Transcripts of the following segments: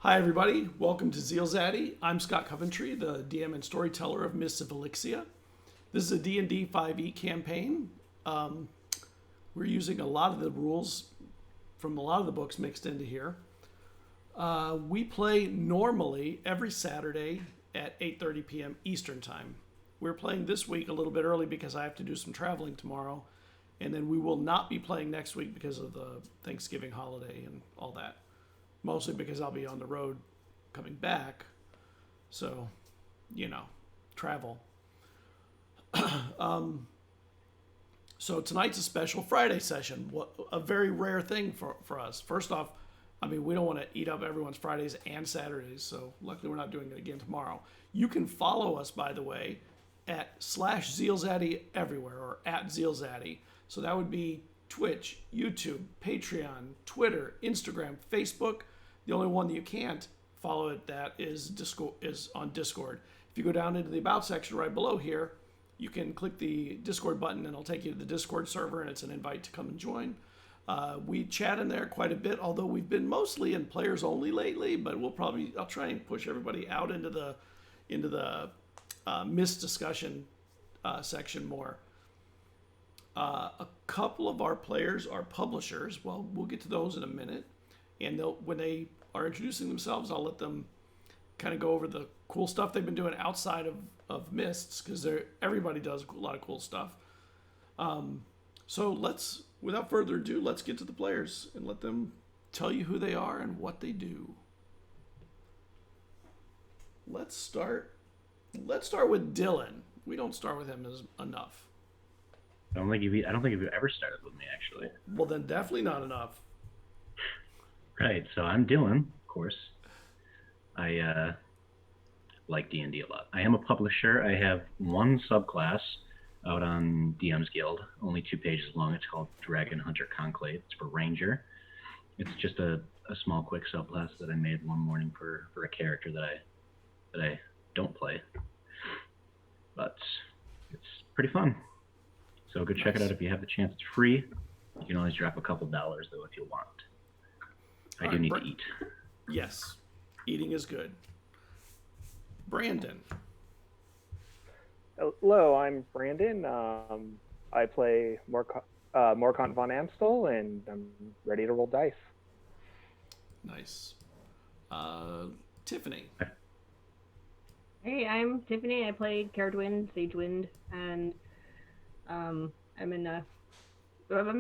Hi, everybody. Welcome to ZealZaddy. I'm Scott Coventry, the DM and storyteller of Mysts of Elixia. This is a D&D 5e campaign. We're using a lot of the rules from a lot of the books mixed into here. We play normally every Saturday at 8:30 p.m. Eastern Time. We're playing this week a little bit early because I have to do some traveling tomorrow. And then we will not be playing next week because of the Thanksgiving holiday and all that. Mostly because I'll be on the road coming back. So, travel. So tonight's a special Friday session. A very rare thing for us. First off, we don't want to eat up everyone's Fridays and Saturdays, so luckily we're not doing it again tomorrow. You can follow us, by the way, at /ZealZaddy everywhere, or at ZealZaddy. So that would be Twitch, YouTube, Patreon, Twitter, Instagram, Facebook. The only one that you can't follow at that is on Discord. If you go down into the About section right below here, you can click the Discord button and it'll take you to the Discord server, and it's an invite to come and join. We chat in there quite a bit, although we've been mostly in players only lately, but I'll try and push everybody out into the Myst discussion section more. A couple of our players are publishers. Well, we'll get to those in a minute. And when they are introducing themselves, I'll let them kind of go over the cool stuff they've been doing outside of Mysts, because everybody does a lot of cool stuff. So without further ado, let's get to the players and let them tell you who they are and what they do. Let's start with Dylan. We don't start with him enough. I don't think you've ever started with me, actually. Well, then definitely not enough. Right, so I'm Dylan, of course. I like D&D a lot. I am a publisher. I have one subclass out on DM's Guild, only 2 pages long. It's called Dragon Hunter Conclave. It's for Ranger. It's just a small, quick subclass that I made one morning for a character that I don't play. But it's pretty fun. So go check it out if you have the chance. It's free. You can always drop a couple dollars, though, if you want. I do need to eat. Yes. Eating is good. Brandon. Hello, I'm Brandon. I play Morkant von Amstel, and I'm ready to roll dice. Nice. Tiffany. Hey, I'm Tiffany. I play Caradwyn, Sagewind, and I'm in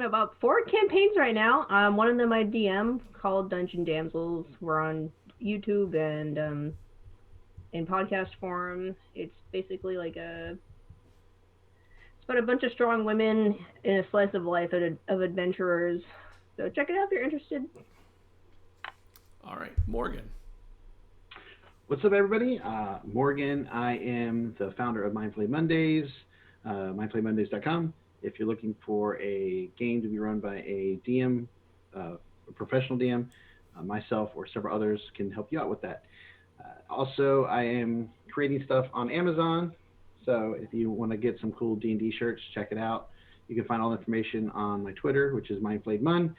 about 4 campaigns right now. One of them I DM called Dungeon Damsels. We're on YouTube and in podcast form. It's basically it's about a bunch of strong women in a slice of life of adventurers. So check it out if you're interested. All right, Morgan. What's up, everybody? Morgan. I am the founder of Mindfully Mondays, mindfullymondays.com. If you're looking for a game to be run by a DM, a professional DM, myself or several others can help you out with that. Also, I am creating stuff on Amazon, so if you want to get some cool D&D shirts, check it out. You can find all the information on my Twitter, which is mindflayedmun.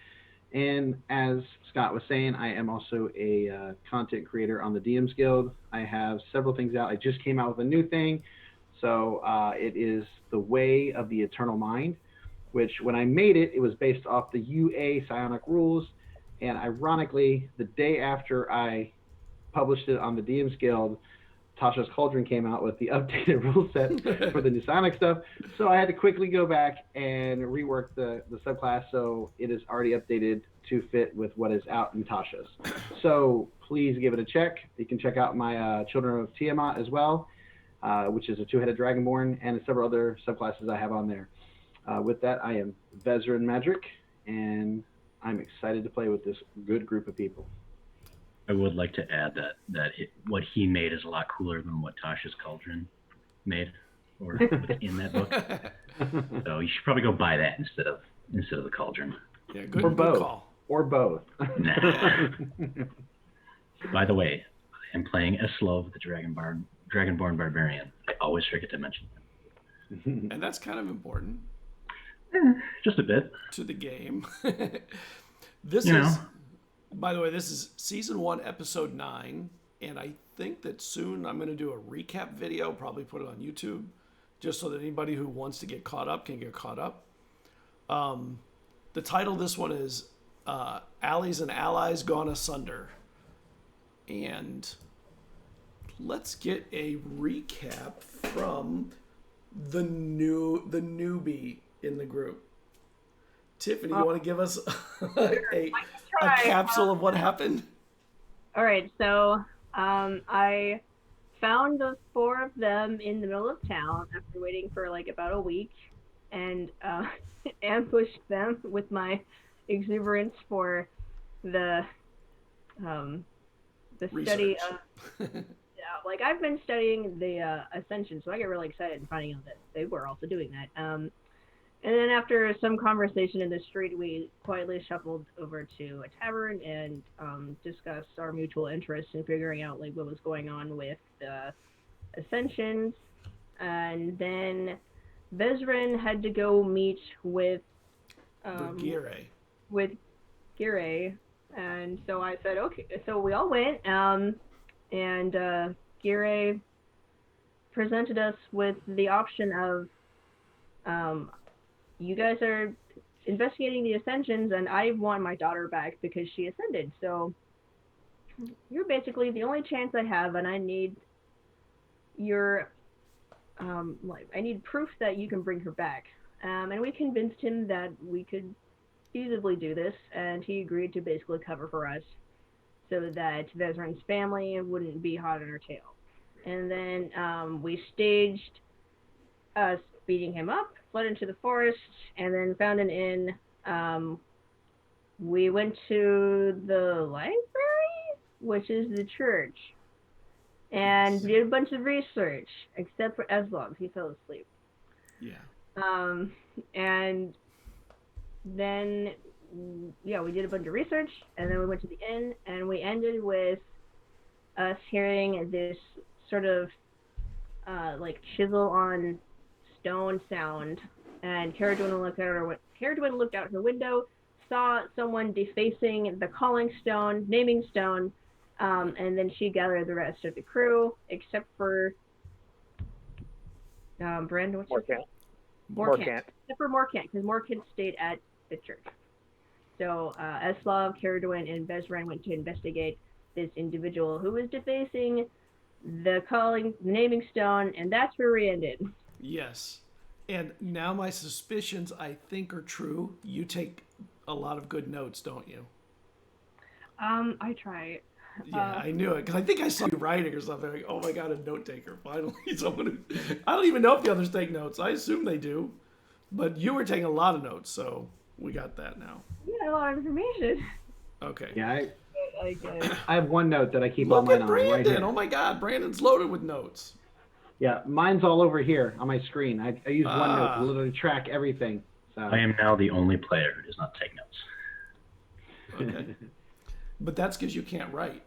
And as Scott was saying, I am also a content creator on the DM's Guild. I have several things out. I just came out with a new thing. So it is The Way of the Eternal Mind, which when I made it, it was based off the UA Psionic rules. And ironically, the day after I published it on the DM's Guild, Tasha's Cauldron came out with the updated rule set for the new Psionic stuff. So I had to quickly go back and rework the subclass, so it is already updated to fit with what is out in Tasha's. So please give it a check. You can check out my Children of Tiamat as well, which is a 2-headed Dragonborn, and several other subclasses I have on there. With that, I am Vezran Madrick, and I'm excited to play with this good group of people. I would like to add that what he made is a lot cooler than what Tasha's Cauldron made, or what's in that book. So you should probably go buy that instead of the Cauldron. Yeah, good, or both. Good call. Or both. Nah. By the way, I am playing Eslov, the Dragonborn Barbarian. I always forget to mention that. And that's kind of important. Just a bit. To the game. By the way, this is season 1, episode 9, and I think that soon I'm going to do a recap video, probably put it on YouTube, just so that anybody who wants to get caught up can get caught up. The title of this one is Allies Gone Asunder. And let's get a recap from the newbie in the group. Tiffany, you want to give us a capsule of what happened? All right, so I found the 4 of them in the middle of town after waiting for like about a week, and ambushed them with my exuberance for the study of. Yeah, like I've been studying the Ascension, so I get really excited in finding out that they were also doing that. And then after some conversation in the street, we quietly shuffled over to a tavern and discussed our mutual interest in figuring out like what was going on with the Ascensions. And then Bezrin had to go meet with Gire. And so I said, okay. So we all went, and Gire presented us with the option of, you guys are investigating the Ascensions, and I want my daughter back because she ascended. So you're basically the only chance I have, and I need your, I need proof that you can bring her back. And we convinced him that we could feasibly do this, and he agreed to basically cover for us so that Vezran's family wouldn't be hot on her tail. And then we staged us beating him up, fled into the forest, and then found an inn. We went to the library, which is the church, and did a bunch of research, except for Eslov. He fell asleep. Yeah. And then, yeah, we did a bunch of research, and then we went to the inn, and we ended with us hearing this sort of, like, chisel on stone sound, and Caradwin looked out her window, saw someone defacing the calling stone, naming stone, and then she gathered the rest of the crew, except for Brandon. What's your name? Morkant. Except for Morkant, because Morkant stayed at the church. So Eslav, Caradwin, and Bezran went to investigate this individual who was defacing the naming stone, and that's where we ended. Yes. And now my suspicions, I think, are true. You take a lot of good notes, don't you? I try. Yeah, I knew it, because I think I saw you writing or something. Like, oh my god, a note taker. Finally, someone who... I don't even know if the others take notes. I assume they do. But you were taking a lot of notes, so we got that now. You got a lot of information. Okay. Yeah, I have one note that I keep Look all mine at on right Brandon. here. Oh my god, Brandon's loaded with notes. Yeah, mine's all over here on my screen. I use OneNote to literally track everything. So. I am now the only player who does not take notes. Okay. But that's because you can't write.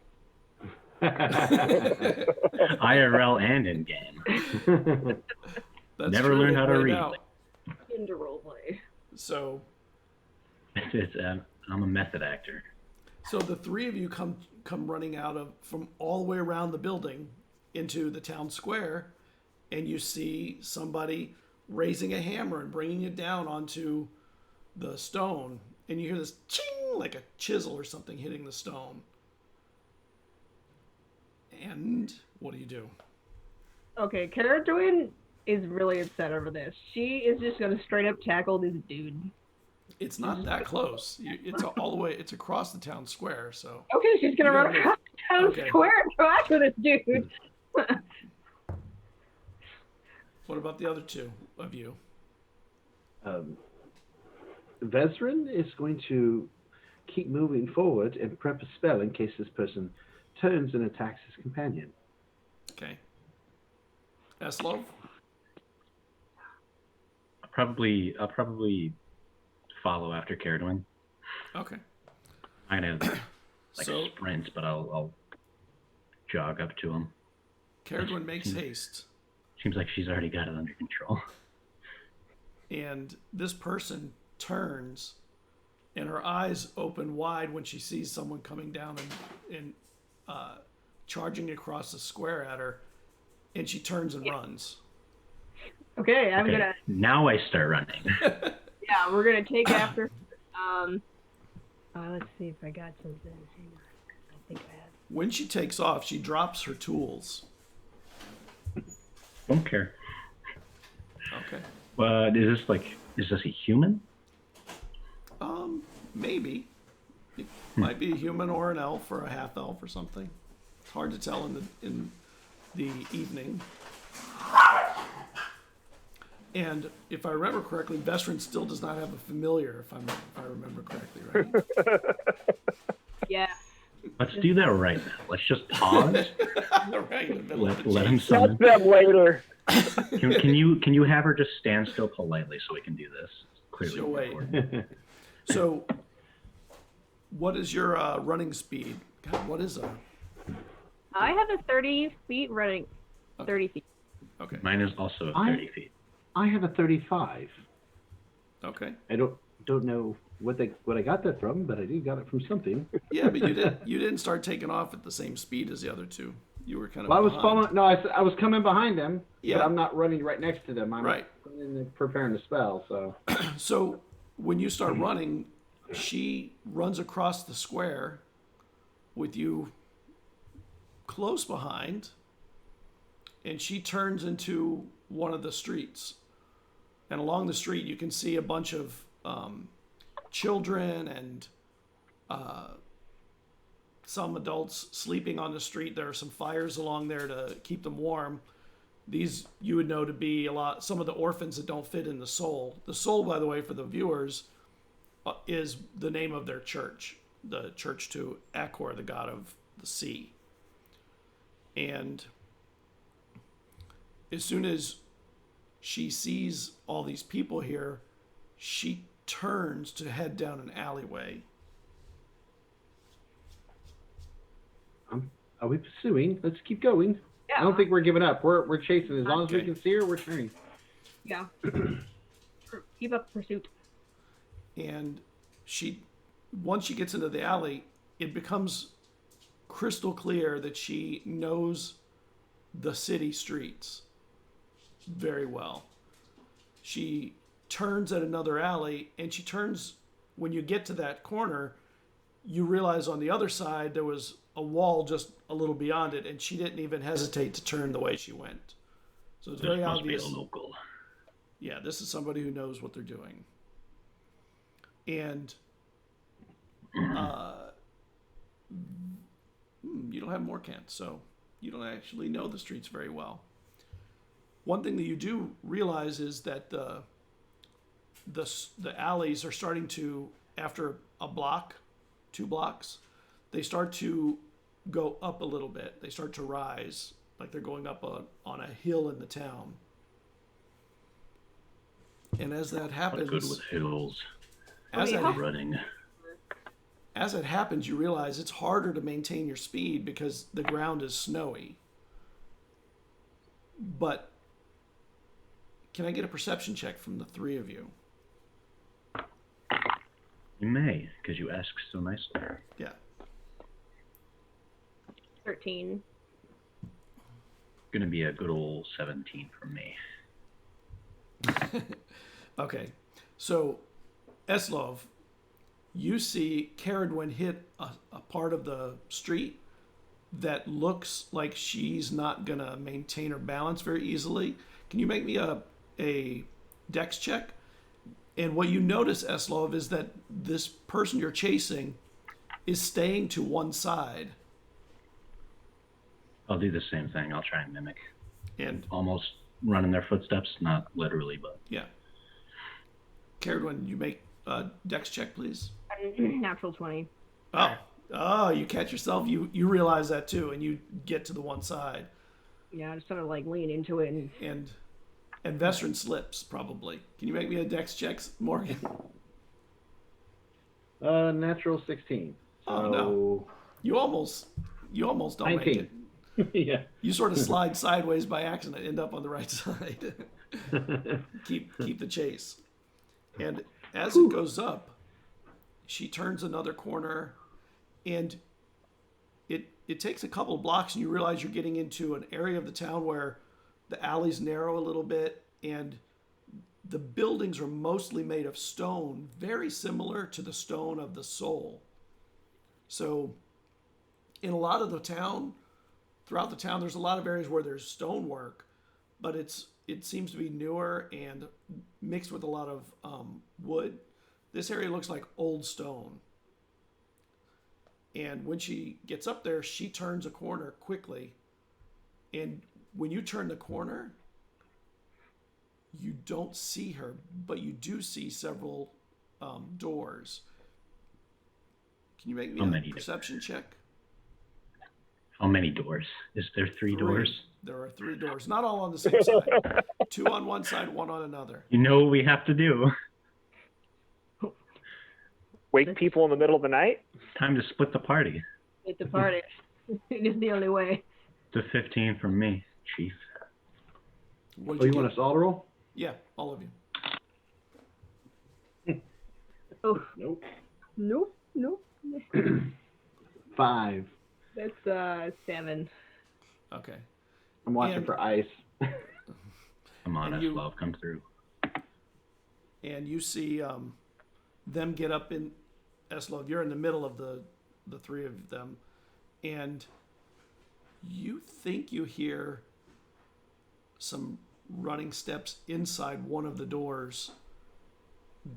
IRL and in game. Never learned how to read. Into roleplay. So. I'm a method actor. So the 3 of you come running from all the way around the building into the town square, and you see somebody raising a hammer and bringing it down onto the stone, and you hear this ching, like a chisel or something hitting the stone. And what do? Okay, Caradwin is really upset over this. She is just gonna straight up tackle this dude. It's not that close. It's all the way. It's across the town square. So. Okay, she's gonna run across the town square and go after this dude. What about the other 2 of you? Vezran is going to keep moving forward and prep a spell in case this person turns and attacks his companion. Okay. Eslov? I'll probably follow after Caradwin. Okay. I'm gonna have sprints, but I'll jog up to him. Caradwin makes haste. Seems like she's already got it under control. And this person turns and her eyes open wide when she sees someone coming down and charging across the square at her, and she turns and runs. Okay, I'm gonna. Now I start running. Yeah, we're gonna take after. Let's see if I got something. Hang on. I think I have. When she takes off, she drops her tools. Don't care. Okay. Is this a human? Maybe. It might be a human or an elf or a half elf or something. It's hard to tell in the evening. And if I remember correctly, Vestrin still does not have a familiar, if I remember correctly, right? Yeah. Let's do that right now. Let's just pause. Right in the middle of the Let him chase. summon. That's them later. Can you have her just stand still politely so we can do this? Clearly. She'll wait. recorded. So, what is your running speed? God, what is a... I have a 30 feet running. 30 feet. Okay. Mine is also 30 feet. I have a 35. Okay. I don't know what I got that from, but I did got it from something. Yeah, but you didn't start taking off at the same speed as the other two. You were kind of. Well, I was behind. following. No, I was coming behind them, Yeah. but I'm not running right next to them. I'm Right. preparing to spell. So So when you start running, she runs across the square with you close behind, and she turns into one of the streets. And along the street, you can see a bunch of children and some adults sleeping on the street. There are some fires along there to keep them warm. These you would know to be some of the orphans that don't fit in the soul. The soul, by the way, for the viewers, is the name of their church, the church to Akor, the god of the sea. And as soon as she sees all these people here, she turns to head down an alleyway. are we pursuing? Let's keep going. Yeah. I don't think we're giving up. We're chasing. As long as we Okay. can see her, we're turning. Yeah. Keep up pursuit. And once she gets into the alley, it becomes crystal clear that she knows the city streets very well. She turns at another alley, and when you get to that corner, you realize on the other side there was a wall just a little beyond it, and she didn't even hesitate to turn the way she went. So it's very This must obvious. be a local. Yeah, this is somebody who knows what they're doing. And you don't have Morkant, so you don't actually know the streets very well. One thing that you do realize is that the alleys are starting to, after a block, 2 blocks, they start to go up a little bit. They start to rise, like they're going up on a hill in the town. And as that happens, Good with hills. as Okay, that, Running. as it happens, you realize it's harder to maintain your speed because the ground is snowy. But can I get a perception check from the 3 of you? You may, because you asked so nicely. Yeah. 13. Gonna be a good old 17 from me. Okay. So, Eslov, you see Caradwin hit a part of the street that looks like she's not going to maintain her balance very easily. Can you make me a dex check? And what you notice, Eslov, is that this person you're chasing is staying to one side. I'll do the same thing. I'll try and mimic. And Almost run in their footsteps, not literally, but yeah. Caradwin, you make a dex check, please. Natural 20. Oh, you catch yourself. You realize that too, and you get to the one side. Yeah, I just sort of like lean into it And Vestrin slips, probably. Can you make me a dex check, Morgan? Natural 16. So Oh, no. You almost don't make 19. it. Yeah. You sort of slide sideways by accident, end up on the right side. keep the chase. And as it goes up, she turns another corner, and it takes a couple of blocks, and you realize you're getting into an area of the town where the alleys narrow a little bit, and the buildings are mostly made of stone, very similar to the stone of the soul. So in a lot of the town, throughout the town, there's a lot of areas where there's stonework, but it seems to be newer and mixed with a lot of wood. This area looks like old stone. And when she gets up there, she turns a corner quickly. And when you turn the corner, you don't see her, but you do see several doors. Can you make me a perception check? How many doors? Is there three doors? There are 3 doors. Not all on the same side. 2 on one side, 1 on another. You know what we have to do. Wake people in the middle of the night? Time to split the party. Split the party. It is the only way. The 15 from me, Chief. What Oh, you want us all to roll? Yeah, all of you. Oh, Nope. nope. 5. That's 7. Okay. I'm watching And- for ice. Come on, And you- S-Love, come through. And you see them get up in Eslov. You're in the middle of the 3 of them. And you think you hear some running steps inside one of the doors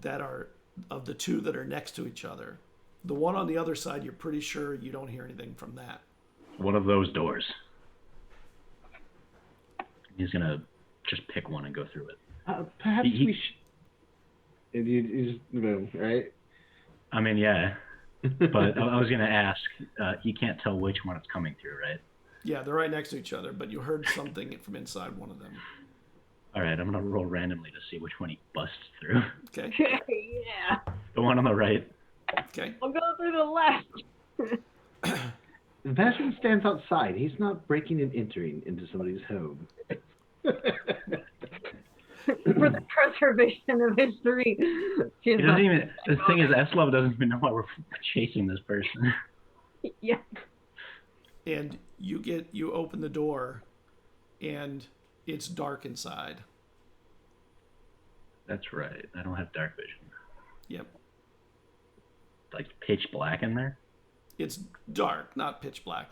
that are of the 2 that are next to each other. The one on the other side, you're pretty sure you don't hear anything from that. One of those doors. He's gonna just pick one and go through it. Perhaps He- we should. You just boom, right? I mean, yeah. But I was gonna ask. You can't tell which one it's coming through, right? Yeah, they're right next to each other, but you heard something from inside one of them. All right, I'm gonna roll randomly to see which one he busts through. Okay? Yeah. The one on the right. Okay. I'm going through the left. The veteran stands outside. He's not breaking and entering into somebody's home. For the preservation of history. He doesn't even. The thing is, S-Love doesn't even know why we're chasing this person. Yeah. And you open the door, and it's dark inside. That's right. I don't have dark vision. Yep. Like pitch black in there. It's dark, not pitch black.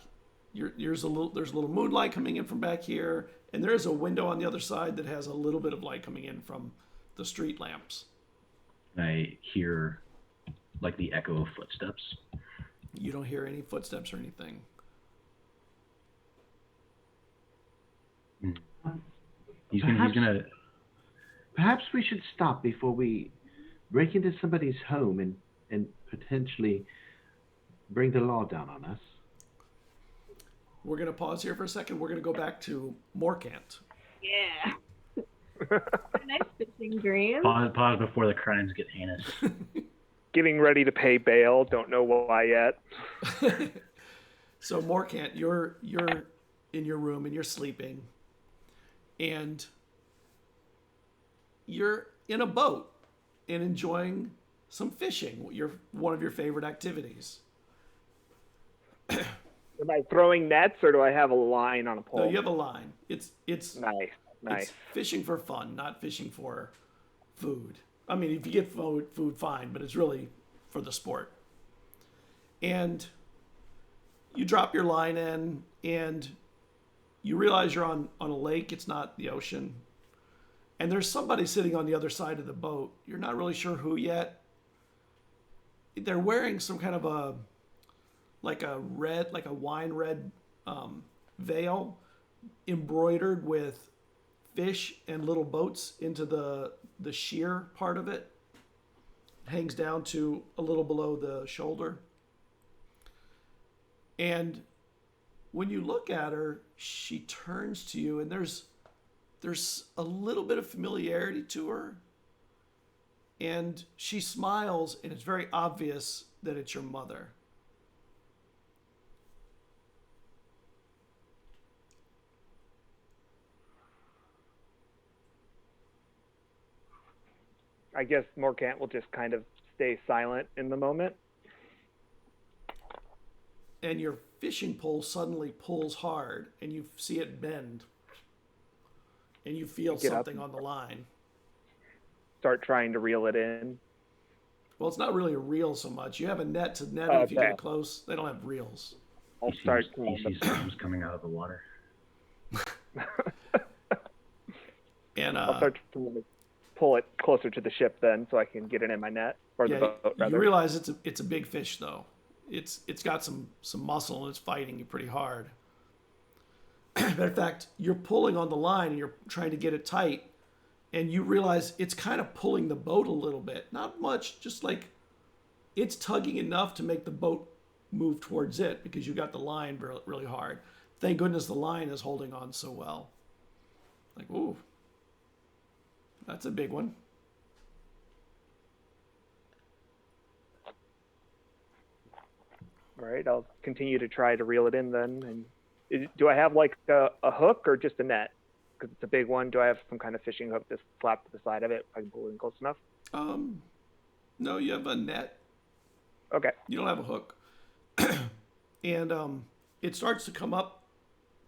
There's a little moonlight coming in from back here, and there is a window on the other side that has a little bit of light coming in from the street lamps. I hear like the echo of footsteps. You don't hear any footsteps or anything. He's gonna. Perhaps we should stop before we break into somebody's home and potentially bring the law down on us. We're going to pause here for a second. We're going to go back to Morkant. Yeah. Nice fishing dream. Pause before the crimes get heinous. Getting ready to pay bail. Don't know why yet. So Morkant, you're in your room and you're sleeping, and you're in a boat and enjoying some fishing. One of your favorite activities. Am I throwing nets or do I have a line on a pole? No, you have a line. It's Nice. It's fishing for fun, not fishing for food. I mean, if you get food, fine, but it's really for the sport. And you drop your line in, and you realize you're on a lake. It's not the ocean. And there's somebody sitting on the other side of the boat. You're not really sure who yet. They're wearing some kind of a wine red veil embroidered with fish and little boats into the sheer part of it. Hangs down to a little below the shoulder. And when you look at her, she turns to you, and there's a little bit of familiarity to her. And she smiles, and it's very obvious that it's your mother. I guess Morkant will just kind of stay silent in the moment. And your fishing pole suddenly pulls hard, and you see it bend, and you feel Get up. something on the line. Start trying to reel it in. Well, it's not really a reel so much. You have a net to net it if you get Okay. it close. They don't have reels. I'll He start sees, he sees storms coming out of the water. And I'll start to pull it closer to the ship then, so I can get it in my net or the boat. you Rather. realize it's a big fish though. It's got some muscle and it's fighting you pretty hard. Matter of fact, you're pulling on the line and you're trying to get it tight, and you realize it's kind of pulling the boat a little bit. Not much, just like it's tugging enough to make the boat move towards it because you got the line really hard. Thank goodness the line is holding on so well. Like, ooh, that's a big one. All right, I'll continue to try to reel it in then. And do I have like a hook or just a net? Because it's a big one. Do I have some kind of fishing hook to slap to the side of it if I can pull it in close enough? No, you have a net. Okay. You don't have a hook. And it starts to come up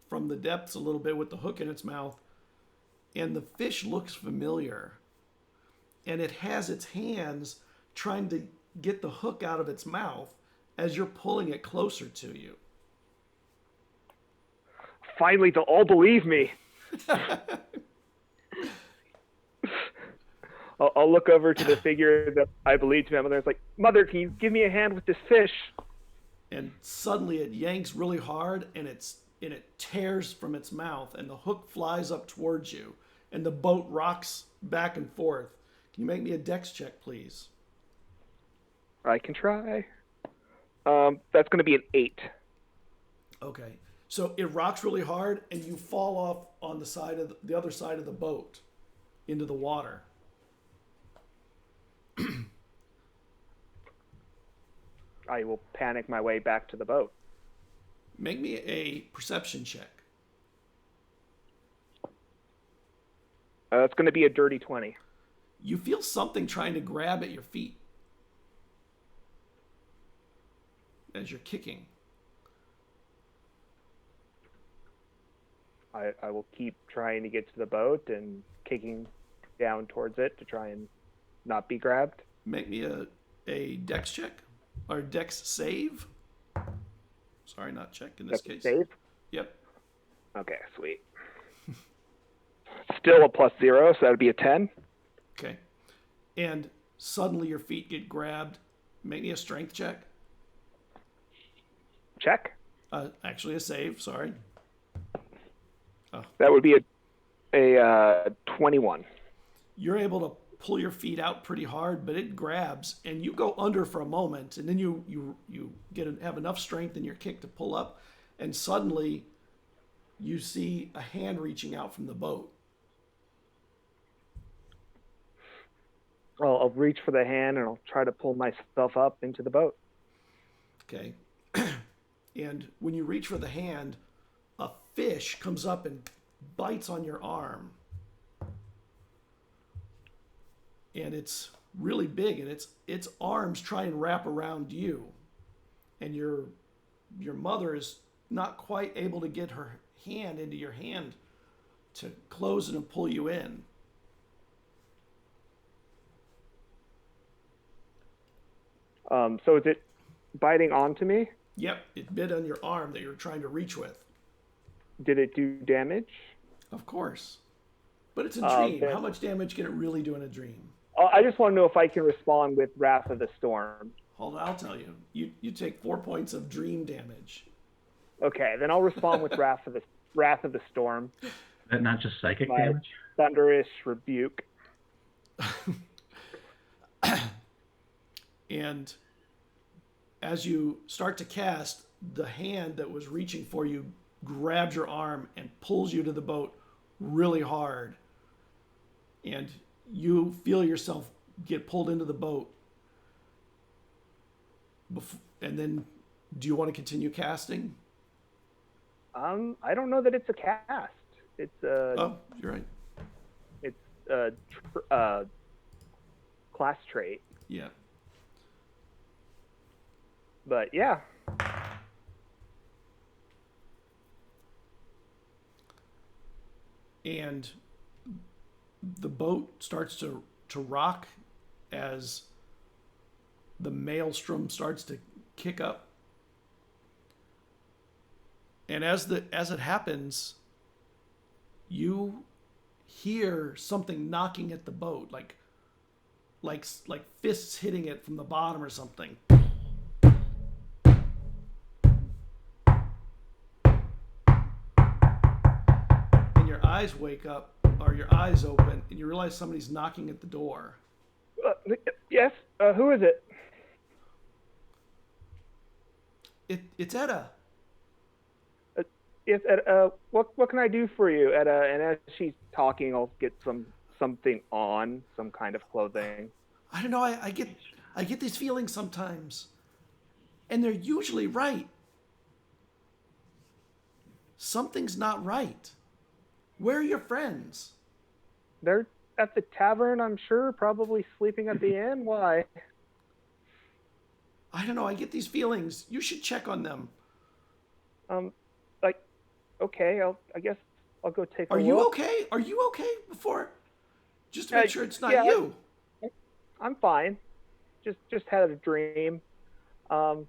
from the depths a little bit with the hook in its mouth. And the fish looks familiar. And it has its hands trying to get the hook out of its mouth as you're pulling it closer to you. Finally, they'll all believe me. I'll look over to the figure that I believe to be my mother. It's like, Mother, can you give me a hand with this fish? And suddenly it yanks really hard, and it tears from its mouth, and the hook flies up towards you, and the boat rocks back and forth. Can you make me a dex check, please? I can try. That's going to be an 8. Okay. So it rocks really hard, and you fall off on the side of the other side of the boat into the water. I will panic my way back to the boat. Make me a perception check. It's going to be a dirty 20. You feel something trying to grab at your feet as you're kicking. I will keep trying to get to the boat and kicking down towards it to try and not be grabbed. Make me a dex check or dex save. Sorry, not check in this case. Save? Yep. Okay, sweet. Still a +0, so that would be a 10. Okay. And suddenly your feet get grabbed. Make me a strength check. Check. Actually, a save. Sorry. That would be a 21. You're able to pull your feet out pretty hard, but it grabs, and you go under for a moment, and then you have enough strength in your kick to pull up, and suddenly you see a hand reaching out from the boat. I'll reach for the hand and I'll try to pull myself up into the boat. Okay. And when you reach for the hand, a fish comes up and bites on your arm. And it's really big, and its arms try and wrap around you. And your mother is not quite able to get her hand into your hand to close it and pull you in. So is it biting onto me? Yep, it bit on your arm that you're trying to reach with. Did it do damage? Of course. But it's a dream. How much damage can it really do in a dream? I just want to know if I can respond with Wrath of the Storm. Hold on, I'll tell you. You take 4 points of dream damage. Okay, then I'll respond with Wrath of the Storm. Is that not just psychic My damage? thunderous rebuke. And as you start to cast, the hand that was reaching for you grabs your arm and pulls you to the boat really hard. And you feel yourself get pulled into the boat. And then, do you want to continue casting? I don't know that it's a cast. It's a. Oh, you're right. It's a class trait. Yeah. But yeah. And the boat starts to rock as the maelstrom starts to kick up. And as it happens, you hear something knocking at the boat, like fists hitting it from the bottom or something. And your eyes wake up, or your eyes open, and you realize somebody's knocking at the door. Yes. Who is it? It's Etta. Yes. Etta, what can I do for you, Etta? And as she's talking, I'll get something on, some kind of clothing. I don't know. I get these feelings sometimes, and they're usually right. Something's not right. Where are your friends? They're at the tavern, I'm sure, probably sleeping at the inn. Why? I don't know. I get these feelings. You should check on them. Okay, I guess I'll go take a look. Are you okay? Are you okay? Before, just to make sure it's not you. I'm fine. Just had a dream. I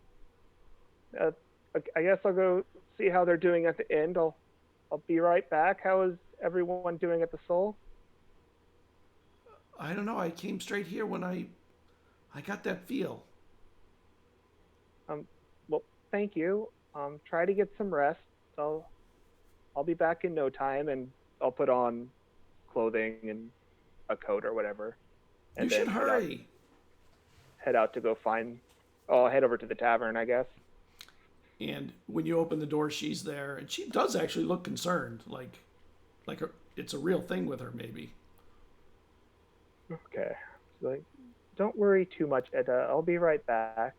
guess I'll go see how they're doing at the end. I'll be right back. How is everyone doing at the Soul? I don't know. I came straight here when I got that feel. Well, thank you. Try to get some rest. I'll be back in no time, and I'll put on clothing and a coat or whatever. And You should hurry. Head out to go find. I'll head over to the tavern, I guess. And when you open the door, she's there, and she does actually look concerned, like it's a real thing with her, maybe. Okay. So, don't worry too much, Etta. I'll be right back.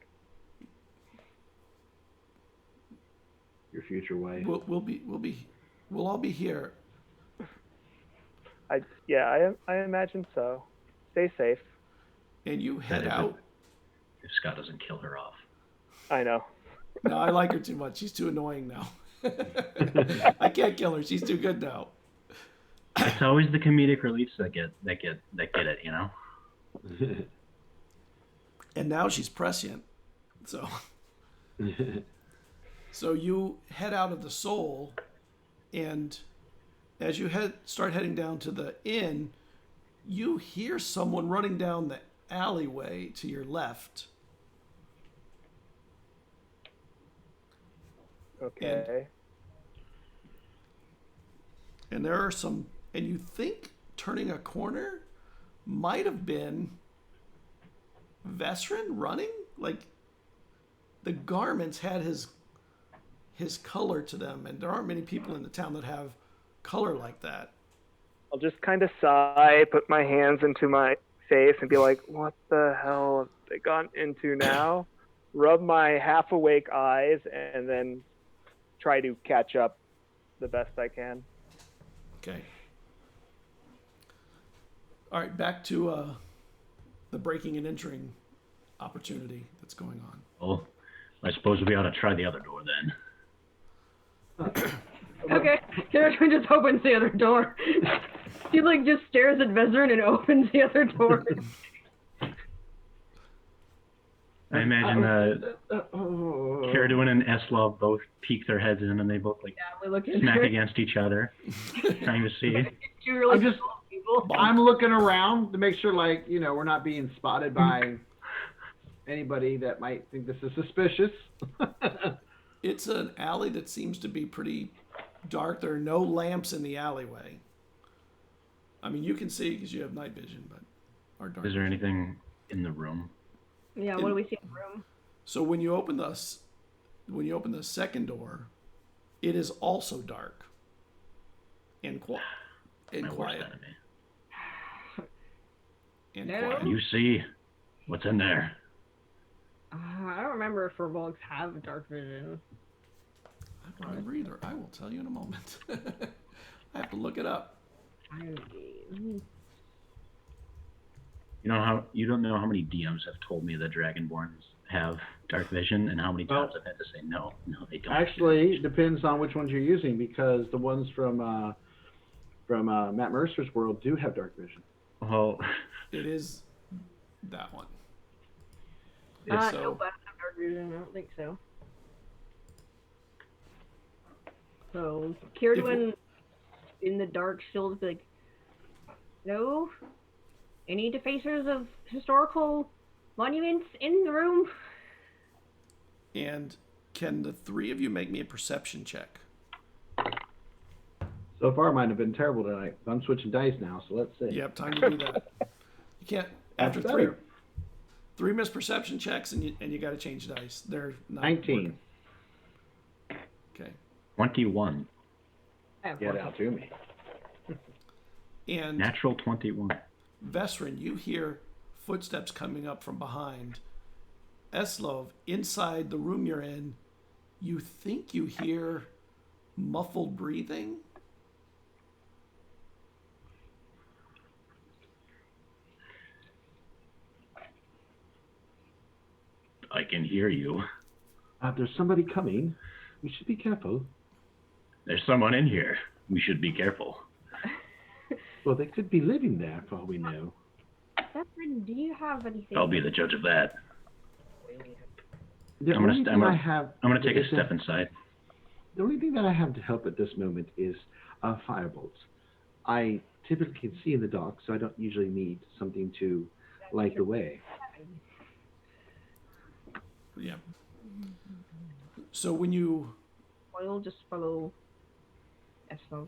Your future wife. We'll all be here. I imagine so. Stay safe. And you head out. If Scott doesn't kill her off. I know. No, I like her too much. She's too annoying now. I can't kill her. She's too good now. It's always the comedic reliefs that get it, you know. And now she's prescient. So you head out of the Soul, and as you start heading down to the inn, you hear someone running down the alleyway to your left. Okay. And there are some, and you think turning a corner might have been Vesrin running? Like, the garments had his color to them, and there aren't many people in the town that have color like that. I'll just kind of sigh, put my hands into my face, and be like, what the hell have they gone into now? Rub my half-awake eyes, and then try to catch up the best I can. Okay. All right, back to the breaking and entering opportunity that's going on. Well, I suppose we ought to try the other door then. Okay, Carrotwin just opens the other door. She just stares at Vezrin and opens the other door. I imagine Carradine and Eslov both peek their heads in, and they both we look in smack there. against each other, trying to see. Two really I'm small people. I'm looking around to make sure, we're not being spotted by anybody that might think this is suspicious. It's an alley that seems to be pretty dark. There are no lamps in the alleyway. I mean, you can see because you have night vision, but our dark. Is there anything in the room? Yeah, what do we see in the room? So when you open the second door, it is also dark and quiet. My worst enemy. And No. quiet. You see what's in there. I don't remember if Revolks have dark vision. I don't remember either. I will tell you in a moment. I have to look it up. You don't know how many DMs have told me that Dragonborns have dark vision, and how many times I've had to say no, they don't. Actually, it depends on which ones you're using, because the ones from Matt Mercer's world do have dark vision. Well, It is that one. No, but I So don't have dark vision. I don't think so. So, Kieran in the dark still be like, no? Any defacers of historical monuments in the room? and can the three of you make me a perception check? So far, mine have been terrible tonight. I'm switching dice now, so let's see. Yep, time to do that. You can't after That's three better. three missed perception checks and you got to change dice. They're not 19. working. Okay. 21. I have Get one. out to me. And Natural 21. Vesrin, you hear footsteps coming up from behind. Eslov, inside the room you're in, you think you hear muffled breathing. I can hear you. There's somebody coming. We should be careful. There's someone in here. We should be careful. Well, they could be living there for all we know. Catherine, do you have anything? I'll be the judge of that. The I'm gonna only st- thing I'm I gonna- have I'm going to take a is step inside. The only thing that I have to help at this moment is firebolts. I typically can see in the dark, so I don't usually need something to light the way. Yeah. So when you I'll just follow Eslov.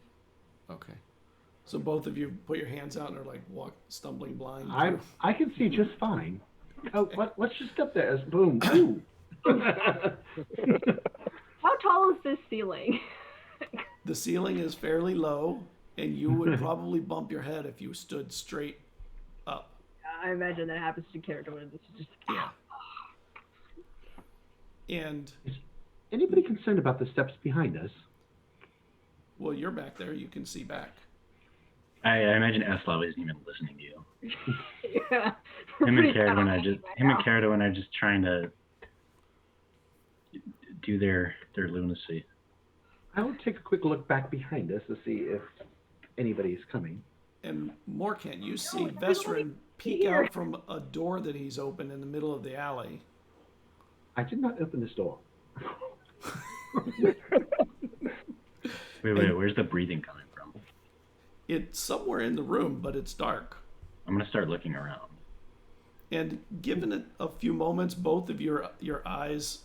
okay, so both of you put your hands out and are like stumbling blind. I can see just fine. Oh, what's just up there? Boom. Ooh. How tall is this ceiling? The ceiling is fairly low, and you would probably bump your head if you stood straight up. I imagine that happens to character when it's just Yeah. And Anybody concerned about the steps behind us? Well, you're back there. You can see back. I imagine Eslov isn't even listening to you. yeah. Him and Pretty Caradwin fast. are just trying to do their lunacy. I will take a quick look back behind us to see if anybody is coming. And Morkan, you see Vesrin peek out from a door that he's opened in the middle of the alley. I did not open this door. Wait, where's the breathing coming from? It's somewhere in the room, but it's dark. I'm going to start looking around. And given it a few moments, both of your eyes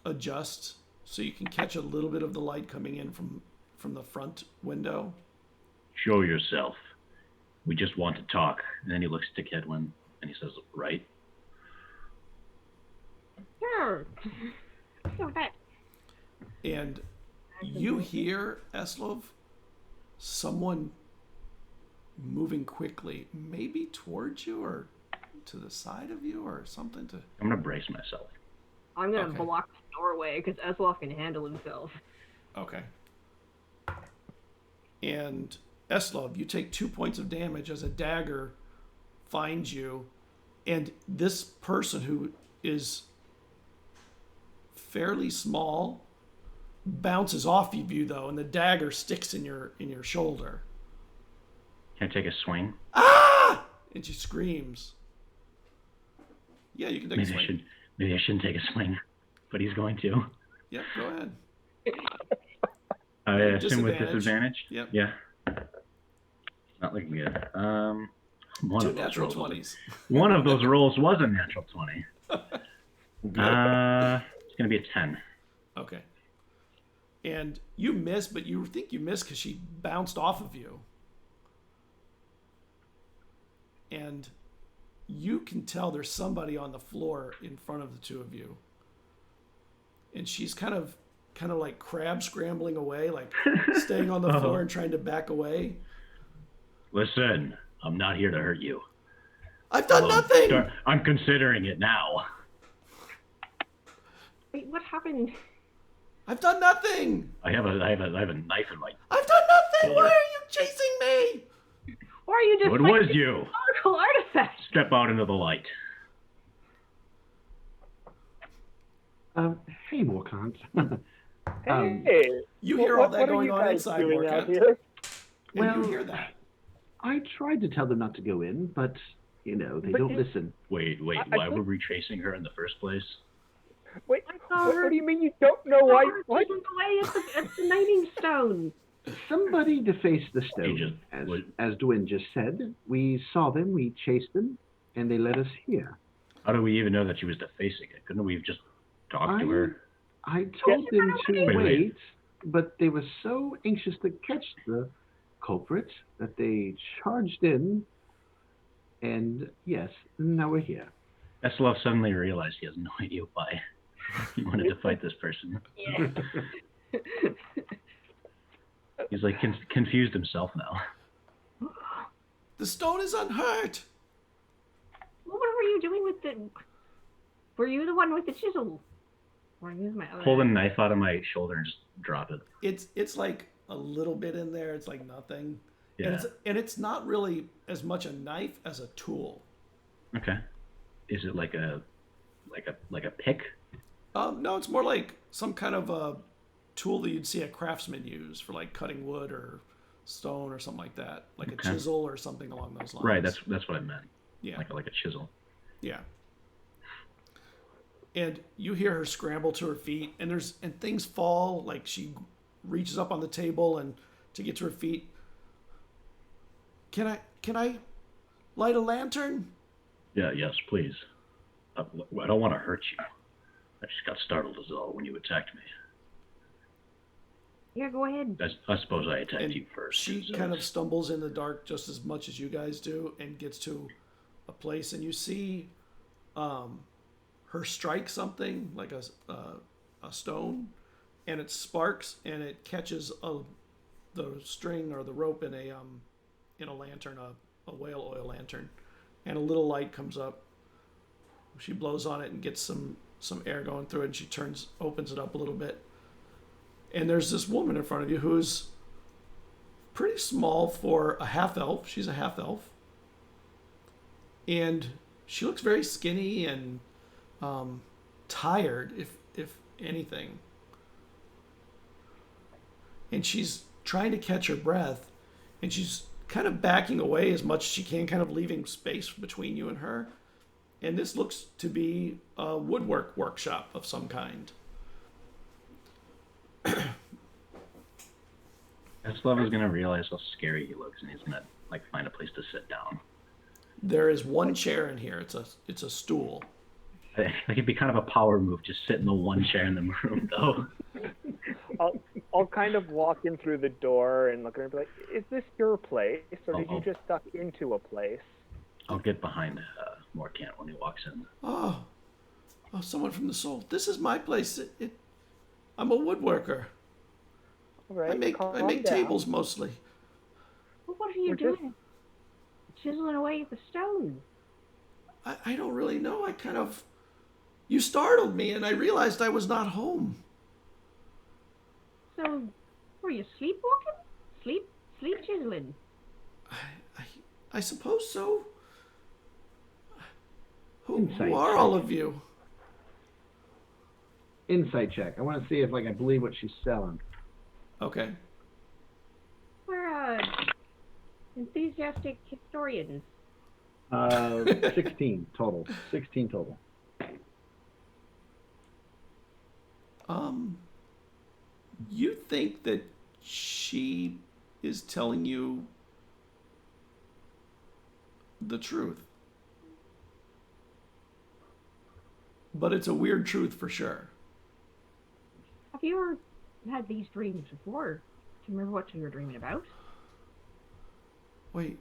adjust so you can catch a little bit of the light coming in from the front window. Show yourself. We just want to talk. And then he looks to Kedwin and he says, right? Sure. So that. And you hear, Eslov, someone moving quickly, maybe towards you or to the side of you or something to... I'm going to brace myself. I'm gonna Okay. block the doorway because Eslov can handle himself. Okay. And Eslov, you take 2 points of damage as a dagger finds you, and this person who is fairly small bounces off of you though, and the dagger sticks in your shoulder. Can I take a swing? Ah! And she screams. Yeah, you can take a swing. Maybe I shouldn't take a swing, but he's going to. Yep, go ahead. I assume with disadvantage. Yep. Yeah. Not looking good. One Two of those natural rolls was 20s. One of those rolls was a natural 20. It's gonna be a 10. Okay. And you miss, but you think you missed because she bounced off of you. And you can tell there's somebody on the floor in front of the two of you. And she's kind of like crab scrambling away, like staying on the floor and trying to back away. Listen, I'm not here to hurt you. I've done nothing! I'm considering it now. Wait, what happened? I've done nothing! I have a knife in my. I've done nothing! Why are you chasing me? Or are you just What like was you? historical artifact? Step out into the light. Hey, Morkant. Hey, You hear all that what are going you on guys inside, doing out Morkant. here? And you Well, hear that. I tried to tell them not to go in, but, they But don't did- listen. Wait, I why think- were we chasing her in the first place? Wait, I saw her. what do you mean you don't know why? What? Chiseled away at the knitting stone. Somebody defaced the stone, just- as Dwyn just said. We saw them, we chased them, and they led us here. How do we even know that she was defacing it? Couldn't we have just talked to her? I told them to Wait. wait, but they were so anxious to catch the culprit that they charged in, and yes, now we're here. Eslov suddenly realized he has no idea why he wanted to fight this person. Yeah. He's like confused himself now. The stone is unhurt. What were you doing with the? Were you the one with the chisel? Or use my other? Pull the knife out of my shoulder and just drop it. It's like a little bit in there. It's like nothing. Yeah. And it's not really as much a knife as a tool. Okay. Is it like a pick? No, it's more like some kind of a tool that you'd see a craftsman use for like cutting wood or stone or something like that, like a Okay. chisel or something along those lines. Right. That's what I meant. Yeah. Like a chisel. Yeah. And you hear her scramble to her feet, and things fall. Like she reaches up on the table and to get to her feet. Can I light a lantern? Yeah. Yes, please. I don't want to hurt you. I just got startled as all when you attacked me. Yeah, go ahead. I suppose I attacked And you first. she so kind of it's- stumbles in the dark just as much as you guys do, and gets to a place, and you see her strike something like a stone, and it sparks and it catches the string or the rope in a lantern, a whale oil lantern, and a little light comes up. She blows on it and gets some air going through it, and she opens it up a little bit, and there's this woman in front of you who's pretty small for a half elf. She's a half elf, and she looks very skinny and tired, if anything. And she's trying to catch her breath, and she's kind of backing away as much as she can, kind of leaving space between you and her. And this looks to be a woodwork workshop of some kind. Eslov is gonna realize how scary he looks, and he's gonna find a place to sit down. There is one chair in here. It's a stool. I think it'd be kind of a power move, just sit in the one chair in the room, though. I'll kind of walk in through the door and look at her and be like, "Is this your place, or did Oh. you just duck into a place?" I'll get behind Morkant when he walks in. Oh, someone from the soul. This is my place. I'm a woodworker. All right, I make calm down. tables mostly. Well, what are you We're just- doing? Chiseling away at the stone. I don't really know. You startled me, and I realized I was not home. So, were you sleepwalking? Sleep chiseling. I suppose so. Who Insight are check. all of you? Insight check. I want to see if I believe what she's selling. Okay. We're enthusiastic historians. 16 total. 16 total. You think that she is telling you the truth. But it's a weird truth for sure. Have you ever had these dreams before? Do you remember what you were dreaming about? Wait,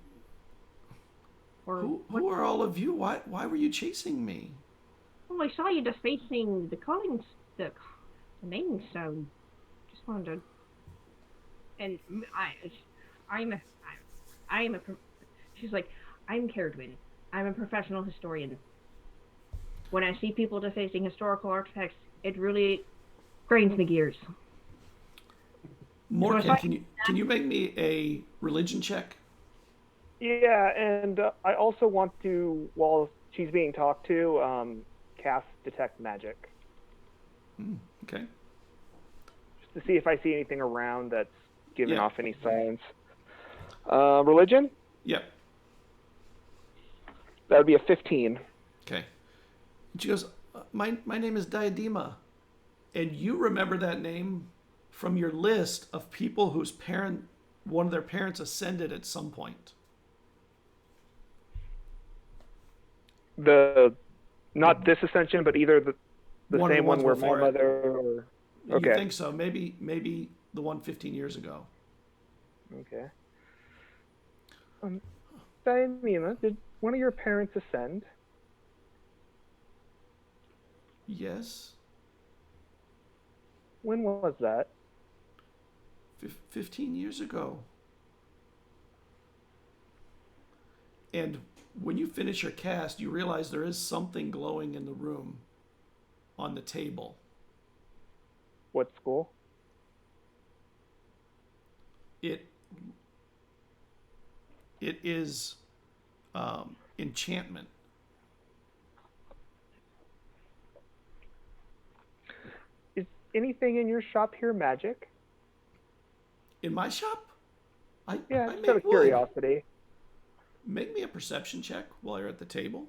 Or who are all of you? Why were you chasing me? Well, I saw you just facing the naming stone. Just wanted to. And she's like, I'm Caradwin. I'm a professional historian. When I see people defacing historical artifacts, it really grinds my gears. Morgan, can you make me a religion check? Yeah, and I also want to, while she's being talked to, cast Detect Magic. Okay. Just to see if I see anything around that's giving Yeah. off any signs. Religion? Yep. That would be a 15. Okay. And she goes, my name is Diadema. And you remember that name from your list of people whose one of their parents ascended at some point. Not this ascension, but either the One of same the one ones where my before it. mother or... Okay. You think so? Maybe the one 15 years ago. Okay. Diadema, did one of your parents ascend? Yes. When was that? 15 years ago. And when you finish your cast, you realize there is something glowing in the room on the table. What school? It is enchantment. Is anything in your shop here magic? In my shop? Yeah, I just out of make wood. curiosity. Make me a perception check while you're at the table.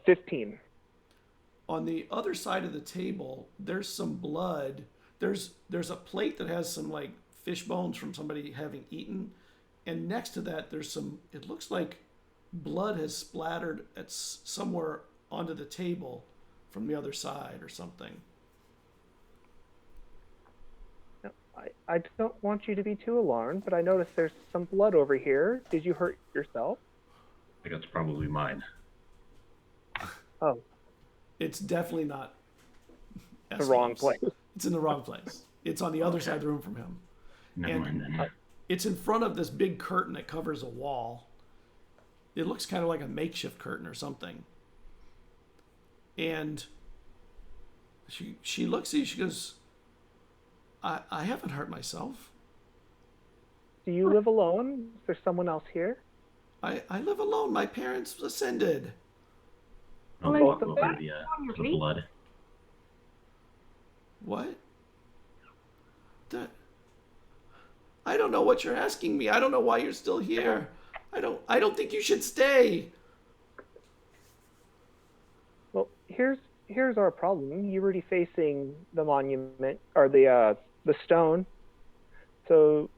15. On the other side of the table, there's some blood. There's a plate that has some like fish bones from somebody having eaten, and next to that there's some. It looks like blood has splattered at somewhere onto the table from the other side or something. No, I don't want you to be too alarmed, but I noticed there's some blood over here. Did you hurt yourself? I think that's probably mine. Oh, It's definitely not the wrong place. It's in the wrong place. It's on the other side of the room from him. Never mind then. It's in front of this big curtain that covers a wall. It looks kind of like a makeshift curtain or something. And she looks at you, she goes, I haven't hurt myself. Do you live alone? Is there someone else here? I live alone. My parents ascended. I'll Well, walk then- over to the blood. What? I don't know what you're asking me. I don't know why you're still here. I don't think you should stay. Well, here's our problem. You're already facing the monument or the stone, so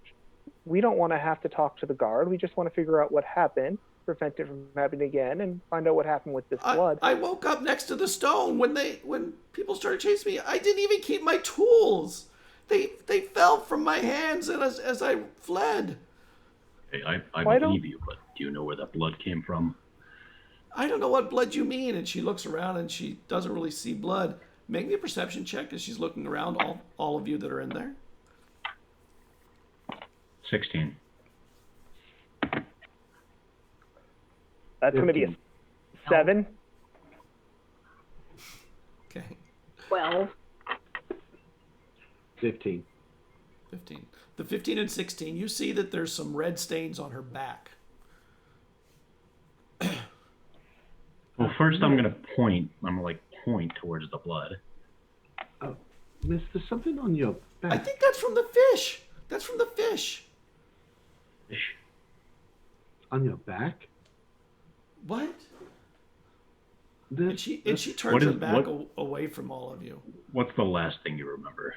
we don't want to have to talk to the guard. We just want to figure out what happened, prevent it from happening again, and find out what happened with this blood. I woke up next to the stone when people started chasing me. I didn't even keep my tools. They fell from my hands and as I fled. Hey, I Why believe you, but do you know where that blood came from? I don't know what blood you mean. And she looks around and she doesn't really see blood. Make me a perception check as she's looking around, all of you that are in there. 16. That's going to be a 7. Okay. 12. 15. 15. The 15 and 16, you see that there's some red stains on her back. Well, first I'm gonna point. I'm gonna point towards the blood. Oh, Miss, there's something on your back. I think that's from the fish. That's from the fish. Fish. On your back? What? That- And she that's- turns her back away from all of you. What's the last thing you remember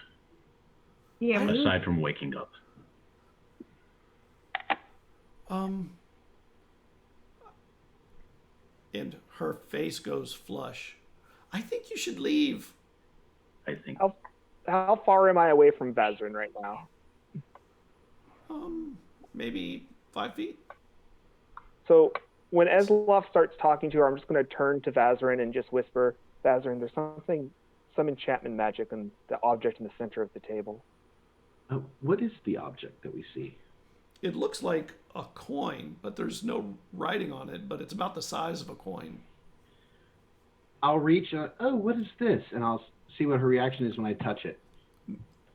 Yeah, me. aside from waking up? And her face goes flush. I think you should leave. I think. How far am I away from Vazarin right now? Maybe 5 feet. So when Ezloff starts talking to her, I'm just going to turn to Vazarin and just whisper, Vazarin, there's some enchantment magic in the object in the center of the table. What is the object that we see? It looks like a coin, but there's no writing on it, but it's about the size of a coin. I'll reach out, oh, what is this? And I'll see what her reaction is when I touch it.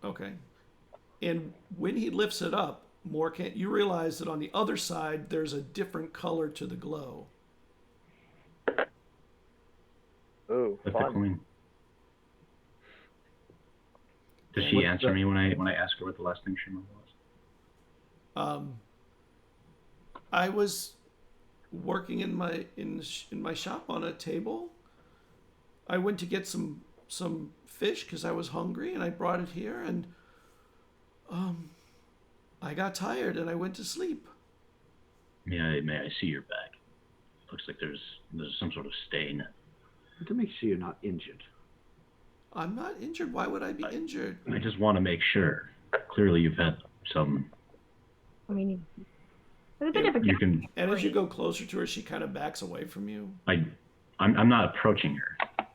Okay. And when he lifts it up, Morkant, you realize that on the other side, there's a different color to the glow. the fun. coin? Does And she what's answer the- me when I ask her what the last thing she remembered was? I was working in my shop on a table. I went to get some fish because I was hungry, and I brought it here, and I got tired and I went to sleep. May I see your bag? Looks like there's some sort of stain. To make sure you're not injured. I'm not injured. Why would I be injured? I just want to make sure. Clearly, you've had some. I mean, there's a bit of a You can. And as you go closer to her, she kind of backs away from you. I'm not approaching her.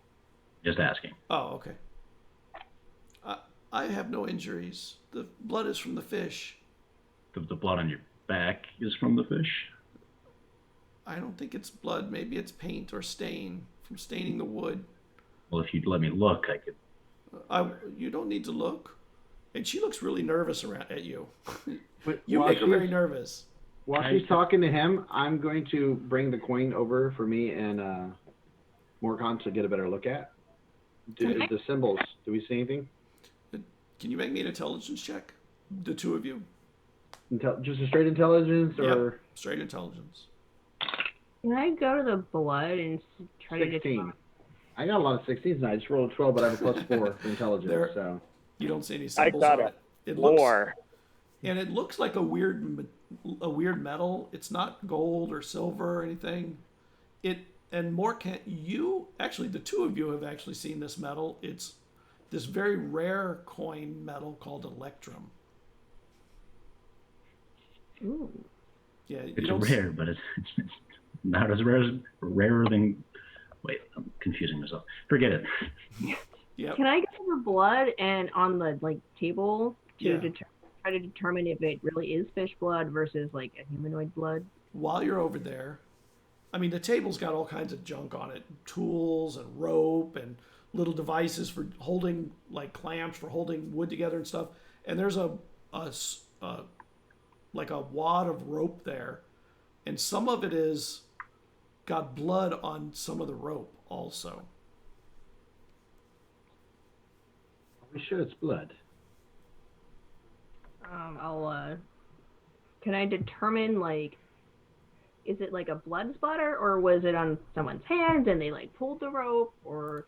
Just asking. Oh, okay. I have no injuries. The blood is from the fish. The blood on your back is from the fish. I don't think it's blood. Maybe it's paint or stain from staining the wood. Well, if you'd let me look, I could. You don't need to look. And she looks really nervous at you. But You while make her very she's- nervous. While she's talking to him, I'm going to bring the coin over for me and Morgan to get a better look at. The symbols. Do we see anything? Can you make me an intelligence check? The two of you? Just a straight intelligence, or Yep. Straight intelligence. Can I go to the blood and try to 16? I got a lot of 16s, and I just rolled a 12, but I have a +4 for intelligence. There- So You don't see any I symbols got on it. it. It looks, War. and it looks like a weird metal. It's not gold or silver or anything. And more can you actually, the two of you have actually seen this metal. It's this very rare coin metal called electrum. Ooh. Yeah, you It's don't rare, but it's not as rarer than. Wait, I'm confusing myself. Forget it. Yep. Can I get to the blood and on the table to Yeah. try to determine if it really is fish blood versus a humanoid blood? While you're over there, I mean, the table's got all kinds of junk on it, tools and rope and little devices for holding, clamps for holding wood together and stuff. And there's a wad of rope there, and some of it is got blood on some of the rope also. are we sure it's blood? Can I determine is it a blood splatter, or was it on someone's hands and they pulled the rope, or?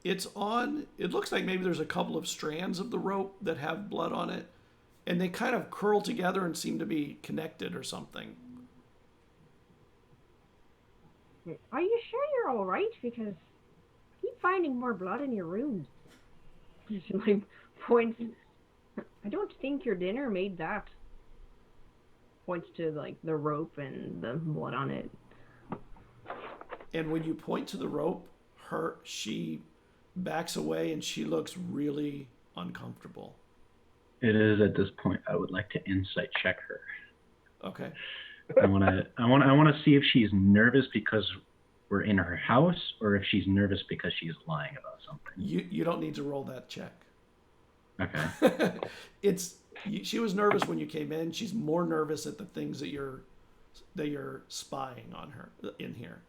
It's on. It looks like maybe there's a couple of strands of the rope that have blood on it, and they kind of curl together and seem to be connected or something. Are you sure you're all right? Because I keep finding more blood in your rooms. She points. I don't think your dinner made that. Points to the rope and the blood on it. And when you point to the rope, she backs away and she looks really uncomfortable. It is at this point. I would like to insight check her. Okay. I want to see if she's nervous because we're in her house, or if she's nervous because she's lying about something. You don't need to roll that check. Okay. She was nervous when you came in. She's more nervous at the things that you're spying on her in here.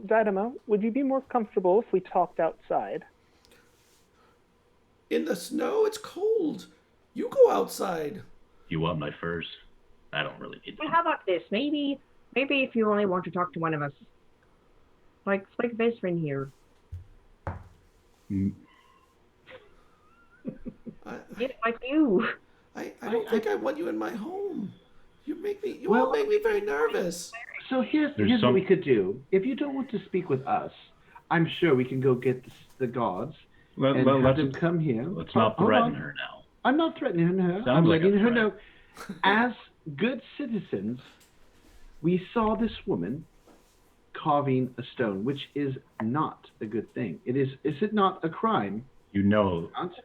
Dynamo, would you be more comfortable if we talked outside? In the snow, it's cold. You go outside. You want my furs? I don't really need Well, them. how about this? Maybe if you only want to talk to one of us, like best friend here. Mm, Yeah, like you. I don't think I want you in my home. You Well- all make me very nervous. So here's There's what we could do. If you don't want to speak with us, I'm sure we can go get the guards and have let's them come here. let's not Hold threaten on. her now. I'm not threatening her. Sounds I'm like a letting her threat. know. As good citizens, we saw this woman carving a stone, which is not a good thing. Is it not a crime? You know. Answer.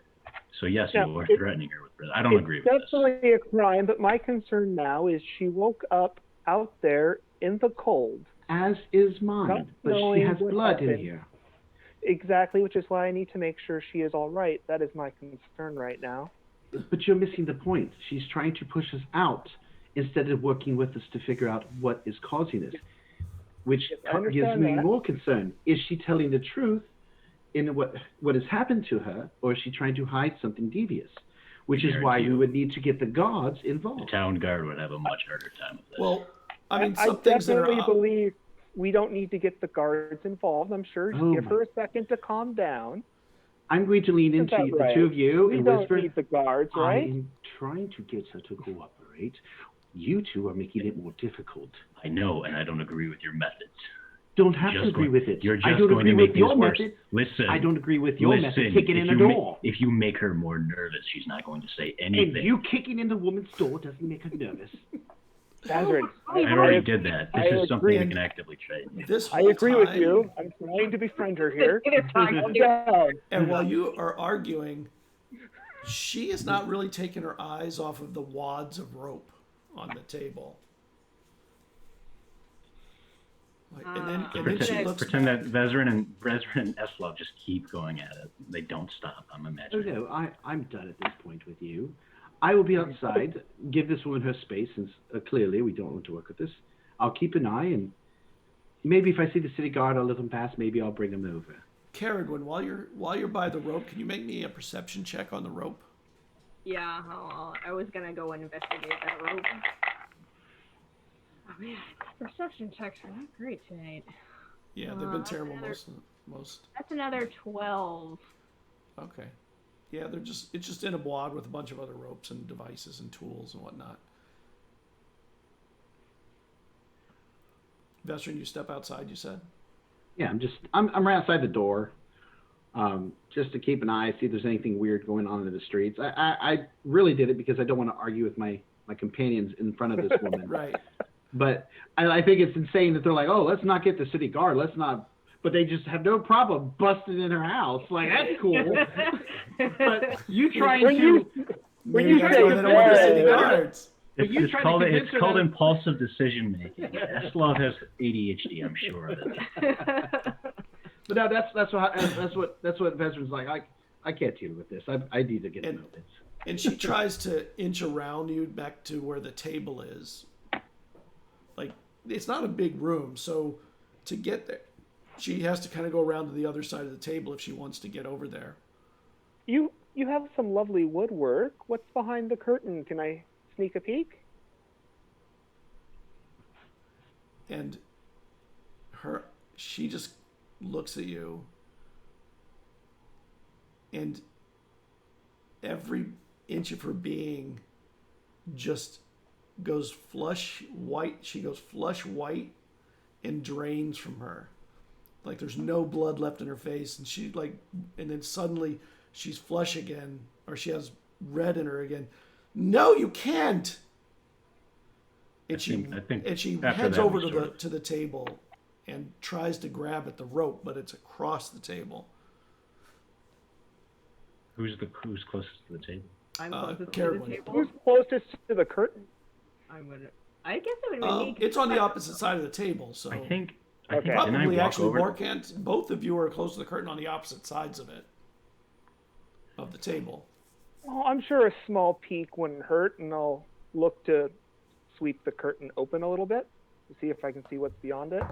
So yes, Yeah, you are it- threatening her with this. I don't agree with It's this. definitely a crime, but my concern now is she woke up out there in the cold. As is Not mine, but she knowing has what blood in happened. here. Exactly, which is why I need to make sure she is all right. That is my concern right now. But you're missing the point. She's trying to push us out instead of working with us to figure out what is causing this. Which I understand gives me that. more concern. Is she telling the truth in what has happened to her, or is she trying to hide something devious? Which is why we would need to get the guards The involved. town guard would have a much harder time with this. Well, I mean, I some things that definitely are believe we don't need to get the guards involved. I'm sure. Oh Give my- her a second to calm down. I'm going to lean Isn't into that the right? two of you We and don't whisper, need the guards, right? I'm trying to get her to cooperate. You two are making it more difficult. I know, and I don't agree with your methods. Don't have Just to agree going- with it. You're just I don't going agree to make with your things worse. method. Listen. I don't agree with your method. Kicking in a door. If you make her more nervous, she's not going to say And anything. you kicking in the woman's door doesn't make her nervous. Bazrin, I already did that. This is something we agree. can actively trade. this I whole agree with time- you. I'm trying to befriend her here. Either time. Calm down. And while you are arguing, she is not really taking her eyes off of the wads of rope on the table. Like, and then she Pretend, looks pretend back. that Vezrin and Eslov just keep going at it. They don't stop. I'm imagining. No, I'm done at this point with you. I will be outside, give this woman her space, since clearly we don't want to work with this. I'll keep an eye, and maybe if I see the city guard, I'll let them pass. Maybe I'll bring them over. Caradwin, while you're by the rope, can you make me a perception check on the rope? Yeah, I was gonna go and investigate that rope. Oh man, perception checks are not great tonight. Yeah, they've been terrible another- most. That's another 12. Okay. Yeah, it's just in a wad with a bunch of other ropes and devices and tools and whatnot. Vestrin, you step outside, you said? Yeah, I'm right outside the door, just to keep an eye, see if there's anything weird going on in the streets. I really did it because I don't want to argue with my companions in front of this woman. Right. But I think it's insane that they're like, oh, let's not get the city guard. Let's not. But they just have no problem busting in her house. Like, that's cool. But you trying When you- to. When Maybe you that's say why they don't want the city that- guards. But you It's tried to called convince her that- impulsive decision making. Eslov has ADHD. I'm sure of it. But no, that's what Vezrin's like. I can't deal with this. I need to get to know this. And she tries to inch around you back to where the table is. Like, it's not a big room, so to get there, she has to kind of go around to the other side of the table if she wants to get over there. You have some lovely woodwork. What's behind the curtain? Can I sneak a peek? And she just looks at you, and every inch of her being just goes flush white. She goes flush white and drains from her. Like there's no blood left in her face, and then suddenly she's flush again, or she has red in her again. No, you can't. And I think she after heads that over we sort of- to the table and tries to grab at the rope, but it's across the table. Who's closest to the table? I'm closest to Caradwin. the table. Who's closest to the curtain? I guess it would be me. It's on the opposite side of the table, so I think. Okay. Didn't I probably walk actually over? Morkant. Both of you are close to the curtain on the opposite sides of it, of the table. Well, I'm sure a small peek wouldn't hurt, and I'll look to sweep the curtain open a little bit to see if I can see what's beyond it.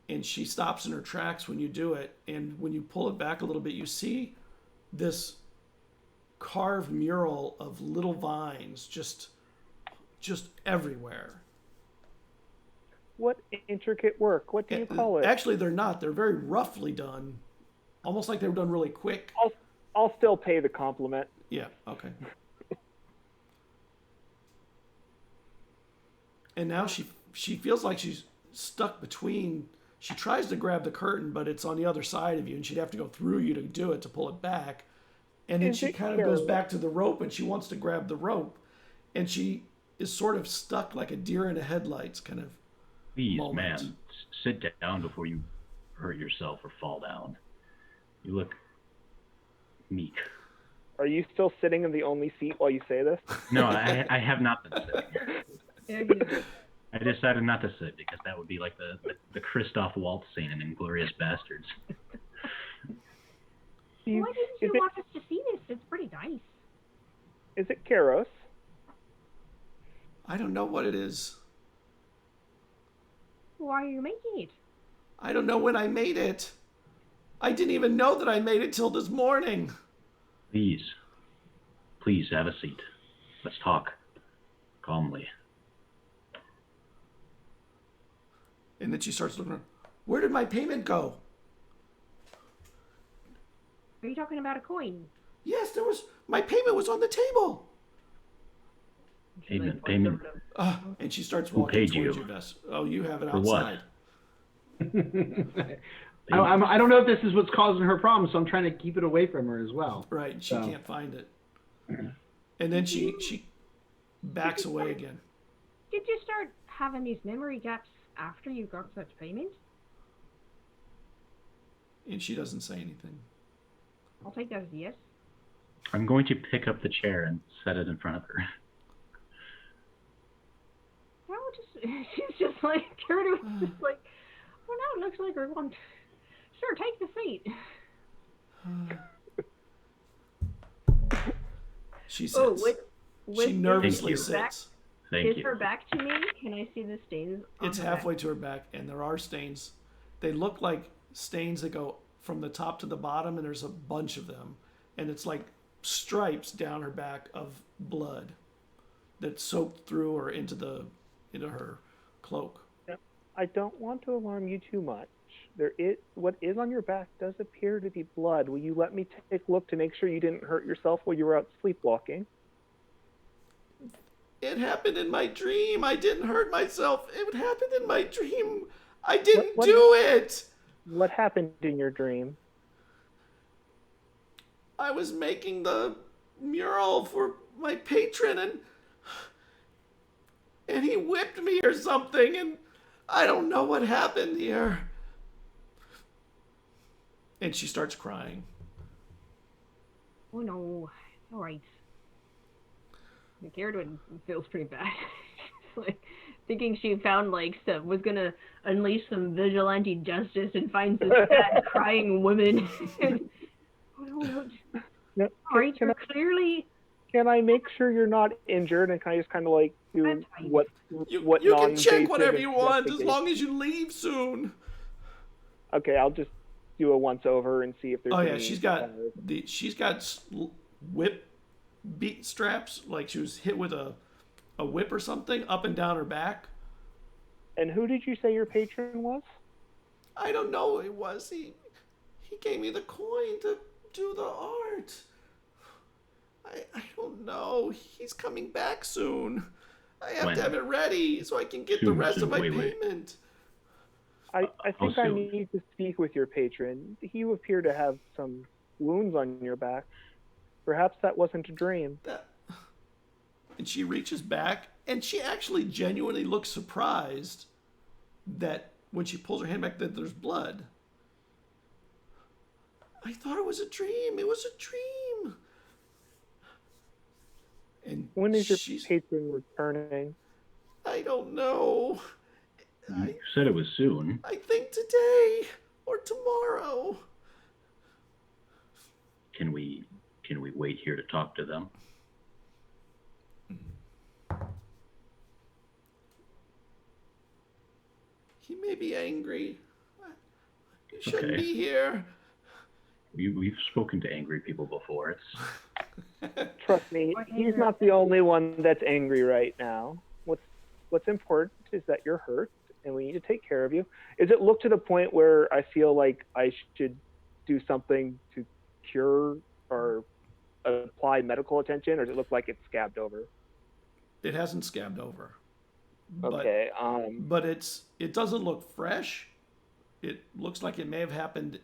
And she stops in her tracks when you do it, and when you pull it back a little bit, you see this carved mural of little vines just everywhere. What intricate work? What do you call it? Actually, they're not. They're very roughly done, almost like they were done really quick. I'll still pay the compliment. Yeah, okay. And now she feels like she's stuck between. She tries to grab the curtain, but it's on the other side of you, and she'd have to go through you to do it, to pull it back. And then Is she it kind of goes Carol? back to the rope, and she wants to grab the rope, and she is sort of stuck like a deer in the headlights, kind of. Please, moment. man, sit down before you hurt yourself or fall down. You look meek. Are you still sitting in the only seat while you say this? No, I have not been sitting here. Yeah, he's- I decided not to sit because that would be like the Christoph Waltz scene in Inglourious Bastards. Why didn't Is you it- want us to see this? It's pretty nice. Is it Karos? I don't know what it is. Why are you making it? I don't know when I made it. I didn't even know that I made it till this morning. Please. Please have a seat. Let's talk. Calmly. And then she starts looking around. Where did my payment go? Are you talking about a coin? Yes, my payment was on the table. She, Payment, points payment. over to- And she starts Who walking paid towards you? you, Vess. Oh, you have it For what? outside. I don't know if this is what's causing her problem, so I'm trying to keep it away from her as well. Right, she So. can't find it. And then she backs away again. Did you start having these memory gaps after you got such payment? And she doesn't say anything. I'll take that as a yes. I'm going to pick up the chair and set it in front of her. No, she's just like, Gertrude's just like, well, now it looks like we're going. Sure, take the seat. She sits. Oh, She nervously Thank you. sits. Thank Is you. her back to me? Can I see the stains? On It's her halfway to her back, and there are stains. They look like stains that go from the top to the bottom, and there's a bunch of them. And it's like stripes down her back of blood that soaked through or into her cloak. I don't want to alarm you too much. What is on your back does appear to be blood. Will you let me take a look to make sure you didn't hurt yourself while you were out sleepwalking? It happened in my dream. I didn't hurt myself. It happened in my dream. I didn't do it. What happened in your dream? I was making the mural for my patron, and he whipped me or something, and I don't know what happened here. And she starts crying. Oh no! All right. Gertrude feels pretty bad. Like thinking she found was gonna unleash some vigilante justice and finds this sad crying woman. Oh no! No, All right, you're clearly. Can I make sure you're not injured, and can I just kind of like do I'm fine. what You can non-invasive check whatever you want as investigation? long as you leave soon. Okay, I'll just do a once over and see if there's. Oh yeah, any, she's got whip beat straps, like she was hit with a whip or something up and down her back. And who did you say your patron was? I don't know who it was. He gave me the coin to do the art. I don't know. He's coming back soon. I have When? to have it ready so I can get the Soon, rest of my wait. payment. I think I soon? need to speak with your patron. You appear to have some wounds on your back. Perhaps that wasn't a dream. And she reaches back, and she actually genuinely looks surprised that when she pulls her hand back that there's blood. I thought it was a dream. It was a dream. And When is your she's- patron returning? I don't know. You said it was soon. I think today or tomorrow. Can we wait here to talk to them? He may be angry. You shouldn't Okay. be here. We've spoken to angry people before. Trust me, he's not the only one that's angry right now. What's important is that you're hurt, and we need to take care of you. Is it look to the point where I feel like I should do something to cure or apply medical attention, or does it look like it's scabbed over? It hasn't scabbed over. Okay. But it doesn't look fresh. It looks like it may have happened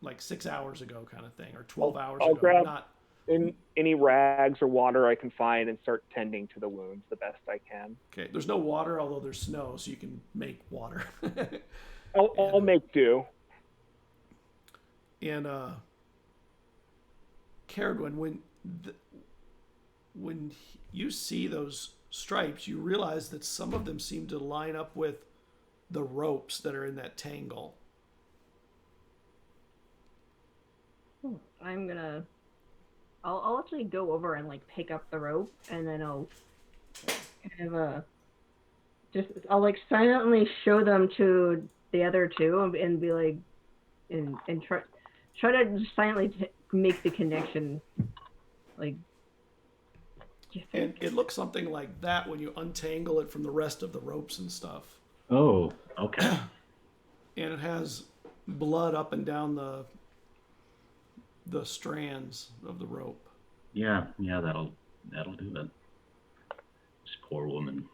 like 6 hours ago, kind of thing, or 12 hours I'll ago. grab Not any rags or water I can find and start tending to the wounds the best I can. okay. There's no water, although there's snow, so you can make water. I'll make do. And Caradwin, when you see those stripes, you realize that some of them seem to line up with the ropes that are in that tangle. I'll actually go over and like pick up the rope, and then I'll kind of I'll like silently show them to the other two and be like, and try to just silently make the connection, like. Do you And think? it looks something like that when you untangle it from the rest of the ropes and stuff. Oh, okay. And it has blood up and down the strands of the rope. Yeah, that'll do it. This poor woman.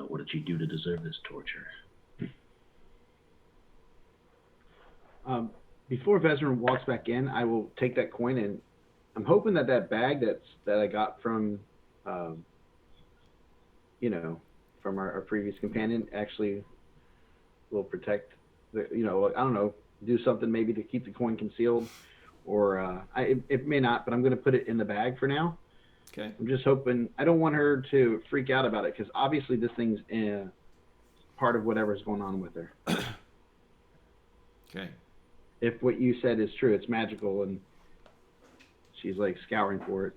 What did she do to deserve this torture? Before Vesmer walks back in, I will take that coin, and I'm hoping that bag that I got from, from our previous companion actually will protect the, I don't know, do something maybe to keep the coin concealed, or it may not, but I'm going to put it in the bag for now. Okay. I'm just hoping, I don't want her to freak out about it, because obviously this thing's part of whatever's going on with her. Okay. If what you said is true, it's magical, and she's like scouring for it.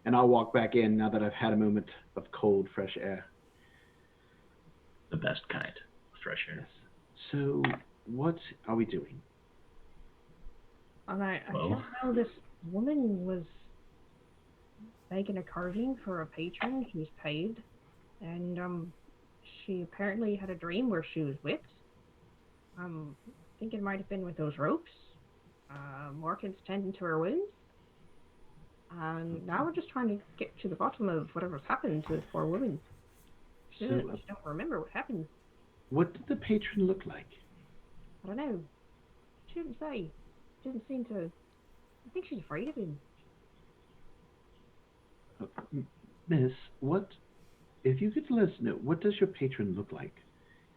And I'll walk back in now that I've had a moment of cold, fresh air. The best kind of fresh air. So, what are we doing? And I Well. don't know. This woman was making a carving for a patron. She's paid, and she apparently had a dream where she was whipped. I think it might have been with those ropes. Morgan's tending to her wounds. And now we're just trying to get to the bottom of whatever's happened to this poor woman. She So, don't remember what happened. what did the patron look like? I don't know. She didn't say. Didn't seem to. I think she's afraid of him. Miss, if you could let us know, what does your patron look like?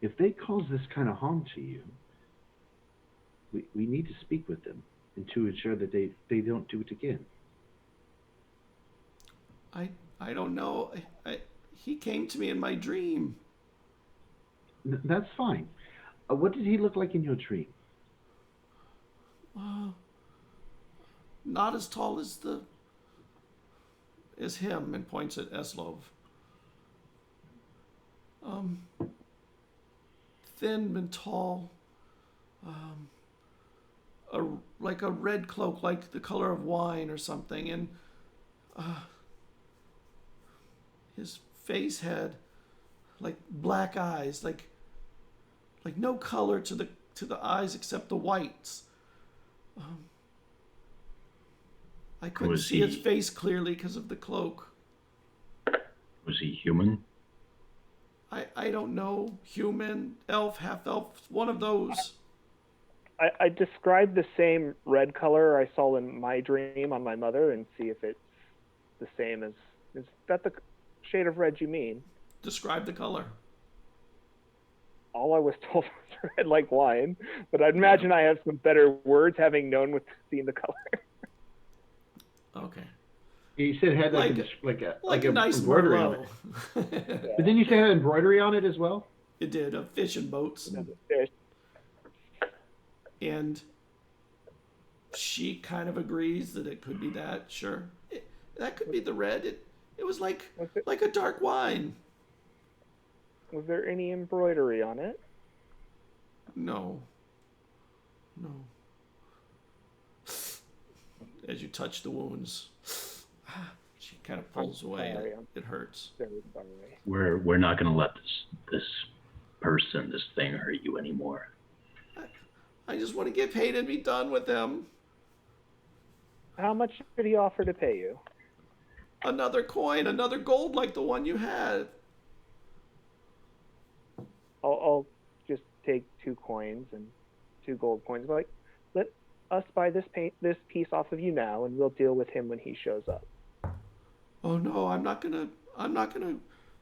If they cause this kind of harm to you, we need to speak with them and to ensure that they don't do it again. I don't know. He came to me in my dream. That's fine. What did he look like in your dream? Not as tall as him, and points at Eslov. Thin and tall. Like a red cloak, like the color of wine or something, and his face had like black eyes, like no color to the eyes except the whites. I couldn't Was see his he- face clearly because of the cloak. Was he human? I don't know. Human, elf, half elf, one of those. I describe the same red color I saw in my dream on my mother and see if it's the same as... Is that the shade of red you mean? Describe the color. All I was told was red like wine, but I'd imagine I have some better words having known with seeing the color. Okay. You said it had Like a nice embroidery on Merlot. it. But then you said it had embroidery on it as well? It did, of fish and boats. And she kind of agrees that it could be that, sure. That could be the red. It was like a dark wine. Was there any embroidery on it? No. As you touch the wounds, she kind of pulls away. Sorry, It hurts. Very sorry. We're not going to let this person, this thing, hurt you anymore. I just want to get paid and be done with him. How much did he offer to pay you? Another coin, another gold like the one you had. I'll just take 2 coins and 2 gold coins. Like, let us buy this piece off of you now, and we'll deal with him when he shows up. Oh no, I'm not gonna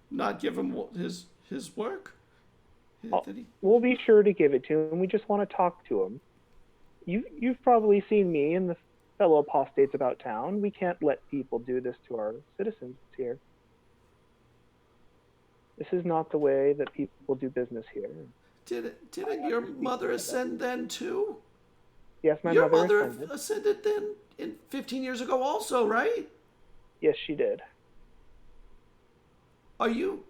not give him his work. We'll be sure to give it to him. We just want to talk to him. You've probably seen me and the fellow apostates about town. We can't let people do this to our citizens here. This is not the way that people do business here. Didn't your mother ascend then too? Yes, my Your mother mother ascended. ascended then in 15 years ago also, right? Yes, she did. Are you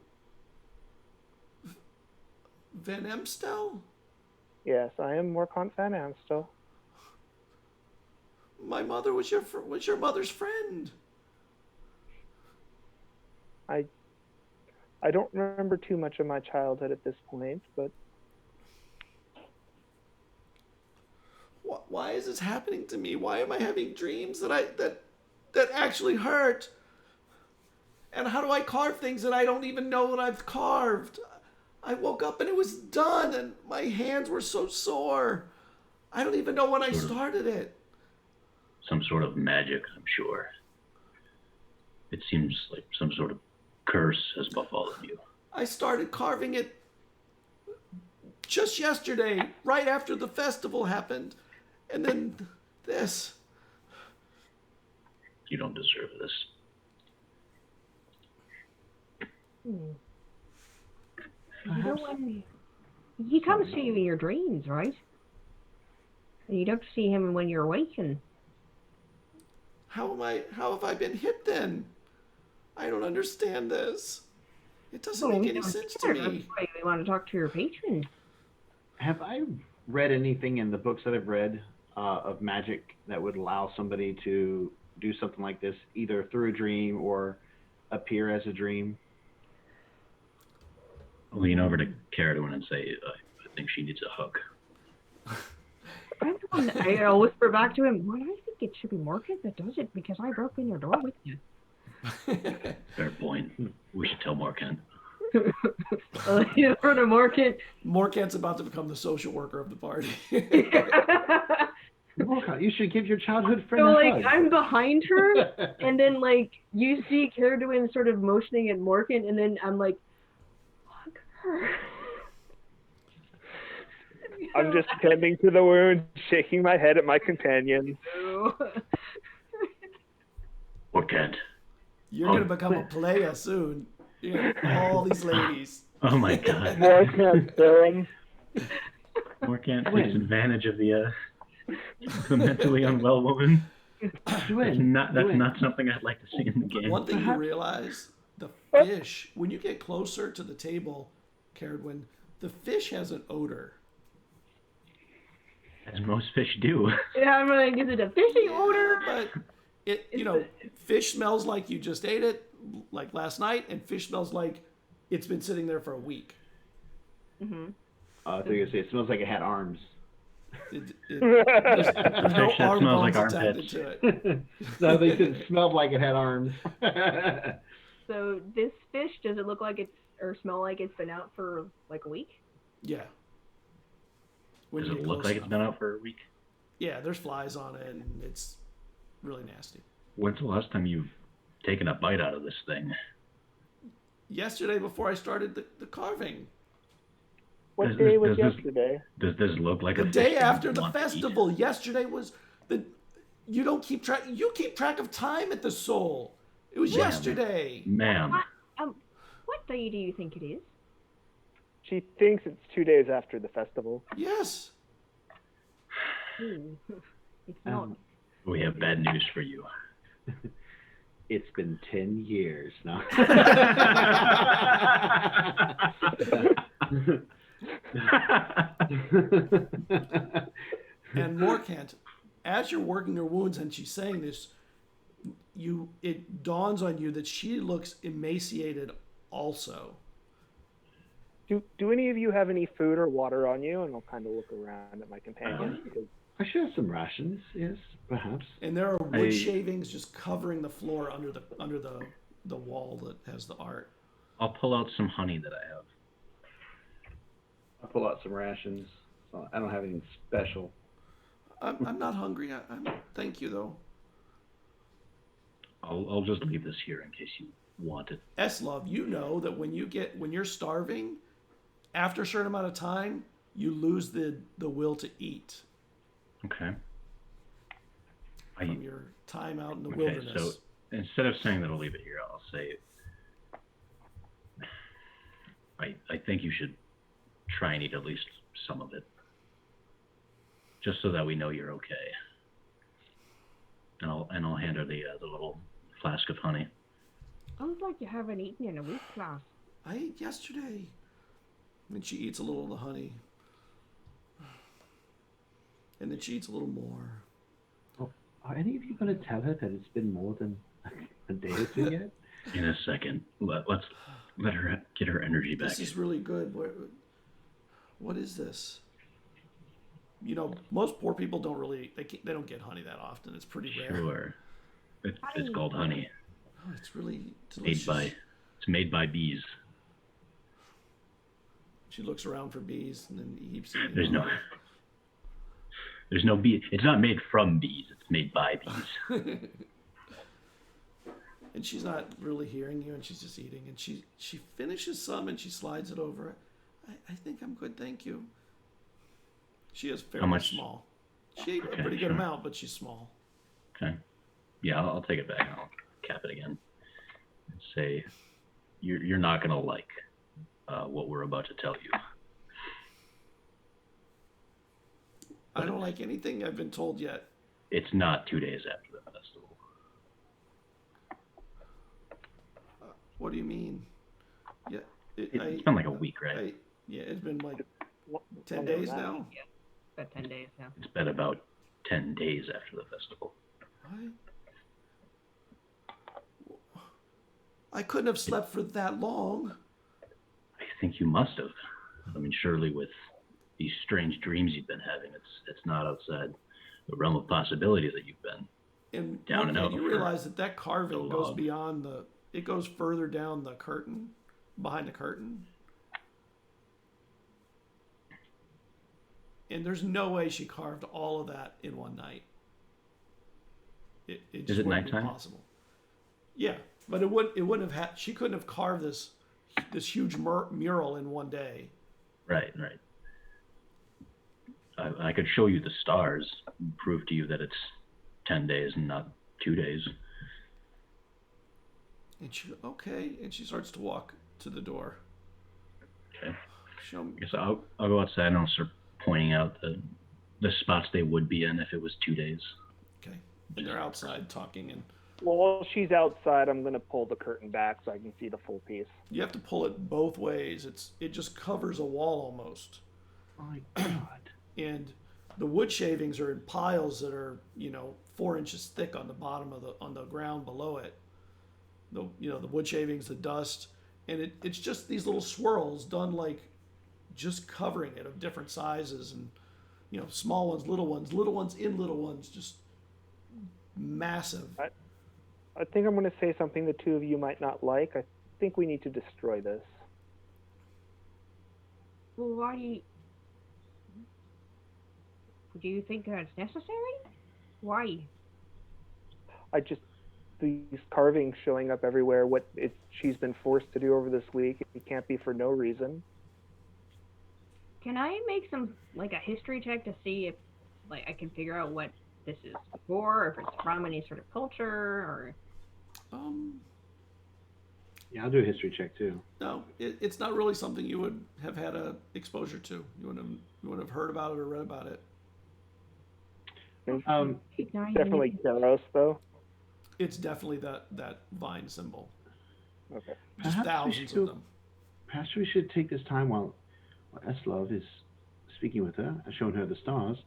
Van Emstel? Yes, I am Morcant Van Amstel. My mother was your mother's friend. I don't remember too much of my childhood at this point, but Why is this happening to me? Why am I having dreams that actually hurt? And how do I carve things that I don't even know that I've carved? I woke up and it was done, and my hands were so sore. I don't even know when I started it. Some sort of magic, I'm sure. It seems like some sort of curse has befallen you. I started carving it just yesterday, right after the festival happened. And then this. You don't deserve this. You know when he comes to you in your dreams, right? And you don't see him when you're awakened. How have I been hit then? I don't understand this. It doesn't make any sense to me. That's why we want to talk to your patron. Have I read anything in the books that I've read of magic that would allow somebody to do something like this, either through a dream or appear as a dream? I'll lean over to Caradwin and say, I think she needs a hug. I'll whisper back to him, well, I think it should be Morgan that does it because I broke in your door with you. Fair point. We should tell Morgan. In front of Morgan. Morcant's about to become the social worker of the party. Morcant, you should give your childhood friend So, a hug. I'm behind her, and then, you see Caradwin sort of motioning at Morgan, and then I'm like, hug her. I'm just tending to the wound, shaking my head at my companion. Morgan. You're going to become a playa soon. You're gonna have all these ladies. Oh my god. Morcant, Durham. Morgan takes advantage of the mentally unwell woman. That's not something I'd like to see in the game. One thing you realize, the fish, when you get closer to the table, Caradwin, the fish has an odor. As most fish do. Yeah, I'm like, is it a fishy odor? But fish smells like you just ate it, like last night, and fish smells like it's been sitting there for a week. Mm-hmm. I thought you were going to say it smells like it had arms. There's no That arm smells like bones attached armpits. to it. No, they said it smelled like it had arms. So this fish, does it look like it's, or smell like it's been out for like a week? Yeah. When Does you it get look close like it's enough. been out for a week? Yeah, there's flies on it, and it's really nasty. When's the last time you've taken a bite out of this thing? Yesterday, before I started the carving. What day was yesterday? Does this look like The a fish day that after you the want to eat? festival. Yesterday was the. You don't keep track. You keep track of time at the Soul. It was yesterday. Ma'am. What day do you think it is? She thinks it's 2 days after the festival. Yes. It's not. We have bad news for you. It's been 10 years now. And Morcant, as you're working her wounds and she's saying this, it dawns on you that she looks emaciated also. Do any of you have any food or water on you? And I'll kind of look around at my companion. because I should have some rations, yes, perhaps. And there are wood shavings just covering the floor under the wall that has the art. I'll pull out some honey that I have. I'll pull out some rations. So I don't have anything special. I'm not hungry. Thank you though. I'll just leave this here in case you want it. Eslov, you know that when you're starving, after a certain amount of time, you lose the will to eat. Okay. From your time out in the wilderness. So instead of saying that I'll leave it here, I'll say I think you should try and eat at least some of it. just so that we know you're okay. And I'll hand her the little flask of honey. Sounds like you haven't eaten in a week, class. I ate yesterday. And she eats a little of the honey. And then she eats a little more. Oh, are any of you going to tell her that it's been more than a day or two yet? In a second. Let's let her get her energy back. This is really good. What is this? You know, most poor people don't really, they don't get honey that often. It's pretty rare. Sure. It's called honey. Oh, it's really delicious. It's made by bees. She looks around for bees and then keeps eating. There's no bee. It's not made from bees. It's made by bees. And she's not really hearing you, and she's just eating. And she finishes some, and she slides it over. I think I'm good, thank you. She is fairly small. She ate a pretty good amount, but she's small. Okay. Yeah, I'll take it back and I'll cap it again. And say, you're not gonna like what we're about to tell you. I don't like anything I've been told yet. It's not 2 days after the festival. What do you mean? Yeah, It's been like a week, right? Yeah, it's been like 10 days now. Yeah, about 10 days now. It's been about 10 days after the festival. I couldn't have slept for that long. I think you must have. I mean, surely with these strange dreams you've been having, it's not outside the realm of possibilities that you've been And down and out. you realize that carving goes long. beyond it goes further down the curtain, behind the curtain. And there's no way she carved all of that in one night. It just Is it wouldn't be nighttime? possible. Yeah, but it wouldn't have had. She couldn't have carved this huge mural in one day. Right. I could show you the stars, and prove to you that it's 10 days and not 2 days. And and she starts to walk to the door. Okay. Show me. I guess I'll go outside and I'll start pointing out the spots they would be in if it was 2 days. Okay, and they're outside talking, and Well, while she's outside, I'm going to pull the curtain back so I can see the full piece. you have to pull it both ways. It just covers a wall almost. My God. And the wood shavings are in piles that are 4 inches thick on the bottom on the ground below it. The wood shavings, the dust, and it's just these little swirls done like just covering it of different sizes, and small ones, little ones in little ones, just massive. I think I'm going to say something the two of you might not like. I think we need to destroy this. Well, why do you think that's necessary? Why? These carvings showing up everywhere, she's been forced to do over this week, it can't be for no reason. Can I make a history check to see if I can figure out what this is for, or if it's from any sort of culture, or... Yeah, I'll do a history check too. No, it's not really something you would have had a exposure to. You wouldn't have heard about it or read about it. Definitely Keros, though. It's definitely that vine symbol. Okay. Just thousands of them. Perhaps we should take this time while Eslov is speaking with her and showing her the stars,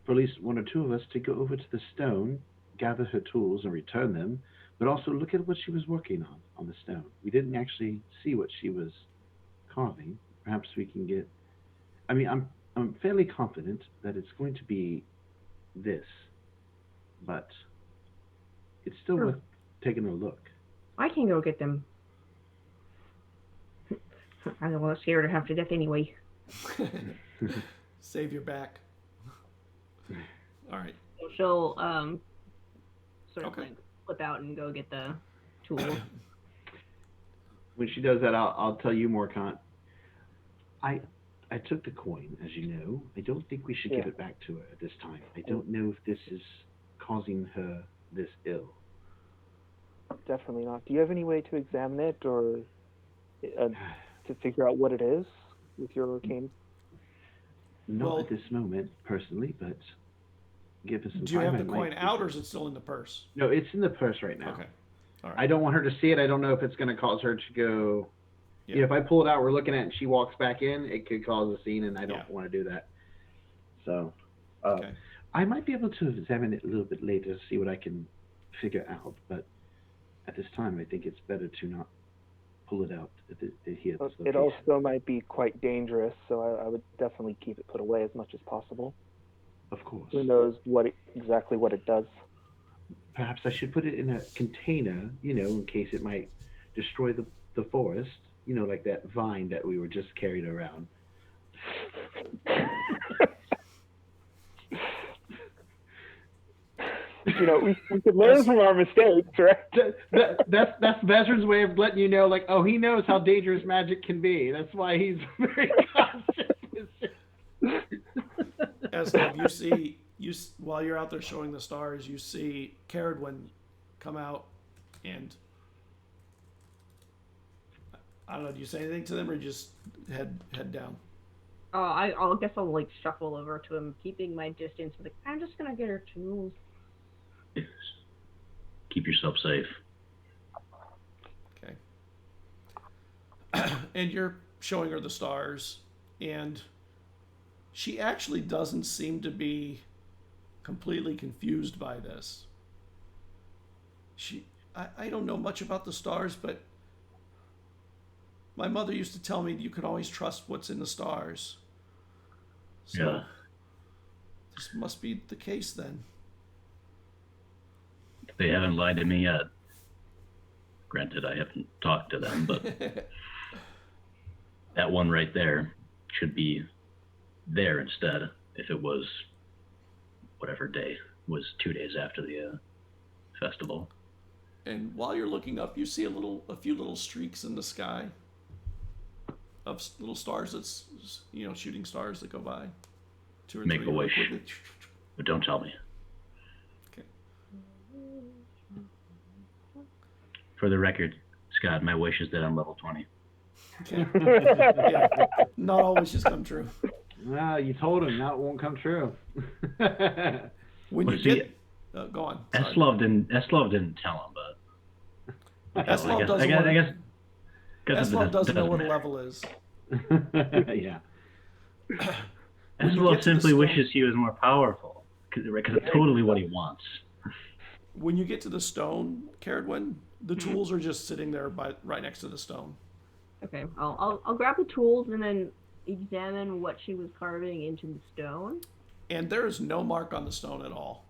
for at least one or two of us to go over to the stone, gather her tools and return them, but also look at what she was working on the stone. We didn't actually see what she was carving. Perhaps we can get... I mean, I'm fairly confident that it's going to be this, but it's still worth taking a look. I can go get them. I don't want to scare her half to death anyway. Save your back. All right. She'll sort of Okay. flip out and go get the tool. When she does that, I'll tell you more, Kant. I took the coin, as you know. I don't think we should give it back to her at this time. I don't know if this is causing her this ill. Definitely not. Do you have any way to examine it or to figure out what it is with your arcane? Not Well, at this moment, personally, but give us some do you time. have I the might coin do out, or something. is it still in the purse? No, it's in the purse right now. Okay. All I right. don't want her to see it. I don't know if it's going to cause her to go. Yeah. You know, if I pull it out, we're looking at it, and she walks back in, it could cause a scene, and I don't Yeah. want to do that. So, Okay. I might be able to examine it a little bit later to see what I can figure out, but at this time, I think it's better to not pull it out here at this It location. also might be quite dangerous, so I would definitely keep it put away as much as possible. Of course. Who knows exactly what it does? Perhaps I should put it in a container, you know, in case it might destroy the forest, you know, like that vine that we were just carried around. You know, we could learn from our mistakes, right? That's Vezran's way of letting you know, like, oh, he knows how dangerous magic can be. That's why he's very cautious. Eslov, while you're out there showing the stars, you see Caradwin come out, and I don't know. Do you say anything to them, or you just head down? Oh, I'll guess I'll like shuffle over to him, keeping my distance. Like, I'm just gonna get her tools. Keep yourself safe. Okay. And you're showing her the stars, and she actually doesn't seem to be completely confused by this. I don't know much about the stars, but my mother used to tell me you can always trust what's in the stars. So Yeah. this must be the case then. They haven't lied to me yet. Granted, I haven't talked to them, but that one right there should be there instead if it was whatever day was 2 days after the festival. And while you're looking up, you see a few little streaks in the sky of little stars that's, shooting stars that go by. 2 or Make 3 a really wish. quickly. But don't tell me. Okay. For the record, Scott, my wish is that I'm level 20. Okay. Yeah. Not all wishes come true. Well, you told him that won't come true. When Well, you see, get, go on. Sorry. Eslov didn't tell him, but Eslov doesn't I guess Eslov doesn't know what a matter. level is. Yeah. When you Eslov get to the simply stone- wishes he was more powerful, because it's totally what he wants. When you get to the stone, Caradwin, the tools are just sitting there right next to the stone. Okay, I'll grab the tools and then examine what she was carving into the stone. And there is no mark on the stone at all.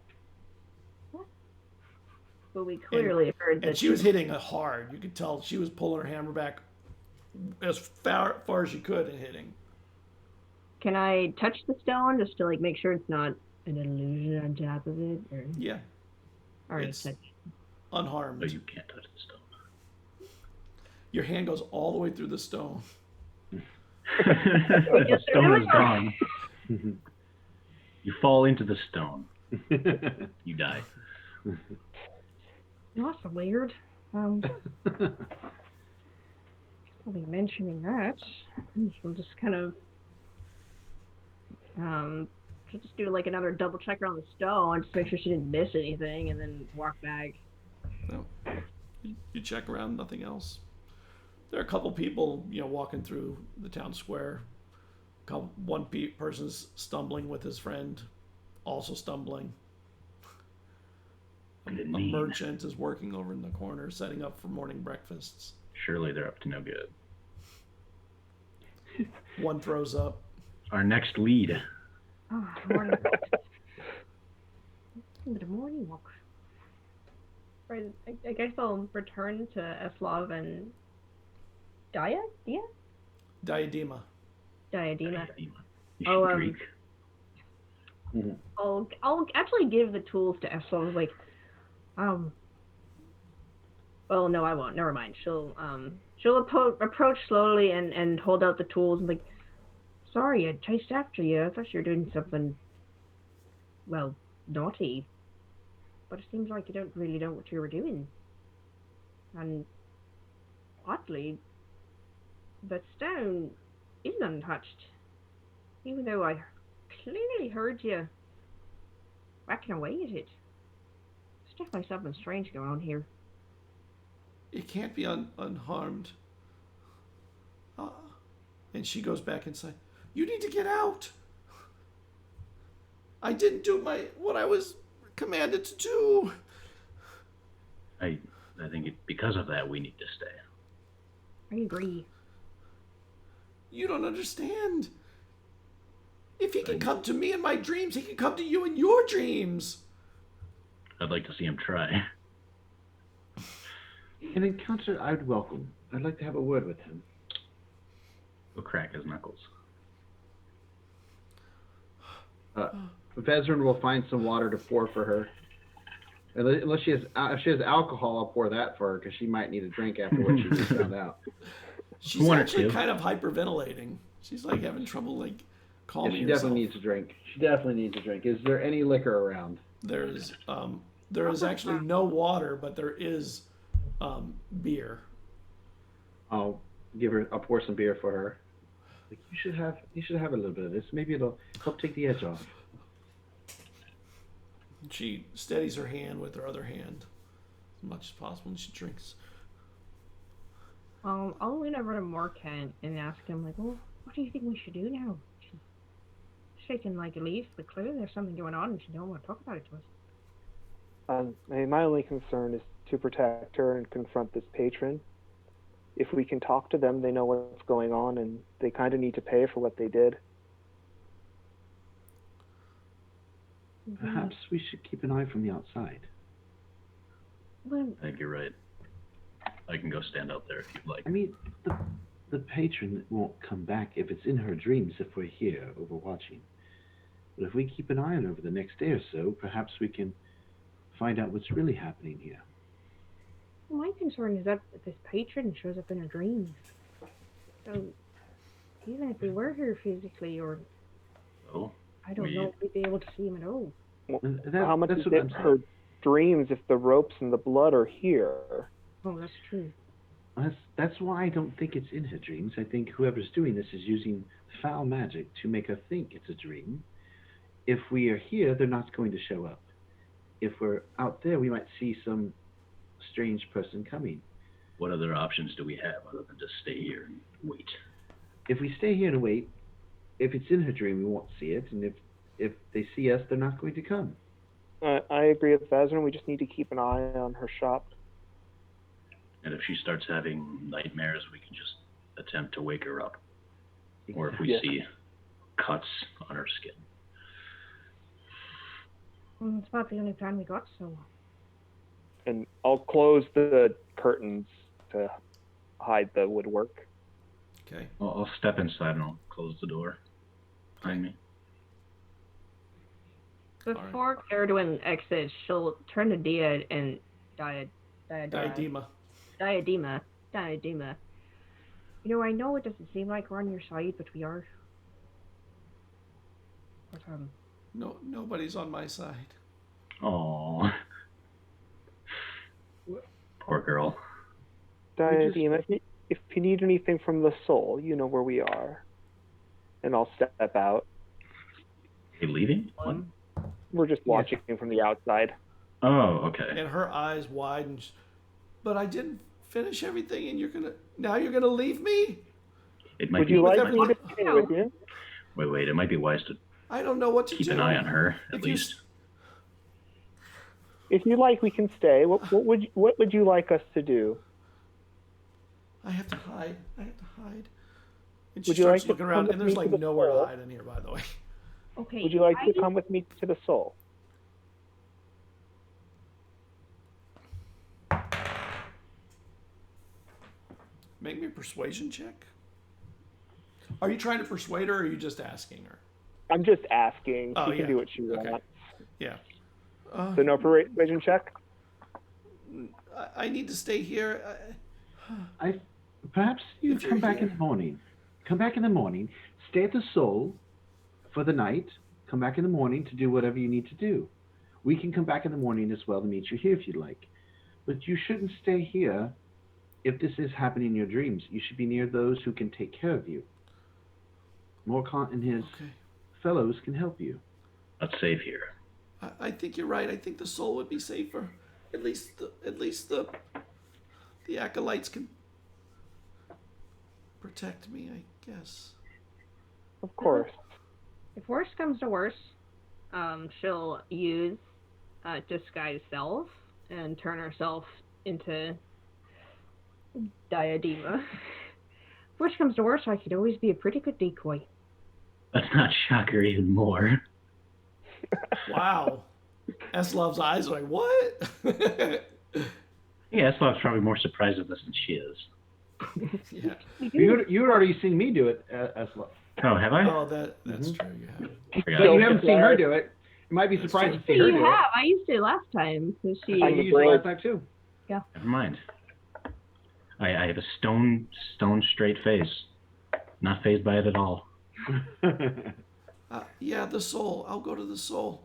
But we clearly heard that And she was hitting it hard. You could tell she was pulling her hammer back as far as she could and hitting. Can I touch the stone just to like make sure it's not an illusion on top of it? Or Yeah, all right, it's- touch. unharmed. But you can't touch the stone. Your hand goes all the way through the stone. The stone is gone. You fall into the stone. You die. That's weird. Probably mentioning that. We'll just kind of just do like another double check around the stone, just make sure she didn't miss anything, and then walk back. No. You check around, nothing else. There are a couple people, walking through the town square. One person's stumbling with his friend, also stumbling. A Mean. merchant is working over in the corner, setting up for morning breakfasts. Surely they're up to no good. One throws up. Our next lead. Oh, morning walk. The morning walk. Right, I guess I'll return to Eslov and Diadema. You should Oh, Greek. I'll actually give the tools to Eslov. Like, well, no, I won't. Never mind. She'll approach slowly and hold out the tools and like, sorry, I chased after you. I thought you were doing something, well, naughty. But it seems like you don't really know what you were doing. And oddly, the stone is untouched. Even though I clearly heard you whacking away at it. There's definitely something strange going on here. It can't be unharmed. And she goes back inside. You need to get out. I didn't do what I was commanded to do. I think because of that, we need to stay. I agree. You don't understand. If he can come to me in my dreams, he can come to you in your dreams. I'd like to see him try. An encounter I'd welcome. I'd like to have a word with him. We'll crack his knuckles. Vezrin will find some water to pour for her. Unless if she has alcohol, I'll pour that for her because she might need a drink after what she just found out. She's actually kind of hyperventilating. She's like having trouble like calming she herself. definitely needs a drink. She definitely needs a drink. Is there any liquor around? There is actually no water, but there is beer. I'll pour some beer for her. Like, you should have a little bit of this. Maybe it'll help take the edge off. She steadies her hand with her other hand as much as possible, and she drinks. I'll lean over to Morkent and ask him, like, well, what do you think we should do now? She's shaking like a leaf, but clearly there's something going on and she don't want to talk about it to us. My only concern is to protect her and confront this patron. If we can talk to them, they know what's going on, and they kind of need to pay for what they did. Perhaps we should keep an eye from the outside. Well, I think you're right. I can go stand out there if you'd like. I mean, the patron won't come back if it's in her dreams if we're here overwatching. But if we keep an eye on her over the next day or so, perhaps we can find out what's really happening here. my concern is that this patron shows up in her dreams. So, even if we were here physically, or I don't know if we'd be able to see him at all. Well, how much is it her dreams if the ropes and the blood are here? Oh, that's true. That's why I don't think it's in her dreams. I think whoever's doing this is using foul magic to make her think it's a dream. If we are here, they're not going to show up. If we're out there, we might see some strange person coming. What other options do we have other than just stay here and wait? If we stay here and wait, if it's in her dream, we won't see it. And if they see us, they're not going to come. I agree with Vezrin. We just need to keep an eye on her shop. And if she starts having nightmares, we can just attempt to wake her up. Or if we see cuts on her skin. It's about the only plan we got, so... And I'll close the curtains to hide the woodwork. Okay. I'll step inside and I'll close the door behind me. Before Caradwin exits, she'll turn to Dia and Diadema. You know, I know it doesn't seem like we're on your side, but we are. But, No, nobody's on my side. Oh, poor girl. Diadema, if you need anything from the soul, you know where we are. And I'll step out. Are you leaving? What? We're just watching from the outside. Oh, okay. And her eyes widen. But I didn't finish everything, and now you're gonna leave me? It might Would be you like wise me to stay with you? Wait. It might be wise to I don't know what to keep do. an eye on her, at least. If you like, we can stay. What would you like us to do? I have to hide. And she Would you starts like to looking around, come and with there's me like to the nowhere to soul? hide in here, by the way. okay. Would you like to come with me to the soul? Make me a persuasion check. Are you trying to persuade her, or are you just asking her? I'm just asking. Oh, She can do what she Okay. wants. Yeah. So no persuasion check? I need to stay here. Perhaps you If come you're back here. in the morning. Come back in the morning. Stay at the Soul for the night. Come back in the morning to do whatever you need to do. We can come back in the morning as well to meet you here if you'd like. But you shouldn't stay here if this is happening in your dreams. You should be near those who can take care of you. Morkant and his fellows can help you. Not safe here. I think you're right. I think the soul would be safer. At least the acolytes can protect me, I guess. Of course. If worse comes to worse, she'll use disguise self and turn herself into Diadema. If worse comes to worse, I could always be a pretty good decoy. Let's not shock her even more. Wow. Eslov's eyes are like, what? Yeah, Eslav's probably more surprised at this than she is. Yeah. You had already seen me do it, Eslov. Oh, have I? Oh, that's true. You have. Forgot. But you haven't seen her do it. You might be surprised to see her You do it. have. I used to last time. So she. I used it last time too. Never mind. I have a stone straight face. Not phased by it at all. Yeah, the soul. I'll go to the soul.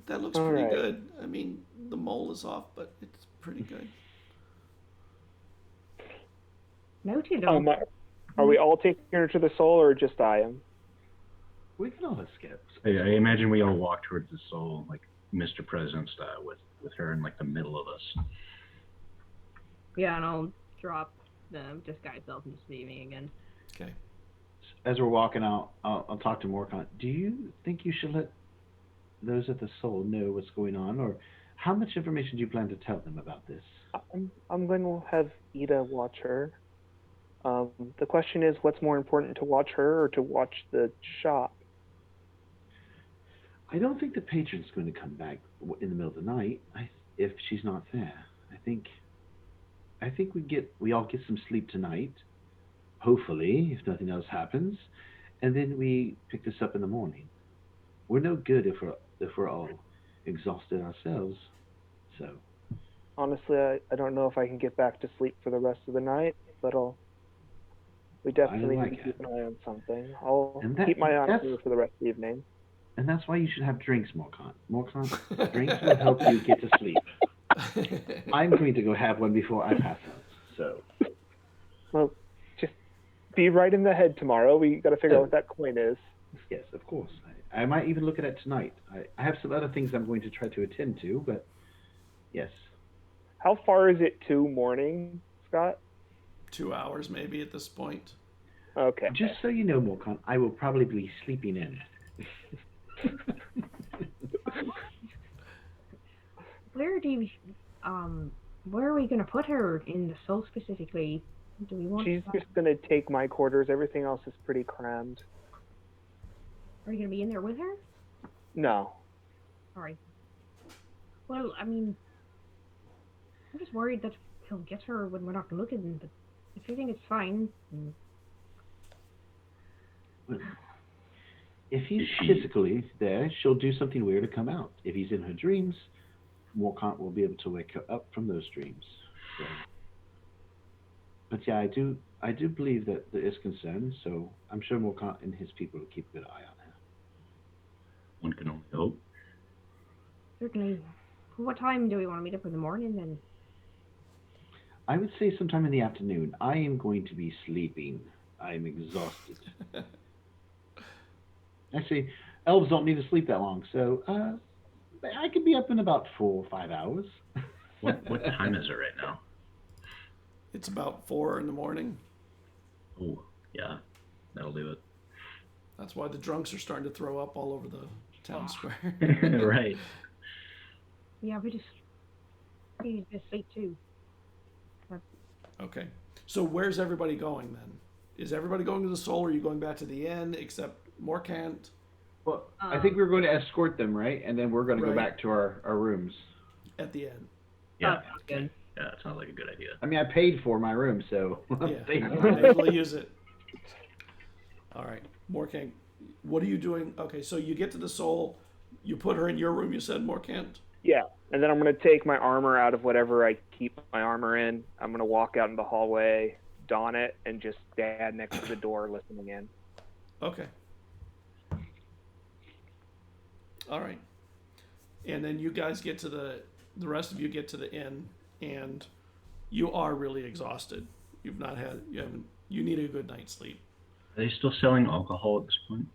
That looks All pretty right. good. I mean, the mole is off, but it's pretty good. Noted. Are we all taking her to the soul, or just I am? We can all escape. I imagine we all walk towards the soul, like Mr. President style, with her in like the middle of us. Yeah, and I'll drop the disguise self and just leave me again. Okay. As we're walking out, I'll talk to Morcon. Do you think you should let those at the soul know what's going on, or how much information do you plan to tell them about this? I'm going to have Ida watch her. The question is, what's more important, to watch her or to watch the shop? I don't think the patron's going to come back in the middle of the night if she's not there. I think we all get some sleep tonight, hopefully, if nothing else happens, and then we pick this up in the morning. We're no good if we're all exhausted ourselves. So Honestly, I don't know if I can get back to sleep for the rest of the night, but we definitely like need to it. keep an eye on something. I'll And keep my eye on that's- her for the rest of the evening. And that's why you should have drinks, Morcon. Morcon, drinks will help you get to sleep. I'm going to go have one before I pass out. So Well, just be right in the head tomorrow. We got to figure out what that coin is. yes, of course. I might even look at it tonight. I have some other things I'm going to try to attend to, but yes. How far is it to morning, Scott? 2 hours maybe at this point. Okay. Just so you know, Morcon, I will probably be sleeping in. Where are we gonna put her in the soul specifically? Do we want? She's just going to take my quarters. Everything else is pretty crammed. Are you gonna be in there with her? No. All right. Well, I mean, I'm just worried that he'll get her when we're not looking. But if you think it's fine, Well, if he's Is she- physically there, she'll do something weird to come out. If he's in her dreams, Morcant will be able to wake her up from those dreams. So. But yeah, I do believe that there is concern, so I'm sure Morcant and his people will keep a good eye on her. One can only hope. certainly. What time do we want to meet up in the morning then? I would say sometime in the afternoon. I am going to be sleeping. I'm exhausted. Actually, elves don't need to sleep that long, so I could be up in about 4 or 5 hours. What time is it right now? It's about 4 in the morning. Oh, yeah. That'll do it. That's why the drunks are starting to throw up all over the town square. Right. Yeah, we just need to sleep too. Okay. So where's everybody going then? Is everybody going to the soul, or are you going back to the inn, except Morcant? Well, I think we were going to escort them, right? And then we're going to go Right. back to our rooms. At the inn. Yeah. Good. Yeah, that sounds like a good idea. I mean, I paid for my room, so Yeah. Might as well use it. All right. Morcant, what are you doing? Okay, so you get to the soul. You put her in your room, you said, Morcant? Yeah, and then I'm going to take my armor out of whatever I keep my armor in. I'm going to walk out in the hallway, don it, and just stand next to the door listening in. Okay. All right. And then you guys get to the rest of you get to the inn, and you are really exhausted. You need a good night's sleep. Are they still selling alcohol at this point?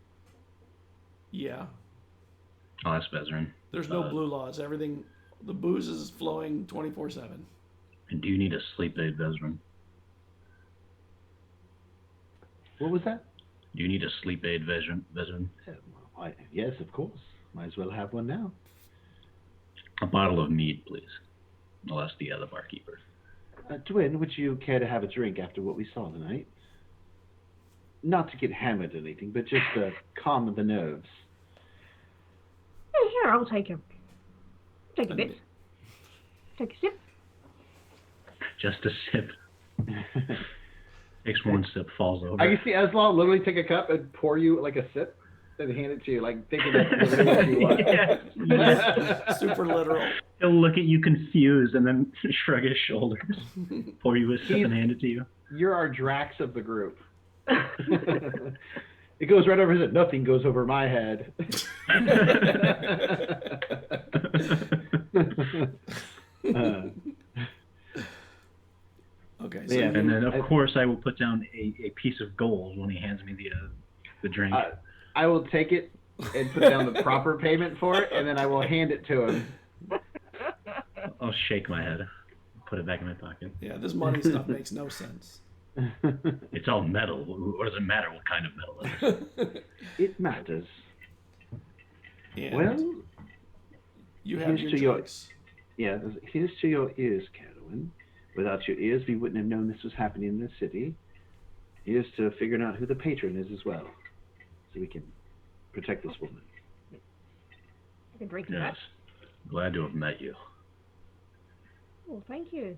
Yeah. Oh, that's Vezrin. There's no blue laws. Everything, the booze is flowing 24/7. And do you need a sleep aid, Vezrin? What was that? Do you need a sleep aid, Vezrin? Yes, of course. Might as well have one now. A bottle of mead, please. I'll ask the other barkeeper. Dwin, would you care to have a drink after what we saw tonight? Not to get hammered or anything, but just to calm the nerves. Yeah, sure, I'll take him. Take a bit. Take a sip. Just a sip. Takes one sip, falls over. I can see Eslaw literally take a cup and pour you like a sip and hand it to you, like thinking that's literally what you want. Yeah. Super literal. He'll look at you confused and then shrug his shoulders, pour you a sip and hand it to you. You're our Drax of the group. It goes right over his head. Nothing goes over my head. Okay. So Yeah, And then, of course, I will put down a piece of gold when he hands me the drink. I will take it and put down the proper payment for it, and then I will hand it to him. I'll shake my head, put it back in my pocket. yeah, this money stuff makes no sense. It's all metal. What does it matter what kind of metal it is? It matters. And Well, you have here's your to your- drinks. yeah, here's to your ears, Carolyn. Without your ears, we wouldn't have known this was happening in this city. Here's to figuring out who the patron is as well, so we can protect this woman. I can drink to Yes. that. Glad to have met you. Oh, thank you.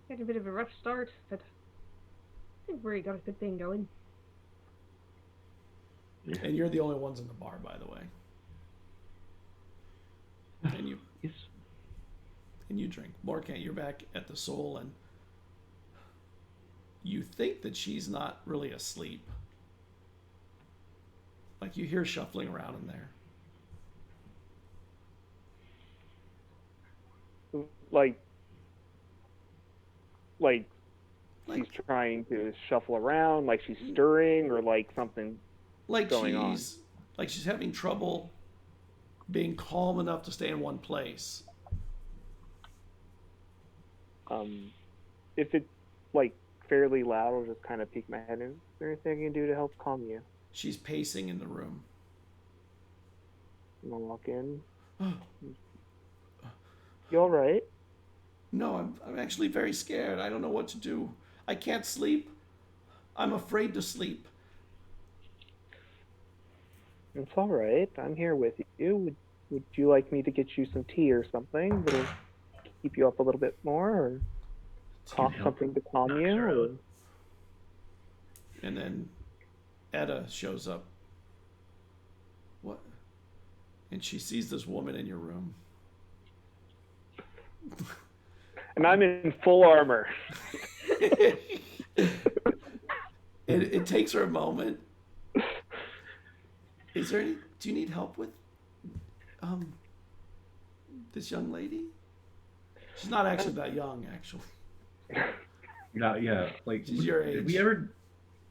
Had a bit of a rough start, but I think we got a good thing going. And you're the only ones in the bar, by the way. Yes. And you drink. Morkant, you're back at the Soul, and you think that she's not really asleep. Like, you hear shuffling around in there. Like she's Like, trying to shuffle around, like she's stirring, or like something. like going on. she's having trouble being calm enough to stay in one place. If it's like fairly loud, I'll just kind of peek my head in. Is there anything I can do to help calm you? She's pacing in the room. I'm gonna walk in. You all right? No, I'm actually very scared. I don't know what to do. I can't sleep. I'm afraid to sleep. It's all right. I'm here with you. Would you like me to get you some tea or something that'll keep you up a little bit more, or cough help something to calm knock you? her Or... out. And then Etta shows up. What? And she sees this woman in your room. And I'm in full armor. It takes her a moment. Is there any? Do you need help with this young lady? She's not actually that young, actually. Yeah. Like, She's your age. Did we ever?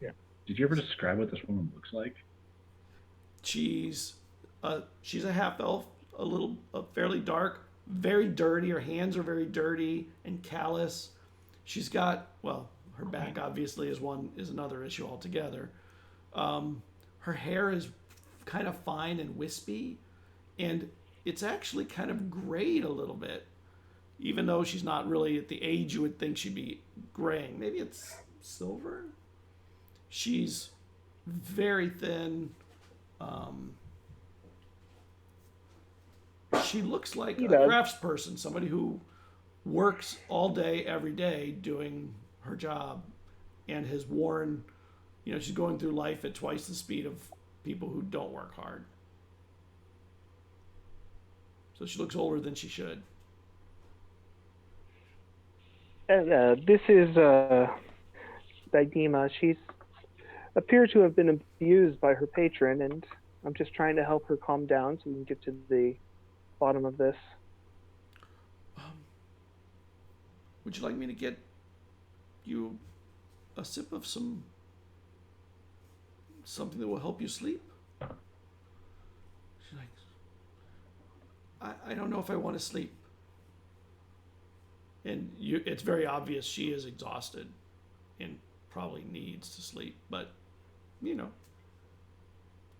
Yeah. Did you ever describe what this woman looks like? She's a half elf, fairly dark, very dirty. Her hands are very dirty and callous. She's got, well, her back obviously is another issue altogether. Her hair is kind of fine and wispy, and it's actually kind of grayed a little bit, even though she's not really at the age you would think she'd be graying. Maybe it's silver. She's very thin. She looks like a craftsperson, somebody who works all day, every day, doing her job, and has worn, she's going through life at twice the speed of people who don't work hard. So she looks older than she should. This is Didima. She's appears to have been abused by her patron, and I'm just trying to help her calm down so we can get to the bottom of this. Would you like me to get you a sip of something that will help you sleep? I don't know if I want to sleep. And it's very obvious she is exhausted and probably needs to sleep, but,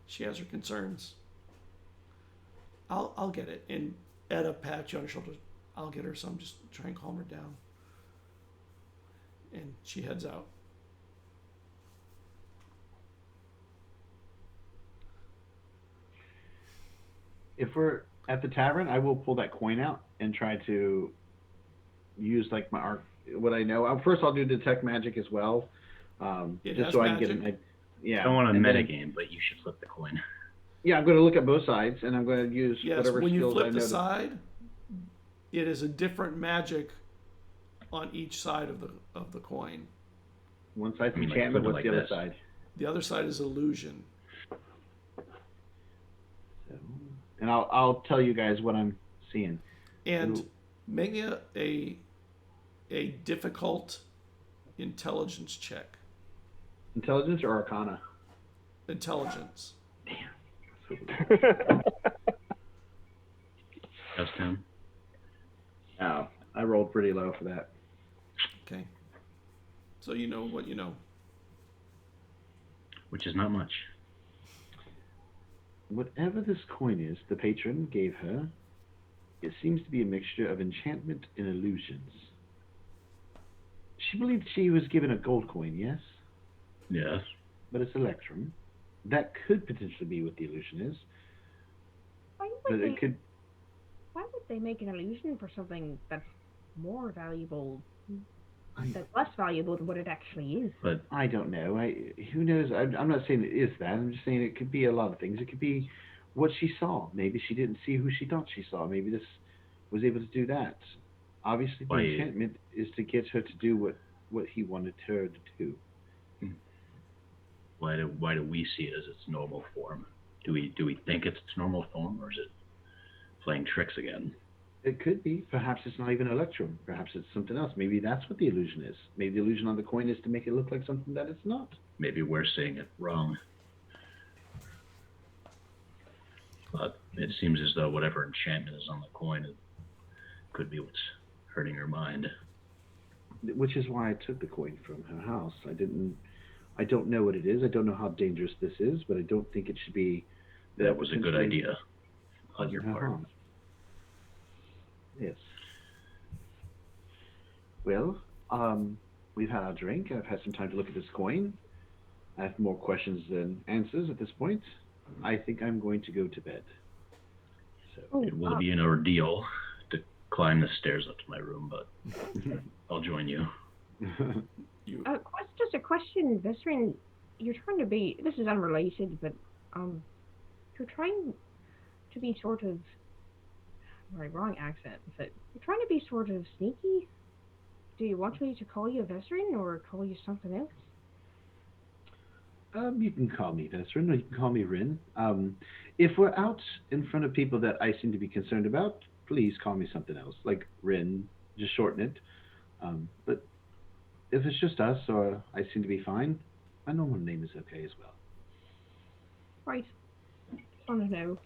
she has her concerns. I'll get it. And Etta pats you on the shoulder. I'll get her some, just try and calm her down. And she heads out. If we're at the tavern, I will pull that coin out and try to use like my art, what I know. First, I'll do detect magic as well, just so I can get an. Yeah. I don't want to and then- metagame, but you should flip the coin. Yeah, I'm going to look at both sides, and I'm going to use Yes, whatever when you skills I flip know. the side, it is a different magic on each side of the coin. One side's I mean, like, enchantment. flip it What's like the other this. side? The other side is illusion. So, and I'll tell you guys what I'm seeing. And Ooh. make me a difficult intelligence check. Intelligence or Arcana? Intelligence. Justin. Oh, I rolled pretty low for that. Okay. So you know what you know. Which is not much. Whatever this coin is, the patron gave her, it seems to be a mixture of enchantment and illusions. She believed she was given a gold coin, yes? Yes. But it's electrum. That could potentially be what the illusion is. Why But would, it could. they make an illusion for something that's more valuable, I- that's less valuable than what it actually is? But I don't know. Who knows? I'm not saying it is that. I'm just saying it could be a lot of things. It could be what she saw. Maybe she didn't see who she thought she saw. Maybe this was able to do that. Obviously, the Why- enchantment is to get her to do what he wanted her to do. why do we see it as its normal form? Do we think it's its normal form, or is it playing tricks again? It could be. Perhaps it's not even electrum. Perhaps it's something else. Maybe that's what the illusion is. Maybe the illusion on the coin is to make it look like something that it's not. Maybe we're seeing it wrong. But it seems as though whatever enchantment is on the coin could be what's hurting her mind. Which is why I took the coin from her house. I don't know what it is. I don't know how dangerous this is, but I don't think it should be. That was a good potentially idea on your causing her part. harm. Yes. Well, we've had our drink. I've had some time to look at this coin. I have more questions than answers at this point. I think I'm going to go to bed. So, It will be an ordeal to climb the stairs up to my room, but I'll join you. Just a question, Visrin. You're trying to be. This is unrelated, but you're trying to be sort of. Right, wrong accent. But you're trying to be sort of sneaky. Do you want me to call you Visrin or call you something else? You can call me Vesrin, or you can call me Rin. If we're out in front of people that I seem to be concerned about, please call me something else, like Rin. Just shorten it. But if it's just us, or I seem to be fine, my normal name is okay as well. Right. Just want to know.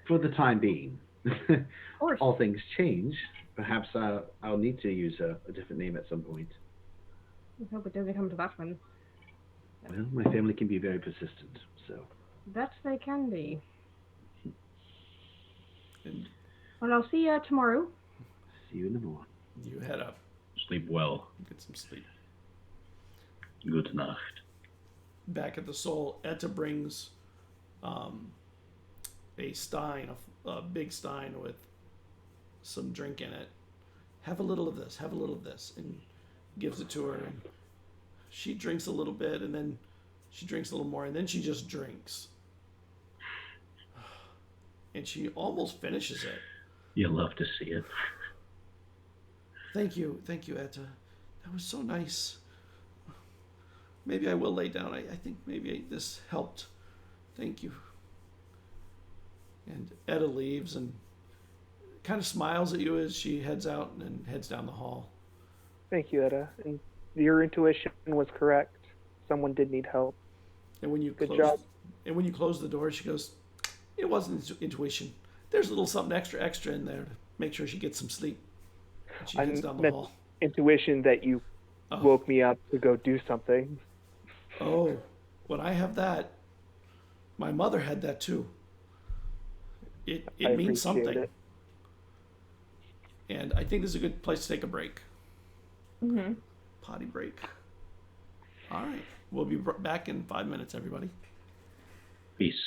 For the time being. Of course. All things change. Perhaps I'll need to use a different name at some point. I hope it doesn't come to that one. Well, my family can be very persistent, so. That they can be. And Well, I'll see you tomorrow. See you in the morning. you head up, Sleep well. get some sleep. Gute Nacht. Back at the Soul, Etta brings a stein, a big stein with some drink in it. Have a little of this, have a little of this, and gives it to her. And she drinks a little bit, and then she drinks a little more, and then she just drinks. And she almost finishes it. You love to see it. Thank you, Etta. That was so nice. Maybe I will lay down. I think maybe this helped. Thank you. And Etta leaves and kind of smiles at you as she heads out and then heads down the hall. Thank you, Etta. And your intuition was correct. Someone did need help. And when you Good close, job. And when you close the door, she goes, "It wasn't intuition. there's a little something extra in there to make sure she gets some sleep when she I gets down the meant hall. intuition that you Oh, woke me up to go do something. oh, when I have that, my mother had that too. I It means appreciate something, it. and I think this is a good place to take a break. Mm-hmm. Potty break. All right, we'll be back in 5 minutes, everybody. Peace.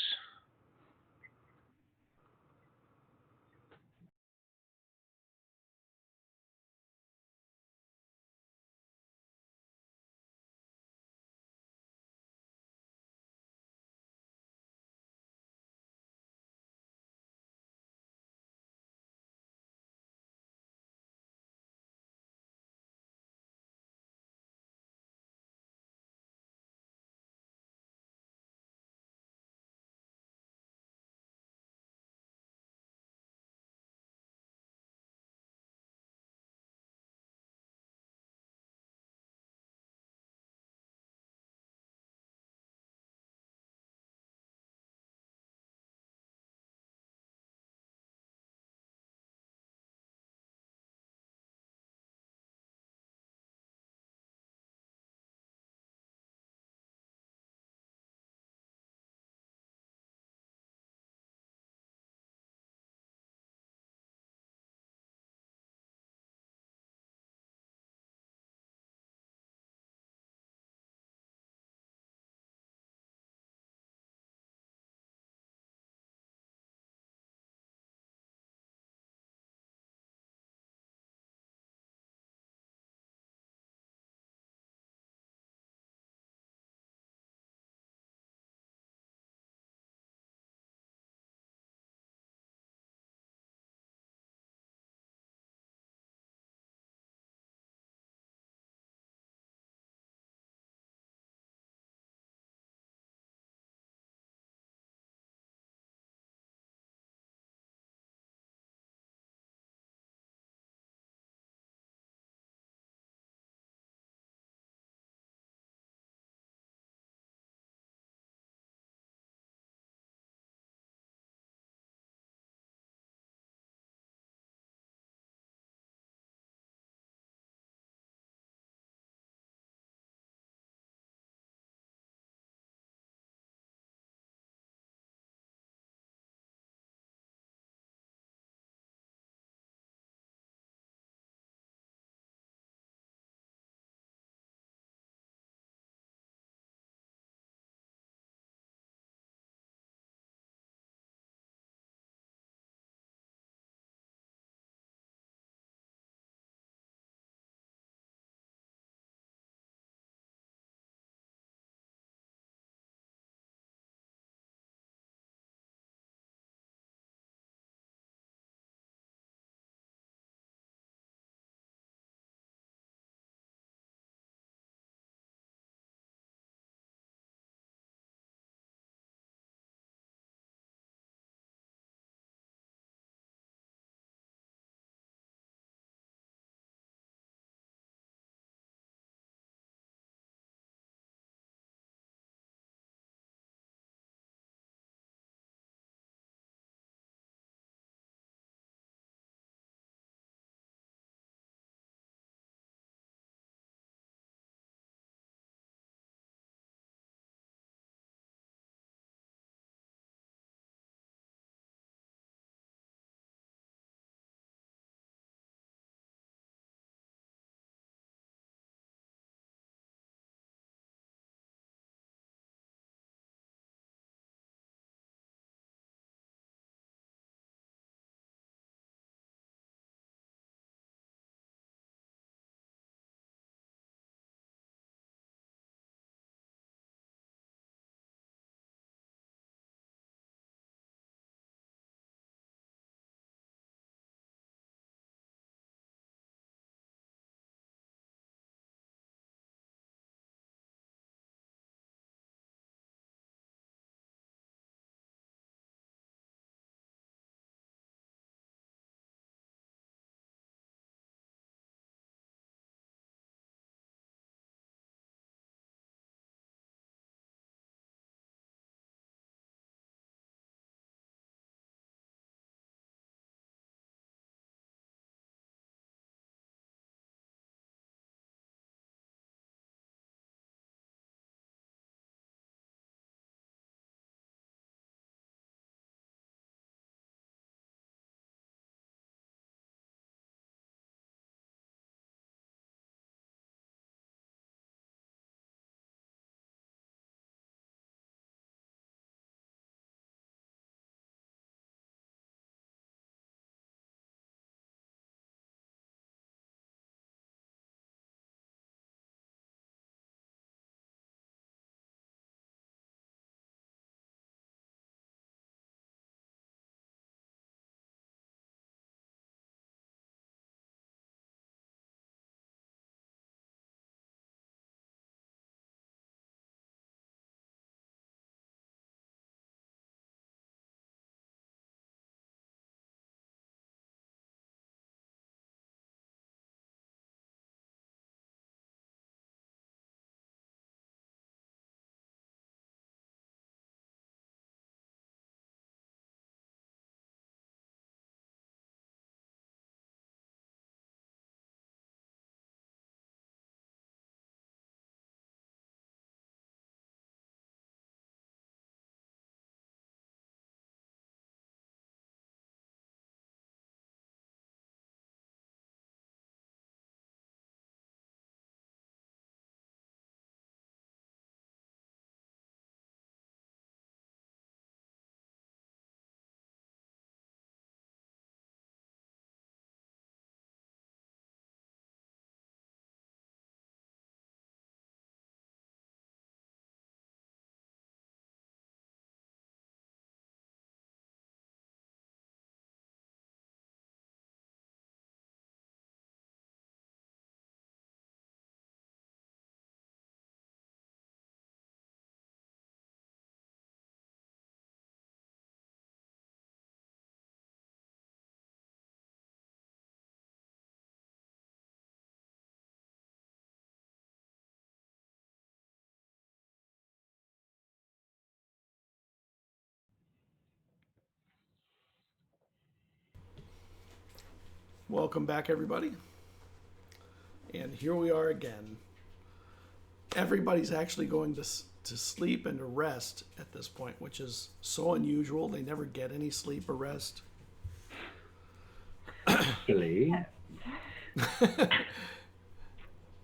Welcome back, everybody. And here we are again. Everybody's actually going to sleep and to rest at this point, which is so unusual. They never get any sleep or rest. Really? I'm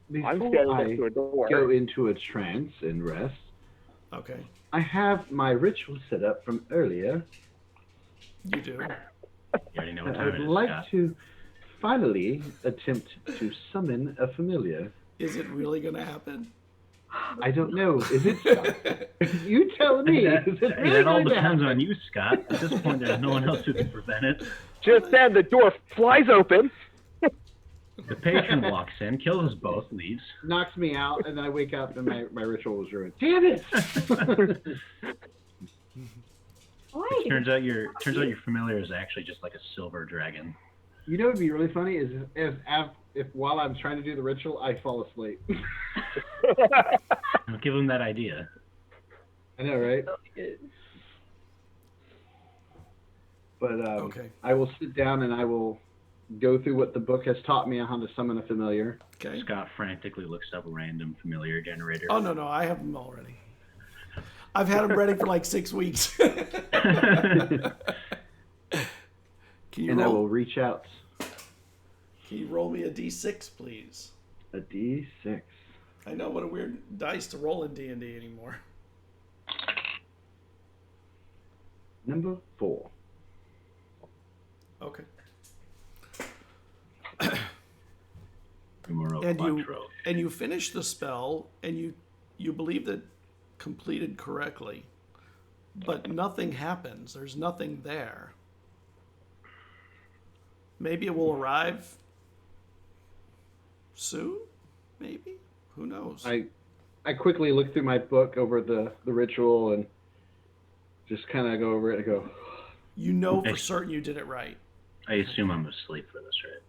Before standing I next to a door. go into a trance and rest, Okay, I have my ritual set up from earlier. you do. You already know what And time it I'd is, like Scott. to finally attempt to summon a familiar. Is it really going to happen? I don't know. Is it, Scott? You tell me. That, Is it really that all going to depends happen? on you, Scott. At this point, there's no one else who can prevent it. Just then, the door flies open. The patron walks in, kills us both, leaves. Knocks me out, and then I wake up and my ritual was ruined. Damn it! Why? Turns out your familiar is actually just like a silver dragon. You know what would be really funny is if while I'm trying to do the ritual, I fall asleep. Don't give him that idea. I know, right? But Okay. I will sit down and I will go through what the book has taught me on how to summon a familiar. Okay. Scott frantically looks up a random familiar generator. Oh, no, I have them already. I've had them ready for like 6 weeks. Can you And I will roll? reach out Can you roll me a d6, please? a D6. I know, what a weird dice to roll in D&D anymore. Number 4. Okay. Numero And you quattro. and you finish the spell, and you believe that completed correctly, but nothing happens. There's nothing there. Maybe it will arrive soon. Maybe, who knows? I quickly look through my book over the ritual and just kind of go over it and go, You know for Okay. certain you did it right, I assume I'm asleep for this, right?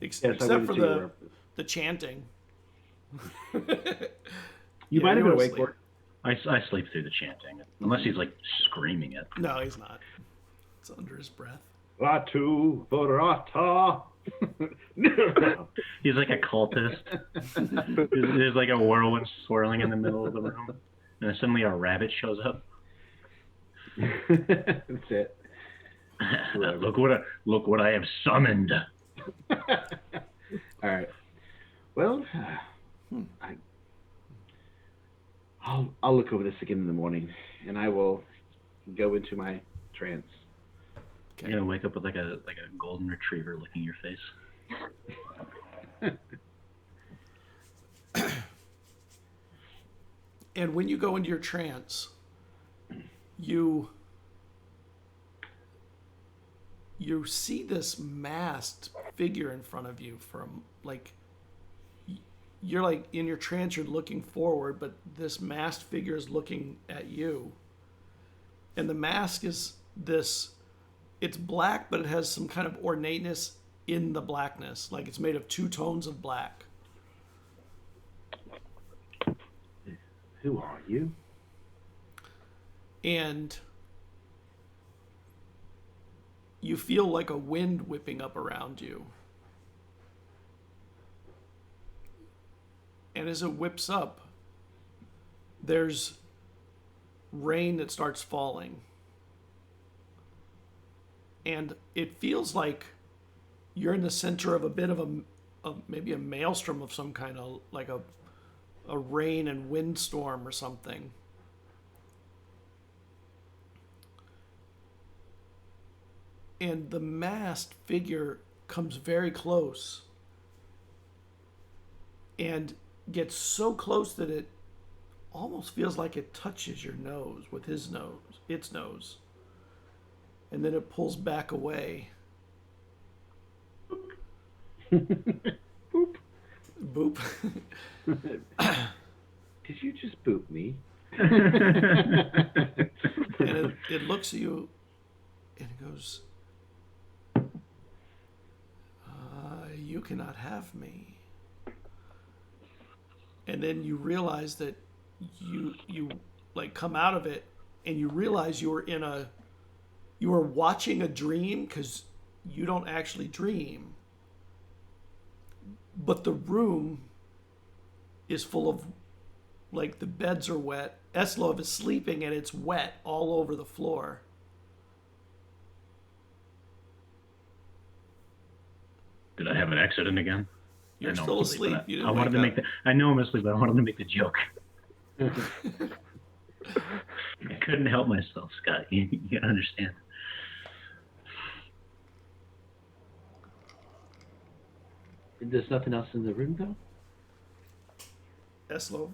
yes, I except waited for till you the chanting. You Yeah, might have you been were awake asleep. for it. I sleep through the chanting, unless he's like screaming it. No, he's not. It's under his breath. Latu Vorata. He's like a cultist. There's like a whirlwind swirling in the middle of the room, and then suddenly a rabbit shows up. That's it. Look what I have summoned. All right. Well, I'll look over this again in the morning, and I will go into my trance. Okay. You're gonna wake up with like a golden retriever licking your face. And when you go into your trance, you see this masked figure in front of you from like you're like in your trance you're looking forward, but this masked figure is looking at you. And the mask is it's black, but it has some kind of ornateness in the blackness. Like it's made of 2 tones of black. Who are you? And you feel like a wind whipping up around you. And as it whips up, there's rain that starts falling. And it feels like you're in the center of a bit of maybe a maelstrom of some kind, of like a rain and windstorm or something. And the masked figure comes very close and gets so close that it almost feels like it touches your nose with its nose. And then it pulls back away. Boop. Boop. Did you just boop me? And it looks at you and it goes, you cannot have me. And then you realize that you like come out of it and you realize you were watching a dream, because you don't actually dream. but the room is full of, like, the beds are wet. Eslov is sleeping and it's wet all over the floor. Did I have an accident again? You're I know still I'm asleep, asleep. but You I didn't wanted to wake make the. I know I'm asleep, but I wanted to make the joke. up. I couldn't help myself, Scott. You gotta understand. There's nothing else in the room, though? Eslov.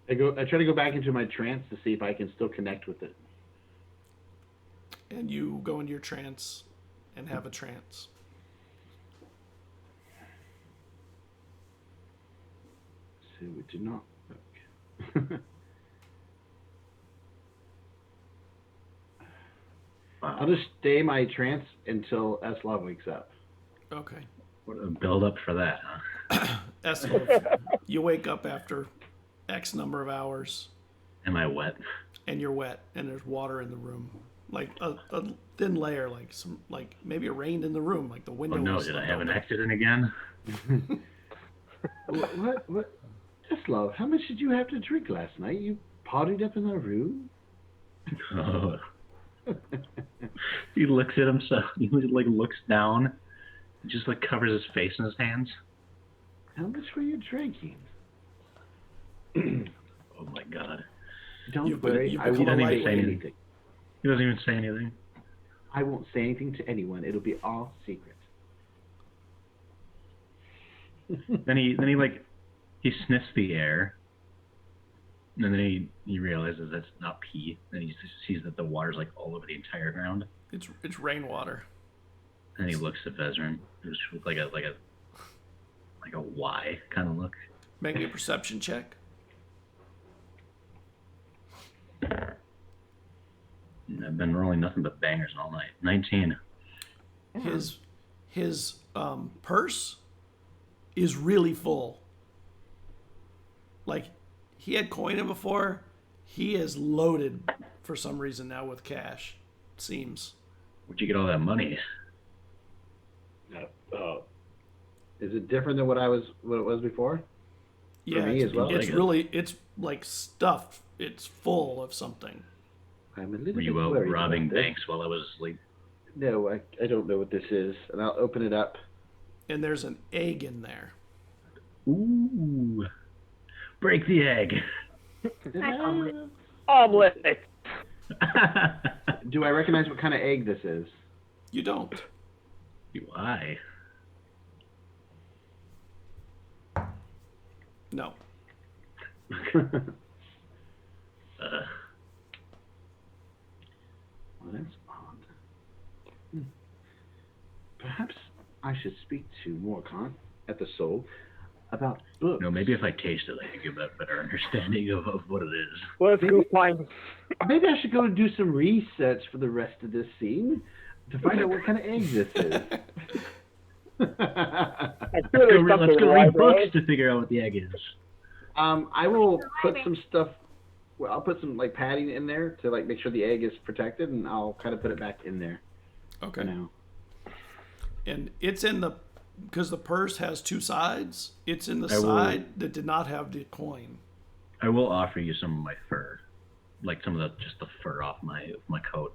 I try to go back into my trance to see if I can still connect with it. And you go into your trance and have a trance. So it did not work. Wow. I'll just stay my trance until Eslav wakes up. Okay. What a build up for that, huh? Eslov, you wake up after X number of hours Am I wet? and you're wet and there's water in the room. Like a thin layer, like maybe it rained in the room, like the window Oh no, was did I left have an open. accident again? What? Eslav, how much did you have to drink last night? You partied up in our room? Oh. He looks at himself. He like looks down, and just like covers his face in his hands. How much were you drinking? Oh my God. Don't You've worry, I become won't a say lightweight. anything. He doesn't even say anything. I won't say anything to anyone. It'll be all secret. Then he sniffs the air, and then he realizes that's not pee. And he just sees that the water's like all over the entire ground. It's rainwater. And he looks at Vezran. It was like a Y kind of look. Make me a perception check. And I've been rolling nothing but bangers all night. 19. His purse is really full. Like, he had coin in before. He is loaded for some reason now with cash. Seems. Where'd you get all that money? Is it different than what it was before? Yeah, me as well? it's like stuffed. It's full of something. I'm a little Were bit you out worried robbing about this. banks while I was asleep? No, I don't know what this is. And I'll open it up. And there's an egg in there. Ooh. Break the egg. Omelet. Do I recognize what kind of egg this is? You don't. Why? No. Well, that's odd. Perhaps I should speak to Morcant at the Soul about books. No, maybe if I taste it, I could get a better understanding of what it is. Let's go find. Maybe I should go and do some research for the rest of this scene to find out what kind of egg this is. I'm sure there's Let's something go right, read books right? to figure out what the egg is. I will put some stuff. Well, I'll put some like padding in there to like make sure the egg is protected, and I'll kind of put it back in there. Okay. For now. And it's in because the purse has two sides. It's in the I will- side that did not have the coin. I will offer you some of my fur, like some of just the fur off my coat.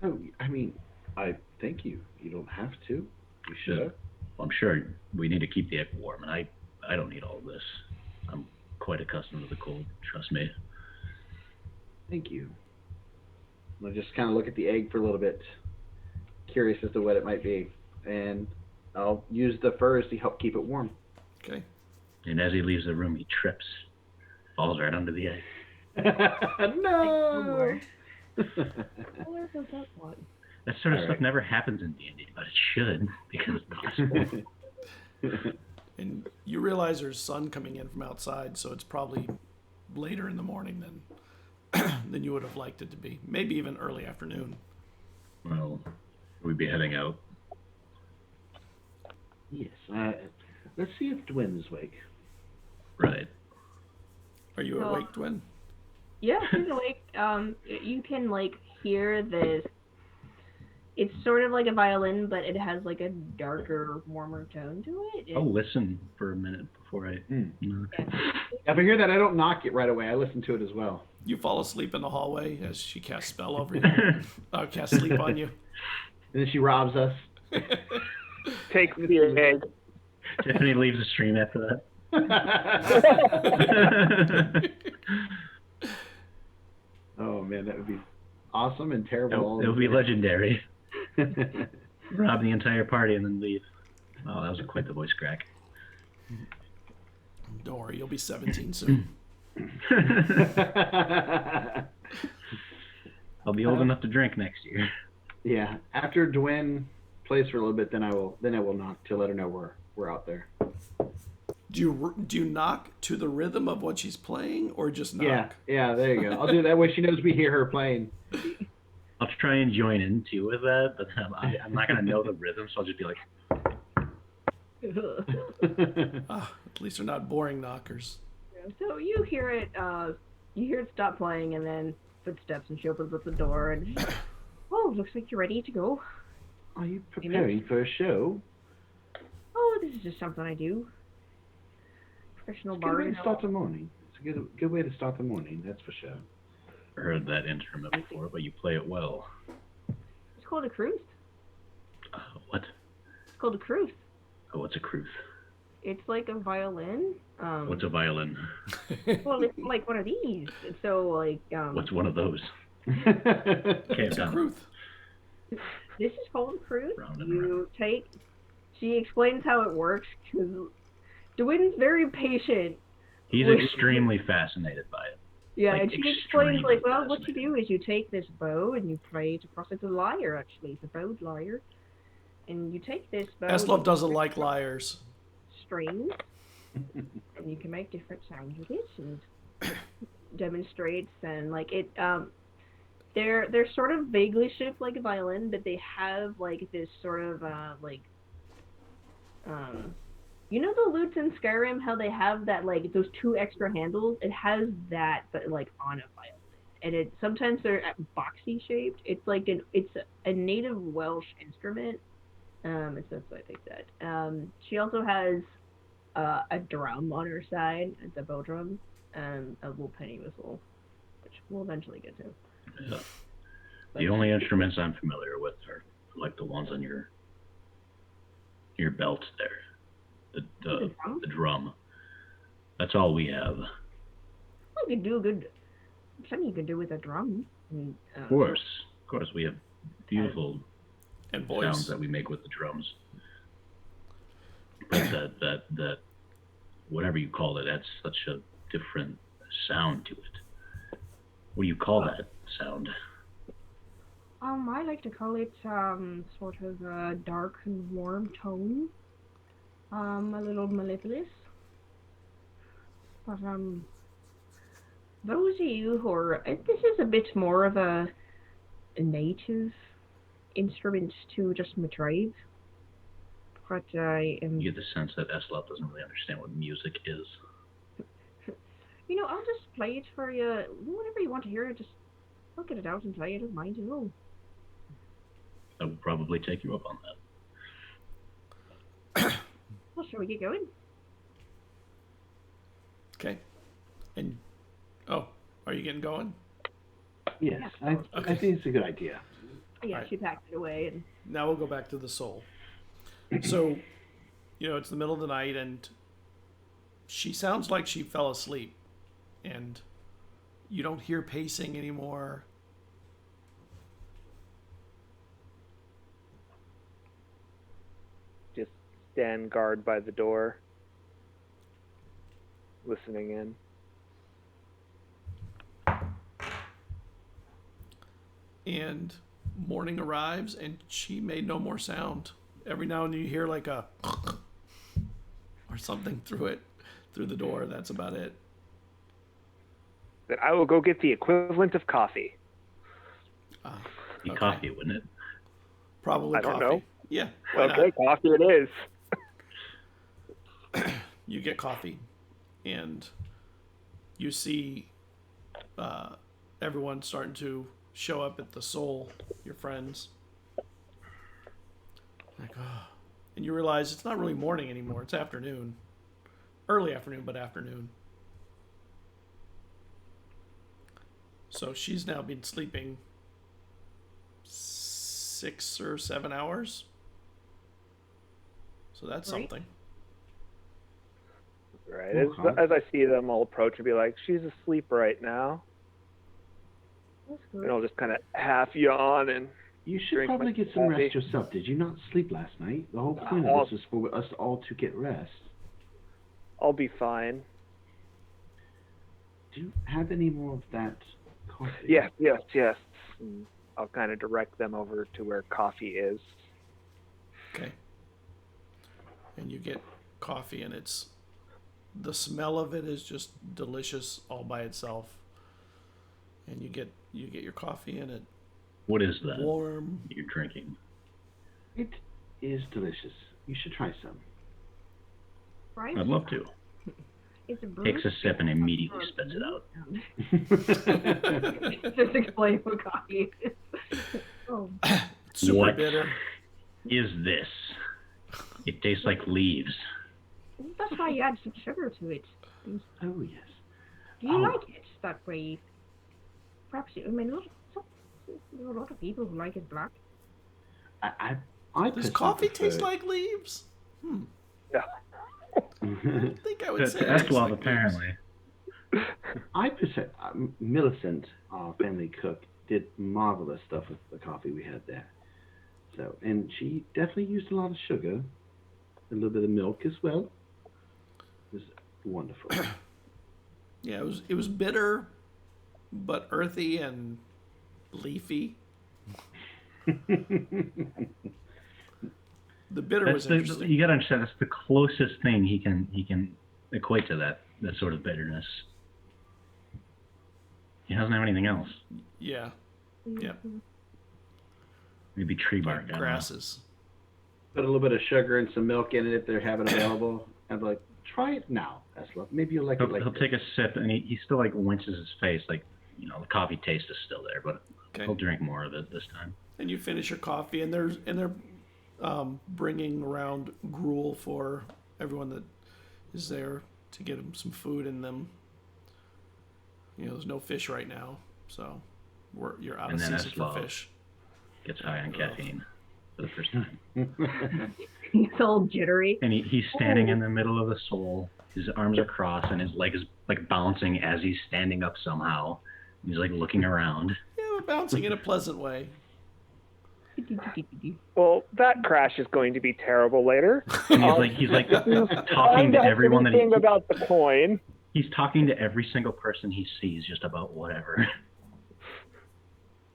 Oh, I mean, I thank you. You don't have to. You should. I'm sure we need to keep the egg warm, and I don't need all this. I'm quite accustomed to the cold. Trust me. Thank you. I'll just kind of look at the egg for a little bit, curious as to what it might be, and I'll use the furs to help keep it warm. Okay. And as he leaves the room, he trips, falls right under the egg. No. Where was that one? That sort of All stuff right. never happens in D&D, but it should because it's possible. And you realize there's sun coming in from outside, so it's probably later in the morning than you would have liked it to be. Maybe even early afternoon. Well, we'd be heading out. Yes. Let's see if Dwin's awake. Right. Are you No. awake, Dwyn? Yeah, she's awake. You can like hear this It's sort of like a violin, but it has like a darker, warmer tone to it. I'll listen for a minute before I knock. If I hear that, I don't knock it right away. I listen to it as well. You fall asleep in the hallway as she casts spell over you. Casts sleep on you. And then she robs us. Take the egg. Tiffany leaves the stream after that. Oh man, that would be awesome and terrible. It would be legendary. Rob the entire party and then leave. Oh, that was quite the voice crack. Don't worry, you'll be 17 soon. I'll be old enough to drink next year. Yeah, after Dwayne plays for a little bit, then I will knock to let her know we're out there. Do you knock to the rhythm of what she's playing, or just knock? Yeah, there you go. I'll do that way. She knows we hear her playing. I'll try and join in too with that, but I'm not gonna know the rhythm, so I'll just be like. At least they're not boring knockers. So you hear it stop playing, and then footsteps, and she opens up the door, and oh, looks like you're ready to go. Are you preparing for a show? Oh, this is just something I do. Professional It's a good way bard. to start the morning. It's a good way to start the morning, that's for sure. I've heard that instrument before, but you play it well. It's called a cruise. What? It's called a cruise. Oh, what's a cruise? It's like a violin. What's a violin? Well, it's like one of these. So like. What's one of those? It's a cruise. This is called a cruise. Round and round. She explains how it works because DeWitt's very patient. He's extremely fascinated by it. Yeah, Like, and she explains, like, well, what you fascinating. do is you take this bow and you play it across. It's a lyre, actually. It's a bowed lyre. And you take this bow. Eslov doesn't like liars. Strings. And you can make different sounds with it and demonstrates. And, like, it, they're sort of vaguely shaped like a violin, but they have, like, this sort of, you know the lutes in Skyrim, how they have that, like, those two extra handles? It has that, but, like, on a violin. And sometimes they're boxy shaped. It's like it's a native Welsh instrument. That's what I think that. She also has a drum on her side. It's a bow drum. A little penny whistle, which we'll eventually get to. Yeah. The only instruments I'm familiar with are like the ones on your belt there. The drum. That's all we have. Well, you could do something you could do with a drum. And, Of course, we have beautiful And voice. sounds that we make with the drums. But that whatever you call it, adds such a different sound to it. What do you call that sound? I like to call it sort of a dark and warm tone. A little mellifluous. But those of you who are, this is a bit more of a native instrument to just my tribe. But I am. You get the sense that Eslov doesn't really understand what music is. You know, I'll just play it for you. Whatever you want to hear, just I'll get it out and play it. I don't mind at all. I would probably take you up on that. Well, shall we get going? Okay. And are you getting going? Yes, I think it's a good idea. Yeah, Right. she packed it away and. Now we'll go back to the soul. So, it's the middle of the night, and she sounds like she fell asleep, and you don't hear pacing anymore. Just stand guard by the door, listening in. And morning arrives, and she made no more sound. Every now and then you hear like a or something through the door. That's about it. That I will go get the equivalent of coffee. Be Okay. coffee, wouldn't it? Probably I don't coffee. know. Yeah. Why Okay, coffee it is. not? You get coffee, and you see everyone starting to show up at the Soul, your friends, Like, oh. And you realize it's not really morning anymore. It's afternoon. Early afternoon, but afternoon. So she's now been sleeping 6 or 7 hours. So that's Right. something. Right. Okay. As I see them, I'll approach and be like, "She's asleep right now." That's And good. I'll just kind of half yawn and You should drink probably my get some coffee. rest yourself. Did you not sleep last night? The whole point I'll- of this is for us all to get rest. I'll be fine. Do you have any more of that coffee? Yes. And I'll kind of direct them over to where coffee is. Okay. And you get coffee, and the smell of it is just delicious all by itself. And you get your coffee, and it What is that warm. you're drinking? It is delicious. You should try some. Right? I'd love to. It's a brew. Takes a sip and immediately spits it out. Just explain what coffee is. Oh, Super What? bitter. Is this? It tastes like leaves. that's why you add some sugar to it. Oh, yes. Do you Oh. like it that way? Perhaps, I mean, there are a lot of people who like it black. I Does personally coffee prefer taste like leaves? No. I think I would say it That's tastes love, like leaves. apparently. I prefer Millicent, our family cook, did marvelous stuff with the coffee we had there. So, and she definitely used a lot of sugar, a little bit of milk as well. It was wonderful. Yeah, it was bitter, but earthy and leafy. The bitter was interesting. You gotta understand, that's the closest thing he can equate to that sort of bitterness. He doesn't have anything else. Yeah, Yep. Maybe tree bark. like I don't know. grasses. Put a little bit of sugar and some milk in it if they have it available. I'd be like, try it now. That's love. Maybe you'll like it like He'll this. take a sip and he still like winces his face, like, you know, the coffee taste is still there, but Okay. he'll drink more of it this time. And you finish your coffee, and they're bringing around gruel for everyone that is there to get them some food in them. You know, there's no fish right now, so you're out And of then season for Eslov fish. Gets high on caffeine for the first time. He's all jittery. And he's standing in the middle of the soul. His arms are crossed, and his leg is like bouncing as he's standing up somehow. He's like looking around. Yeah, we're bouncing in a pleasant way. Well, that crash is going to be terrible later. And he's like talking Find to out everyone that anything about the coin. he's talking to every single person he sees just about whatever.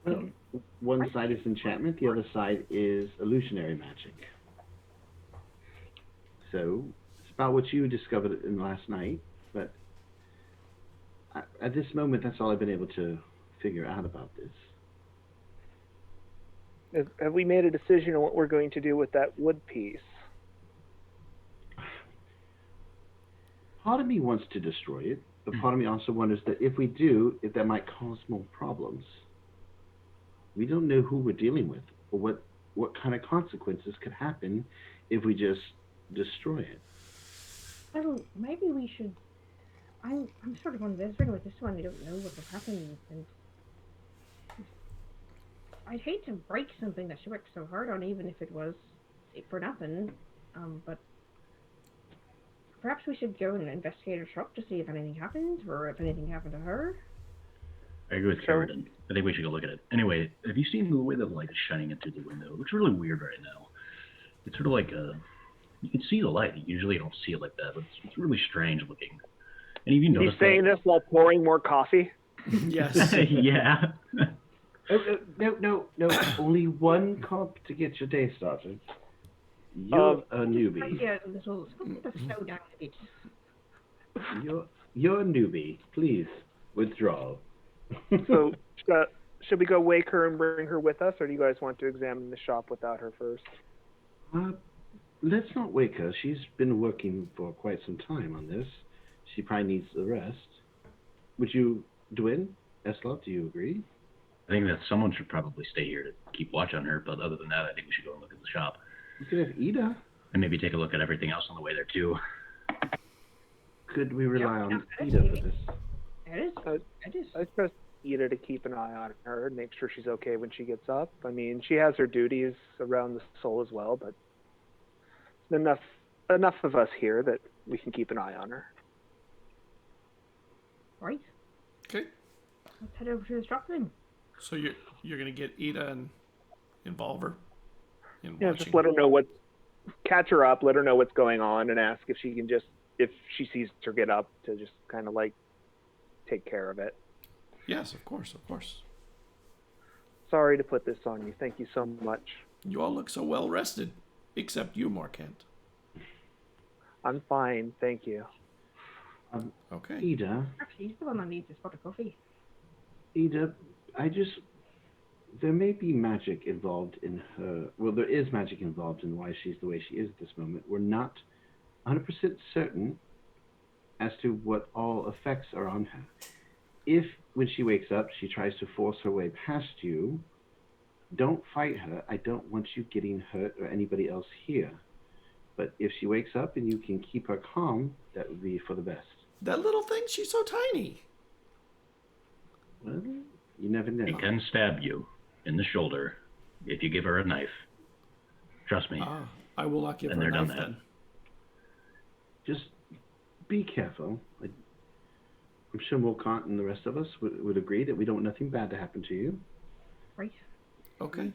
Well, one side is enchantment, the other side is illusionary magic. So it's about what you discovered in last night, but at this moment, that's all I've been able to figure out about this. Have we made a decision on what we're going to do with that wood piece? Part of me wants to destroy it, but part of me also wonders that if we do, if that might cause more problems. We don't know who we're dealing with, or what kind of consequences could happen if we just destroy it. Well, maybe we should. I'm sort of invested with this one. We don't know what will happen, and I'd hate to break something that she worked so hard on, even if it was for nothing. But perhaps we should go and investigate her shop to see if anything happened, or if anything happened to her. I agree with Sheridan. I think we should go look at it. Anyway, have you seen the way the light is shining in through the window? It looks really weird right now. It's sort of like you can see the light. Usually you don't see it like that, but it's really strange looking. And have you He's noticed saying this while pouring more coffee. Yes. Yeah. No. Only one cup to get your day started. You're a newbie. Yeah, this will slow down a bit. You're a newbie. Please withdraw. So, should we go wake her and bring her with us, or do you guys want to examine the shop without her first? Let's not wake her. She's been working for quite some time on this. She probably needs the rest. Would you, Dwyn, Eslov, do you agree? I think that someone should probably stay here to keep watch on her, but other than that, I think we should go and look at the shop. You could have Ida. And maybe take a look at everything else on the way there too. Could we rely on yeah, Ida for maybe. this? It is. I trust Ida to keep an eye on her and make sure she's okay when she gets up. I mean, she has her duties around the soul as well, but enough of us here that we can keep an eye on her. Right. Okay. Let's head over to the truck then. So you're gonna get Ida and involve her in Yeah, watching. just let her know catch her up, let her know what's going on, and ask if she can if she sees her get up, to just kind of like take care of it. Yes, of course, of course. Sorry to put this on you. Thank you so much. You all look so well rested, except you, Markant. I'm fine, thank you. Okay. Ida, Actually, he's the one that needs a spot of coffee. Ida, there may be magic involved in her. Well, there is magic involved in why she's the way she is at this moment. We're not 100% certain as to what all effects are on her. If, when she wakes up, she tries to force her way past you, don't fight her. I don't want you getting hurt or anybody else here. But if she wakes up and you can keep her calm, that would be for the best. That little thing, she's so tiny. Well, you never know. It can stab you in the shoulder if you give her a knife. Trust me. I will not give And her a they're done knife that. then. Just be careful. I'm sure Morkant and the rest of us would agree that we don't want nothing bad to happen to you. Right. Okay.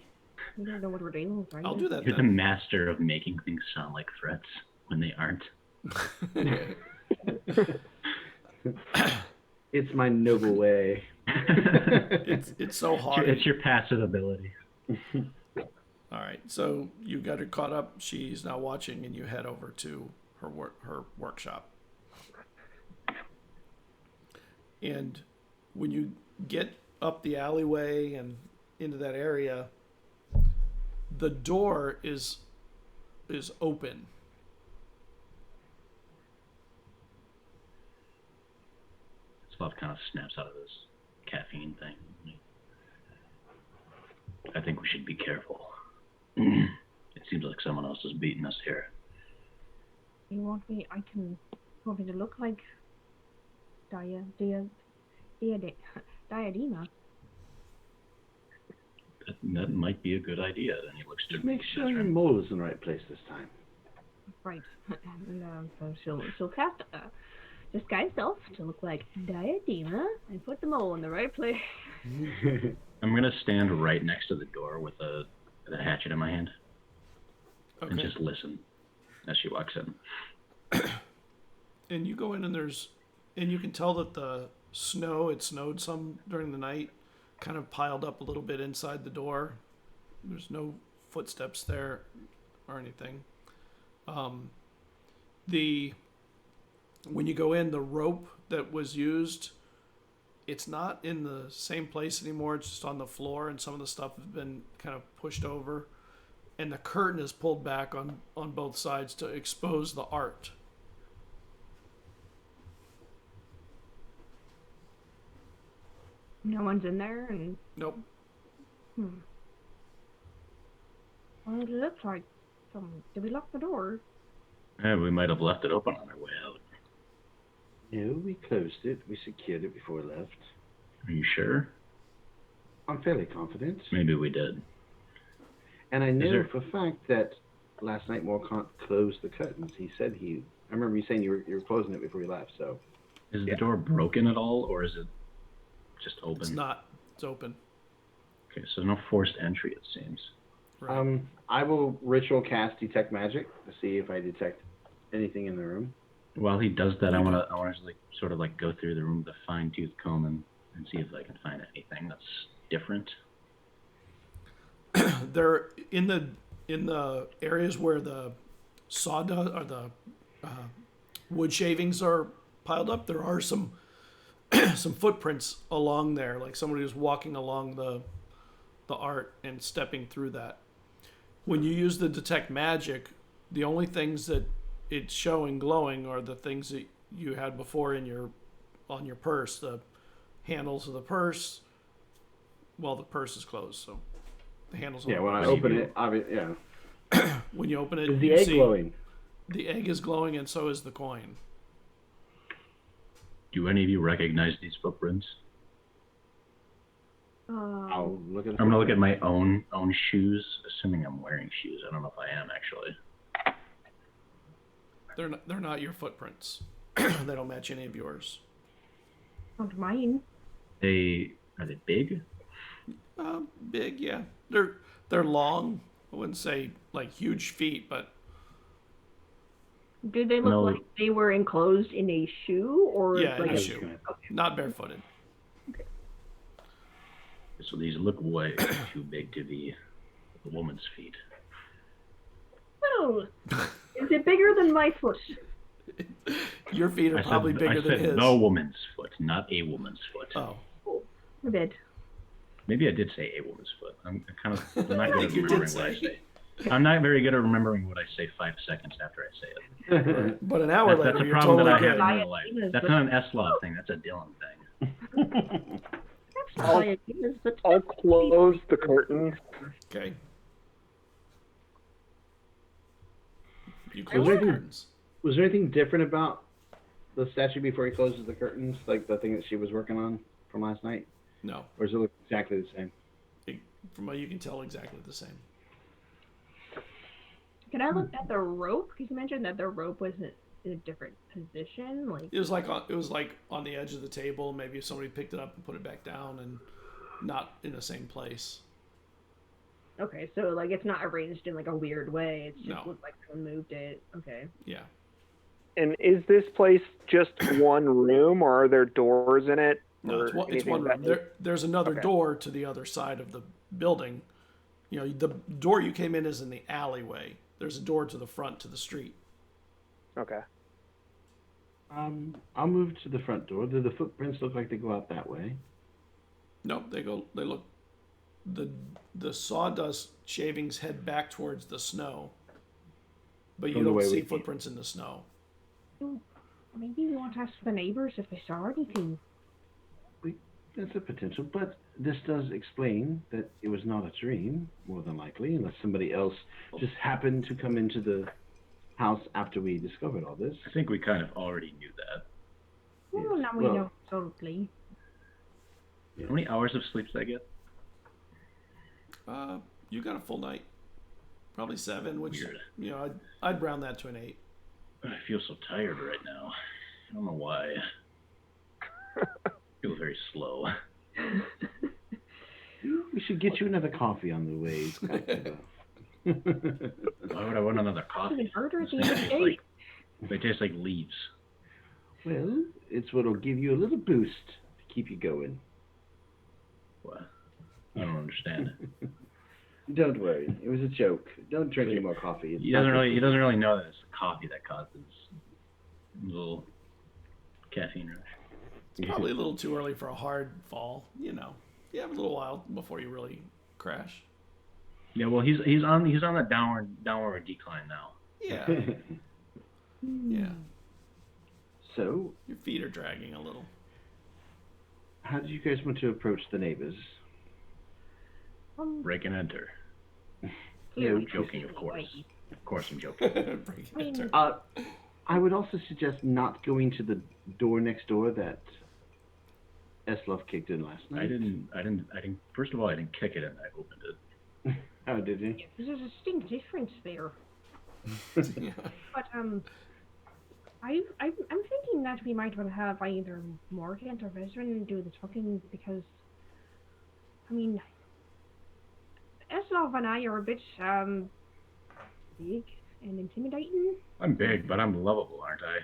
We don't know what we're dealing with, right? I'll do that You're the then. master of making things sound like threats when they aren't. It's my noble way. It's so hard. It's your passive ability. All right. So you got her caught up. She's now watching, and you head over to her workshop. And when you get up the alleyway and into that area, the door is open. Slav kind of snaps out of this caffeine thing. I think we should be careful. It seems like someone else is beating us here. You want me to look like Diadema? That might be a good idea. Then he looks to Just make sure your mole is in the right place this time. Right. And so she'll cast disguise self to look like Diadema and put the mole in the right place. I'm gonna stand right next to the door with a hatchet in my hand and Okay. just listen as she walks in. And you go in, and you can tell that it snowed some during the night, kind of piled up a little bit inside the door. There's no footsteps there or anything. When you go in, the rope that was used, it's not in the same place anymore. It's just on the floor, and some of the stuff has been kind of pushed over. And the curtain is pulled back on both sides to expose the art. No one's in there, and Nope. well, it looks like did we lock the door? We might have left it open on our way out. No, we closed it. We secured it before we left. Are you sure? I'm fairly confident. Maybe we did. And I know there- for a fact that last night Morkant closed the curtains. He said I remember you saying you were closing it before you left, so. Is Yeah. the door broken at all, or is it just open? It's not. It's open. Okay, so no forced entry, it seems. Right. I will ritual cast detect magic to see if I detect anything in the room. While he does that, I want to sort of go through the room with a fine-tooth comb and see if I can find anything that's different. They're in the areas where the sawdust or the wood shavings are piled up. There are some some footprints along there, like somebody who's walking along the art and stepping through that. When you use the detect magic, the only things that it's showing glowing are the things that you had before on your purse, the handles of the purse. Well, the purse is closed, so the handles. Yeah, of the when I purse. open it, yeah. When you open it, Is the you egg see glowing? the egg is glowing, and so is the coin. Do any of you recognize these footprints? I'll look at. I'm gonna look at my own shoes, assuming I'm wearing shoes. I don't know if I am actually. They're not your footprints. They don't match any of yours. Not mine. Are they big? Big, yeah. They're long. I wouldn't say like huge feet, but Did they look No. like they were enclosed in a shoe or yeah, like in a a shoe. Not barefooted. So these look way too big to be a woman's feet. Oh, is it bigger than my foot? Your feet are probably bigger than his. The woman's foot, not a woman's foot. Oh. My bad. Maybe I did say a woman's foot. I'm not good at you did remembering what I say. say. I'm not very good at remembering what I say 5 seconds after I say it. But an hour That's later, a you're problem totally that I good. have in real life. That's not an S-Love thing. That's a Dylan thing. That's not my ideas, but I'll close the curtains. Okay. You Was close there the anything- curtains. Was there anything different about the statue before he closes the curtains, like the thing that she was working on from last night, No. or does it look exactly the same? From what you can tell, exactly the same. can I look at the rope? Because you mentioned that the rope was in a different position. Like, It was like on the edge of the table. Maybe if somebody picked it up and put it back down, and not in the same place. okay, so like it's not arranged in like a weird way. It's just No. looked like someone moved it. Okay. Yeah. And is this place just one room, or are there doors in it? No, it's or one anything room. that- There's another Okay. door to the other side of the building. You know, the door you came in is in the alleyway. There's a door to the front to the street. Okay. I'll move to the front door. Do the footprints look like they go out that way? No, they look. The sawdust shavings head back towards the snow, but you From the don't way see we- footprints in the snow. Maybe we want to ask the neighbors if they saw anything. That's a potential, but this does explain that it was not a dream, more than likely, unless somebody else just happened to come into the house after we discovered all this. I think we kind of already knew that. Well, now we Well- know totally. How many hours of sleep did I get? You got a full night, probably 7, which Weird. you know I'd round that to an 8. I feel so tired right now. I don't know why. I feel very slow. We should get you another coffee on the way. It's kind of, Why would I want another coffee? Even harder at the They end of the taste day. like, they taste like leaves. well, it's what'll give you a little boost to keep you going. What? I don't understand. Don't worry, it was a joke. Don't drink any more coffee. It's He doesn't not really know that it's the coffee that causes a little caffeine rush. It's probably a little too early for a hard fall. You know, you have a little while before you really crash. Yeah, well, he's on that downward decline now. Yeah, yeah. So, Your feet are dragging a little. how do you guys want to approach the neighbors? Break and enter. Clearly Joking, of course. way. Of course, I'm joking. Break and enter. I would also suggest not going to the door next door that Eslov kicked in last night. I didn't. First of all, I didn't kick it in. I opened it. Oh, did you? There's a distinct difference there. Yeah. But I'm thinking that we might want to have either Morgan or Vezran do the talking because, I mean, Eslov and I are a bit big and intimidating. I'm big, but I'm lovable, aren't I?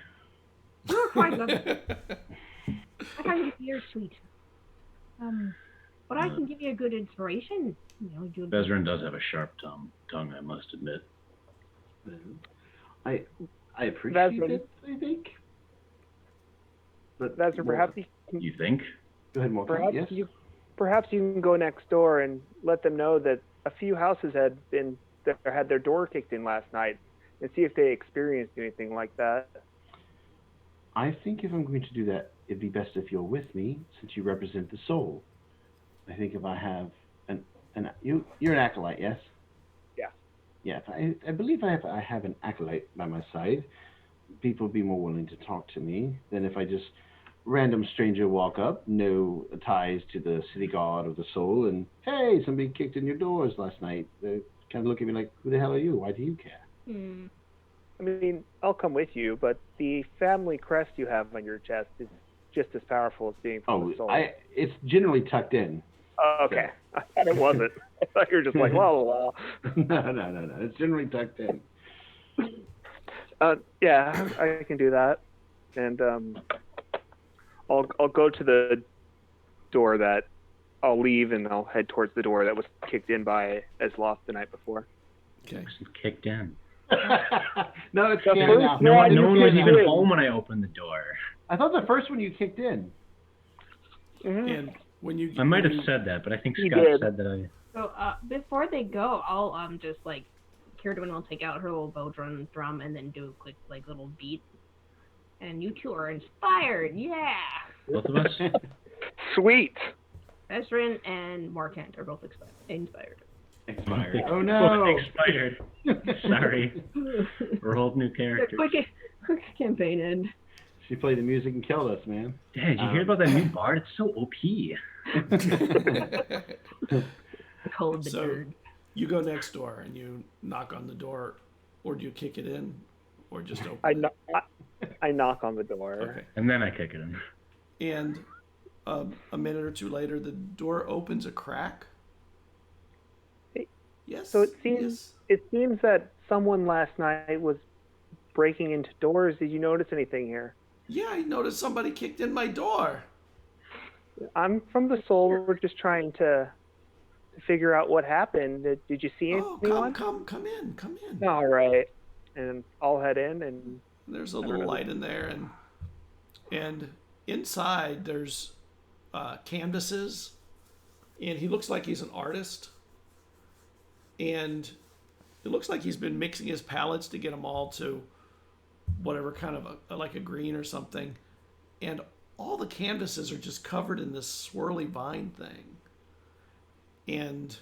You're quite lovely. I find you're sweet. But I can give you a good inspiration. You know, you'll Vezran does have a sharp tongue, I must admit. I appreciate Vezran. it, I think. But That's perhaps You think? Go ahead, Morgan. perhaps Yes. perhaps you can go next door and let them know that a few houses had their door kicked in last night, and see if they experienced anything like that. I think if I'm going to do that, it'd be best if you're with me, since you represent the soul. I think if I have you're an acolyte, yes? Yeah. Yeah, if I believe I have an acolyte by my side. People would be more willing to talk to me than if I just random stranger walk up, no ties to the city guard or the soul, and hey, somebody kicked in your doors last night. They kind of look at me like, who the hell are you? Why do you care? Hmm. I mean, I'll come with you, but the family crest you have on your chest is just as powerful as being from the soul. It's generally tucked in. Oh, okay. I thought it wasn't. I thought you were just like, well. No. It's generally tucked in. Yeah, I can do that, and I'll go to the door that I'll leave, and I'll head towards the door that was kicked in by Esloth the night before. Okay. Kicked in. No, it's The scanned first out. No one you was kicked even in. home when I opened the door. I thought the first one you kicked in. Mhm. And when you I might have said that, but I think He Scott did. said that I. So before they go, I'll just like Kieran will take out her little bow drum and then do a quick like little beat. And you two are inspired, yeah. Both of us? Sweet. Ezrin and Markant are both inspired. Expired. Oh no. Expired. Sorry. We're a whole new character. Quick campaign end. She played the music and killed us, man. Yeah, did you hear about that new bard? It's so OP. Cold the So- nerd. you go next door and you knock on the door, or do you kick it in, or just open I knock on the door. it? Okay. And then I kick it in. And a minute or two later, the door opens a crack. Yes. So it seems yes. it seems that someone last night was breaking into doors. Did you notice anything here? Yeah, I noticed somebody kicked in my door. I'm from the soul. We're just trying to figure out what happened. Did you see Oh, anyone? come in. All right. And I'll head in, and There's a little light in there, and inside there's canvases, and he looks like he's an artist, and it looks like he's been mixing his palettes to get them all to whatever kind of like a green or something, and all the canvases are just covered in this swirly vine thing, and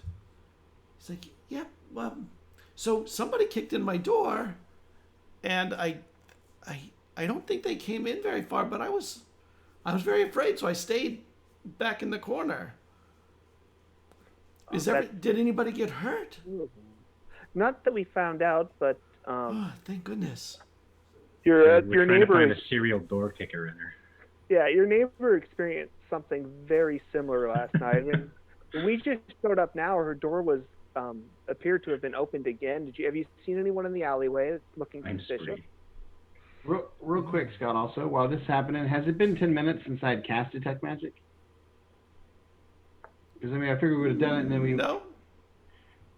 he's like, "Yep, well, so somebody kicked in my door, and I don't think they came in very far, but I was very afraid, so I stayed back in the corner. Did anybody get hurt? not that we found out, but Oh, thank goodness. your We're your trying to find neighbor a serial door kicker in her. your neighbor experienced something very similar last night. When we just showed up now, her door was appeared to have been opened again. Have you seen anyone in the alleyway that's looking I'm suspicious? spree. Real quick, Scott, also, while this is happening, has it been 10 minutes since I had cast Detect Magic? Because, I mean, I figured we would have done it, and then we... No?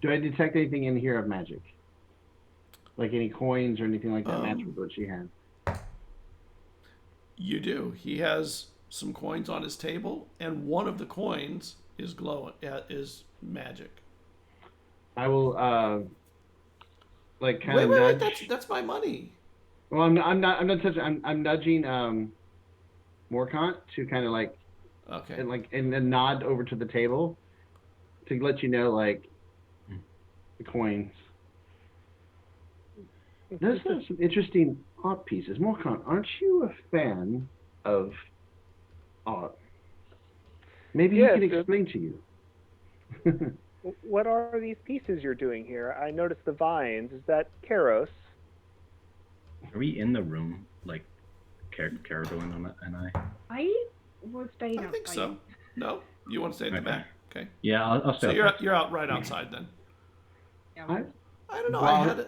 Do I detect anything in here of magic? Like any coins or anything like that match with what she had? You do. He has some coins on his table, and one of the coins is glowing. Is magic. I will, like, kind of Wait, nudge... that's my money. Well, I'm not touching... I'm nudging Morkant to kind of, like... Okay. And then nod over to the table to let you know, like, the coins. There's some interesting art pieces. Morkant, aren't you a fan of art? Maybe Yes, he can explain to you. What are these pieces you're doing here? I noticed the vines. Is that Karos? Are we in the room, like, Caradolin and I? I was staying I think outside. so. No? You want to stay in the Okay. back? Okay. Yeah, I'll So stay. you're out right outside then. Yeah, I don't know. Well-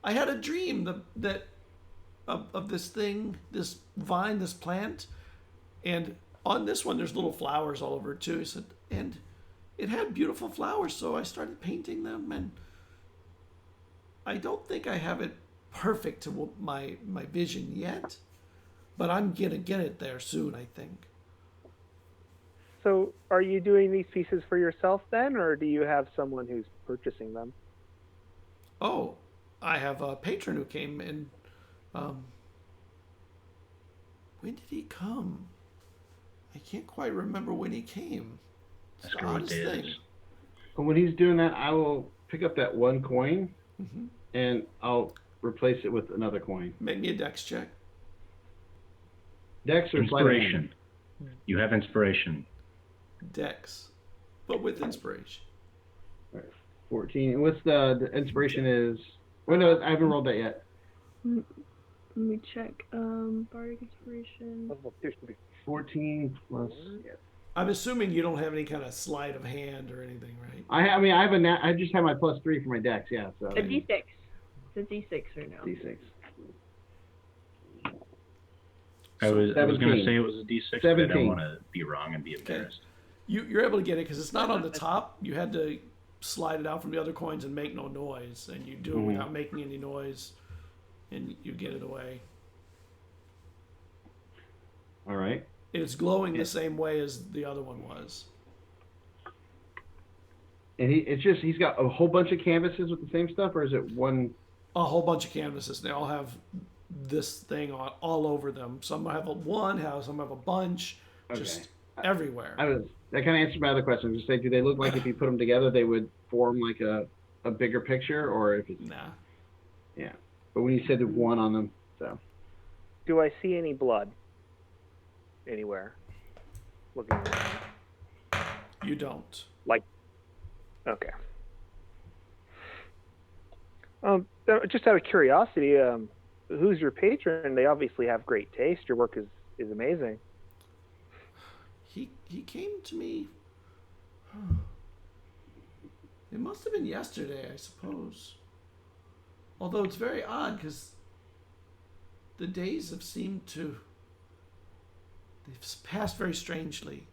I had a dream that of this thing, this vine, this plant, and on this one there's little flowers all over it too. He said, and it had beautiful flowers, so I started painting them, and I don't think I have it perfect to my vision yet, but I'm gonna get it there soon, I think. So are you doing these pieces for yourself then, or do you have someone who's purchasing them? Oh, I have a patron who came in. When did he come? I can't quite remember when he came. It's Ask the her what oddest day it thing. is. But when he's doing that, I will pick up that one coin and I'll replace it with another coin. Make me a dex check. Dex or sleight of hand? Inspiration. You have inspiration. Dex, but with inspiration. 14. And what's the inspiration is? Oh no, I haven't rolled that yet. Let me check. Bardic inspiration. 14 plus. I'm assuming you don't have any kind of sleight of hand or anything, right? I just have my +3 for my dex. Yeah. So. A D6. It's a D6 right now. D6. I was going to 17. say it was a D6, but I 17. don't want to be wrong and be embarrassed. You're able to get it because it's not on the top. You had to slide it out from the other coins and make no noise, and you do it without making any noise, and you get it away. All right. It's glowing the same way as the other one was. And he's got a whole bunch of canvases with the same stuff, or is it one? A whole bunch of canvases. They all have this thing on all over them. Some have some have a bunch, just everywhere. That kind of answered my other question. Just say, do they look like if you put them together, they would form like a bigger picture, or if it's Nah. Yeah, but when you said one on them, so. Do I see any blood anywhere? Looking around. You don't. Okay. Just out of curiosity, who's your patron? They obviously have great taste. Your work is amazing. He came to me. It must have been yesterday, I suppose. Although it's very odd because the days have seemed to. They've passed very strangely,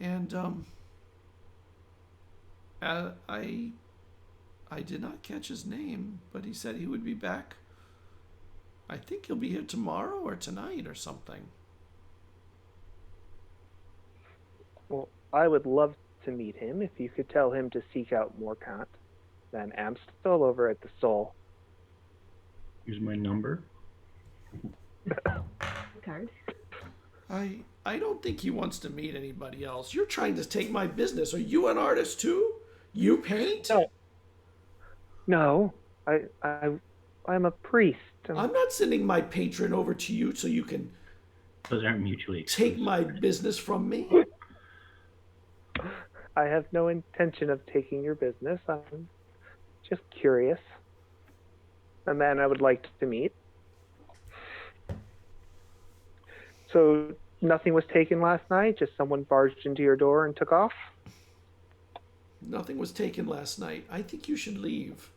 and I did not catch his name, but he said he would be back. I think he'll be here tomorrow or tonight or something. Well, I would love to meet him if you could tell him to seek out Morkant. Then I'm still over at the Soul. Here's my number. Card. I don't think he wants to meet anybody else. You're trying to take my business. Are you an artist too? You paint? No, I'm a priest. I'm not sending my patron over to you so you can Those aren't mutually take exclusive. my business from me. I have no intention of taking your business. I'm just curious. A man I would like to meet. So nothing was taken last night? Just someone barged into your door and took off? Nothing was taken last night. I think you should leave.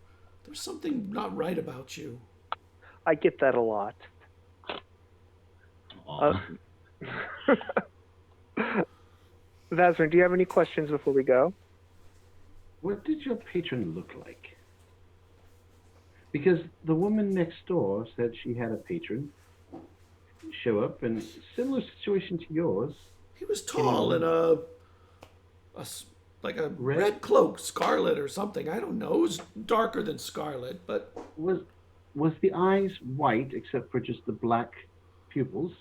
There's something not right about you. I get that a lot. Aw. Vazrin, do you have any questions before we go? What did your patron look like? Because the woman next door said she had a patron show up in a similar situation to yours. He was tall in a red cloak, scarlet or something. I don't know. It was darker than scarlet, but Was the eyes white except for just the black pupils?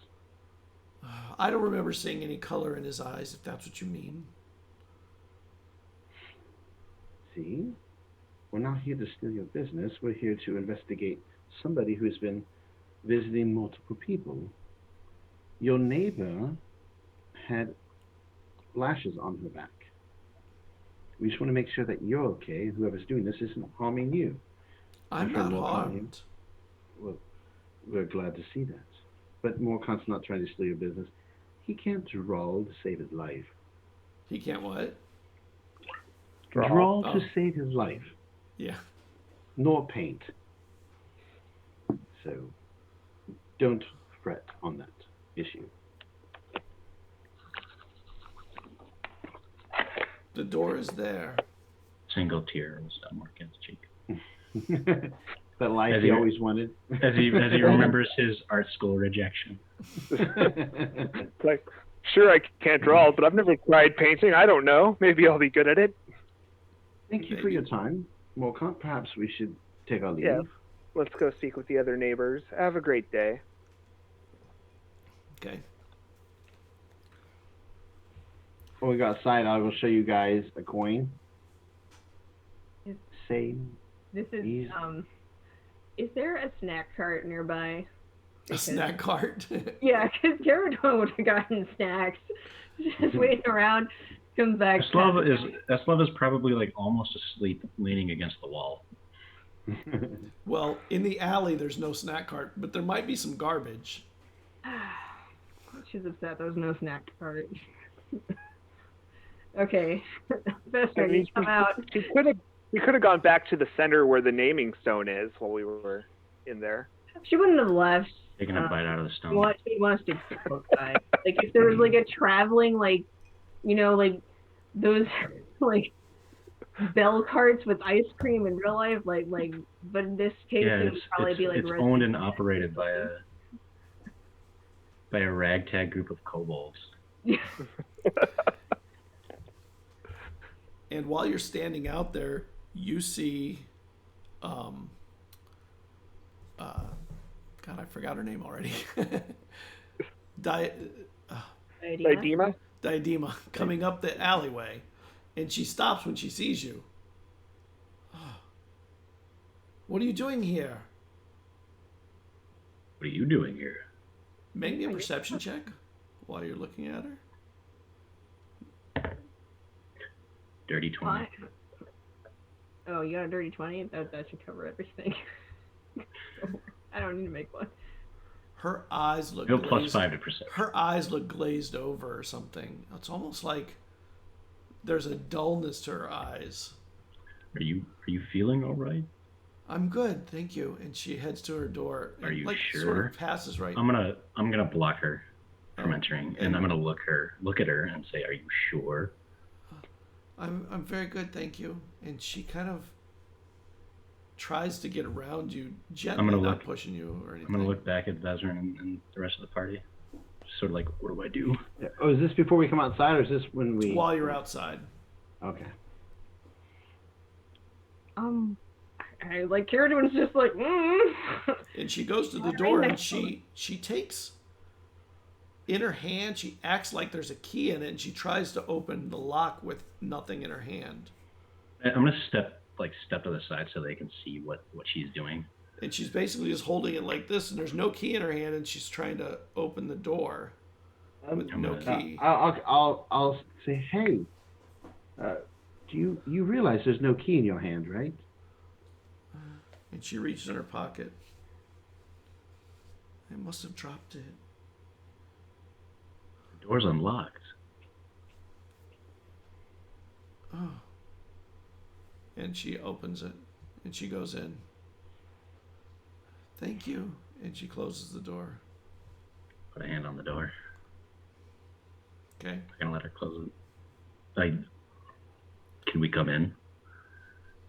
I don't remember seeing any color in his eyes, if that's what you mean. See? We're not here to steal your business. We're here to investigate somebody who's been visiting multiple people. Your neighbor had lashes on her back. We just want to make sure that you're okay and whoever's doing this isn't harming you. I'm not harmed. Well, we're glad to see that. But Morkant's not trying to steal your business. He can't draw to save his life. He can't what? Draw Oh. to save his life. Yeah. Nor paint. So, don't fret on that issue. The door is there. Single tear rolls down Morgan's cheek. That life As he he- always wanted. As he remembers his art school rejection. Like, sure, I can't draw, but I've never tried painting. I don't know. Maybe I'll be good at it. Thank you for your time. Morkant, perhaps we should take our leave. Yeah. Let's go speak with the other neighbors. Have a great day. Okay. When we go outside, I will show you guys a coin. Yep. Same This is He's- Is there a snack cart nearby? A snack cart. Yeah, because Caradon would have gotten snacks. Just waiting around, comes back. Eslov is probably like almost asleep, leaning against the wall. Well, in the alley, there's no snack cart, but there might be some garbage. She's upset. There was no snack cart. Okay, Vesper, I mean, you come out. We could have gone back to the center where the naming stone is while we were in there. She wouldn't have left. Taking a bite out of the stone. She wants to get outside. Like if there was like a traveling like those like bell carts with ice cream in real life, like but in this case Yeah, it would probably be like it's owned and operated by a ragtag group of kobolds. And while you're standing out there, you see, God, I forgot her name already. Dima? Diadema coming up the alleyway, and she stops when she sees you. What are you doing here? What are you doing here? Make me a perception check while you're looking at her. Dirty 20. Oh, you got a dirty 20? That should cover everything. I don't need to make one. Her eyes look No glazed. +5 to perception. Her eyes look glazed over or something. It's almost like there's a dullness to her eyes. Are you feeling all right? I'm good, thank you. And she heads to her door. Are and, you sort sure? of passes right. I'm gonna block her from entering, and I'm gonna look at her and say, "Are you sure?" I'm very good, thank you. And she kind of tries to get around you, gently, not pushing you or anything. I'm gonna look back at Vezran and the rest of the party, sort of like, what do I do? Oh, is this before we come outside, or is this when we? While you're outside. Okay. I like Caradon's just like. And she goes to the door and she takes in her hand, she acts like there's a key in it, and she tries to open the lock with nothing in her hand. I'm gonna step to the side so they can see what she's doing. And she's basically just holding it like this, and there's no key in her hand, and she's trying to open the door with no key. I'll say, hey, do you realize there's no key in your hand, right? And she reaches in her pocket. I must have dropped it. The door's unlocked. Oh. And she opens it, and she goes in. Thank you. And she closes the door. Put a hand on the door. Okay. I'm gonna let her close it. Can we come in?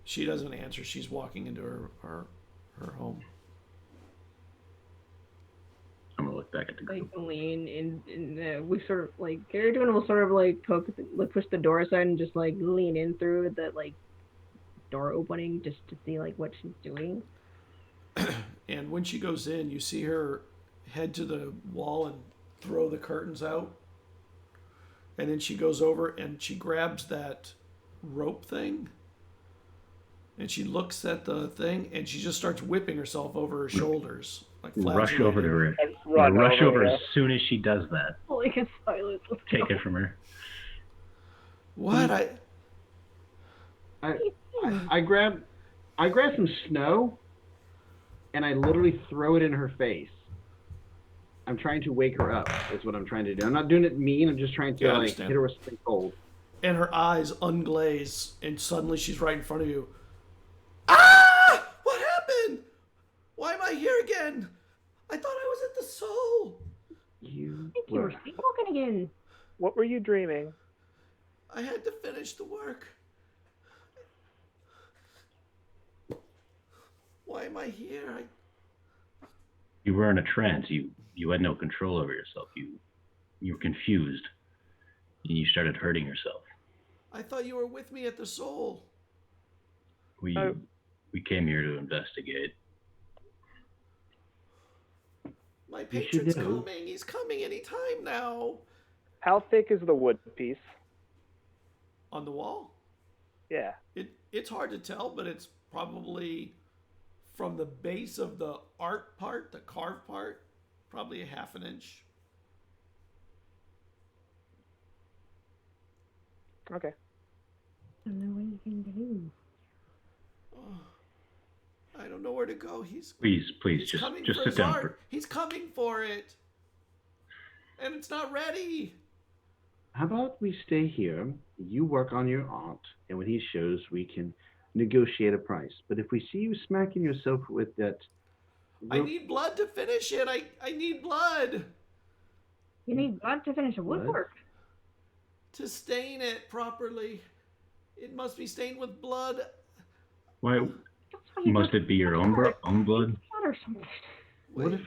She doesn't answer. She's walking into her home. I'm gonna look back at the group. Like lean and we sort of like Caradon will sort of like push the door aside and just like lean in through that like door opening just to see like what she's doing. And when she goes in, you see her head to the wall and throw the curtains out. And then she goes over and she grabs that rope thing. And she looks at the thing and she just starts whipping herself over her shoulders. Like Rush over to her. Run Rush over yeah. as soon as she does that. Like a silence. Take it from her. What? I grab some snow, and I literally throw it in her face. I'm trying to wake her up. Is what I'm trying to do. I'm not doing it mean. I'm just trying to hit her with something cold. And her eyes unglaze, and suddenly she's right in front of you. Ah! What happened? Why am I here again? I thought I was at the Soul. You Thank you. were. Sleepwalking again. What were you dreaming? I had to finish the work. Why am I here? You were in a trance. You had no control over yourself. You were confused. And you started hurting yourself. I thought you were with me at the Soul. We came here to investigate. My patron's know. coming. He's coming anytime now. How thick is the wood piece? On the wall? Yeah. It's hard to tell, but it's probably from the base of the art part, the carved part, probably a half an inch. Okay. I don't know what you can do. I don't know where to go. He's Please, he's just coming just for sit his down. art. He's coming for it, and it's not ready. How about we stay here, you work on your art, and when he shows, we can negotiate a price. But if we see you smacking yourself with that... I need blood to finish it. I need blood You need blood to finish a What? woodwork. to stain it properly. It must be stained with blood. Why That's why you must go it be your own blood? blood or something. What Wait,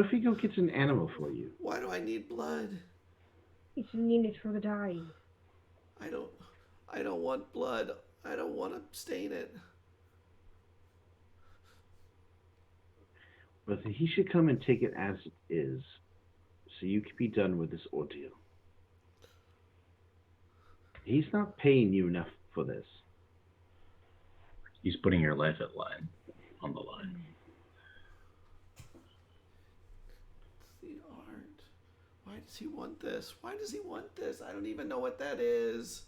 if he go gets an animal for you? why do I need blood? You should need it for the dye. I don't want blood. I don't want to stain it. But he should come and take it as it is, so you can be done with this ordeal. He's not paying you enough for this. He's putting your life on the line. The art. Why does he want this? Why does he want this? I don't even know what that is.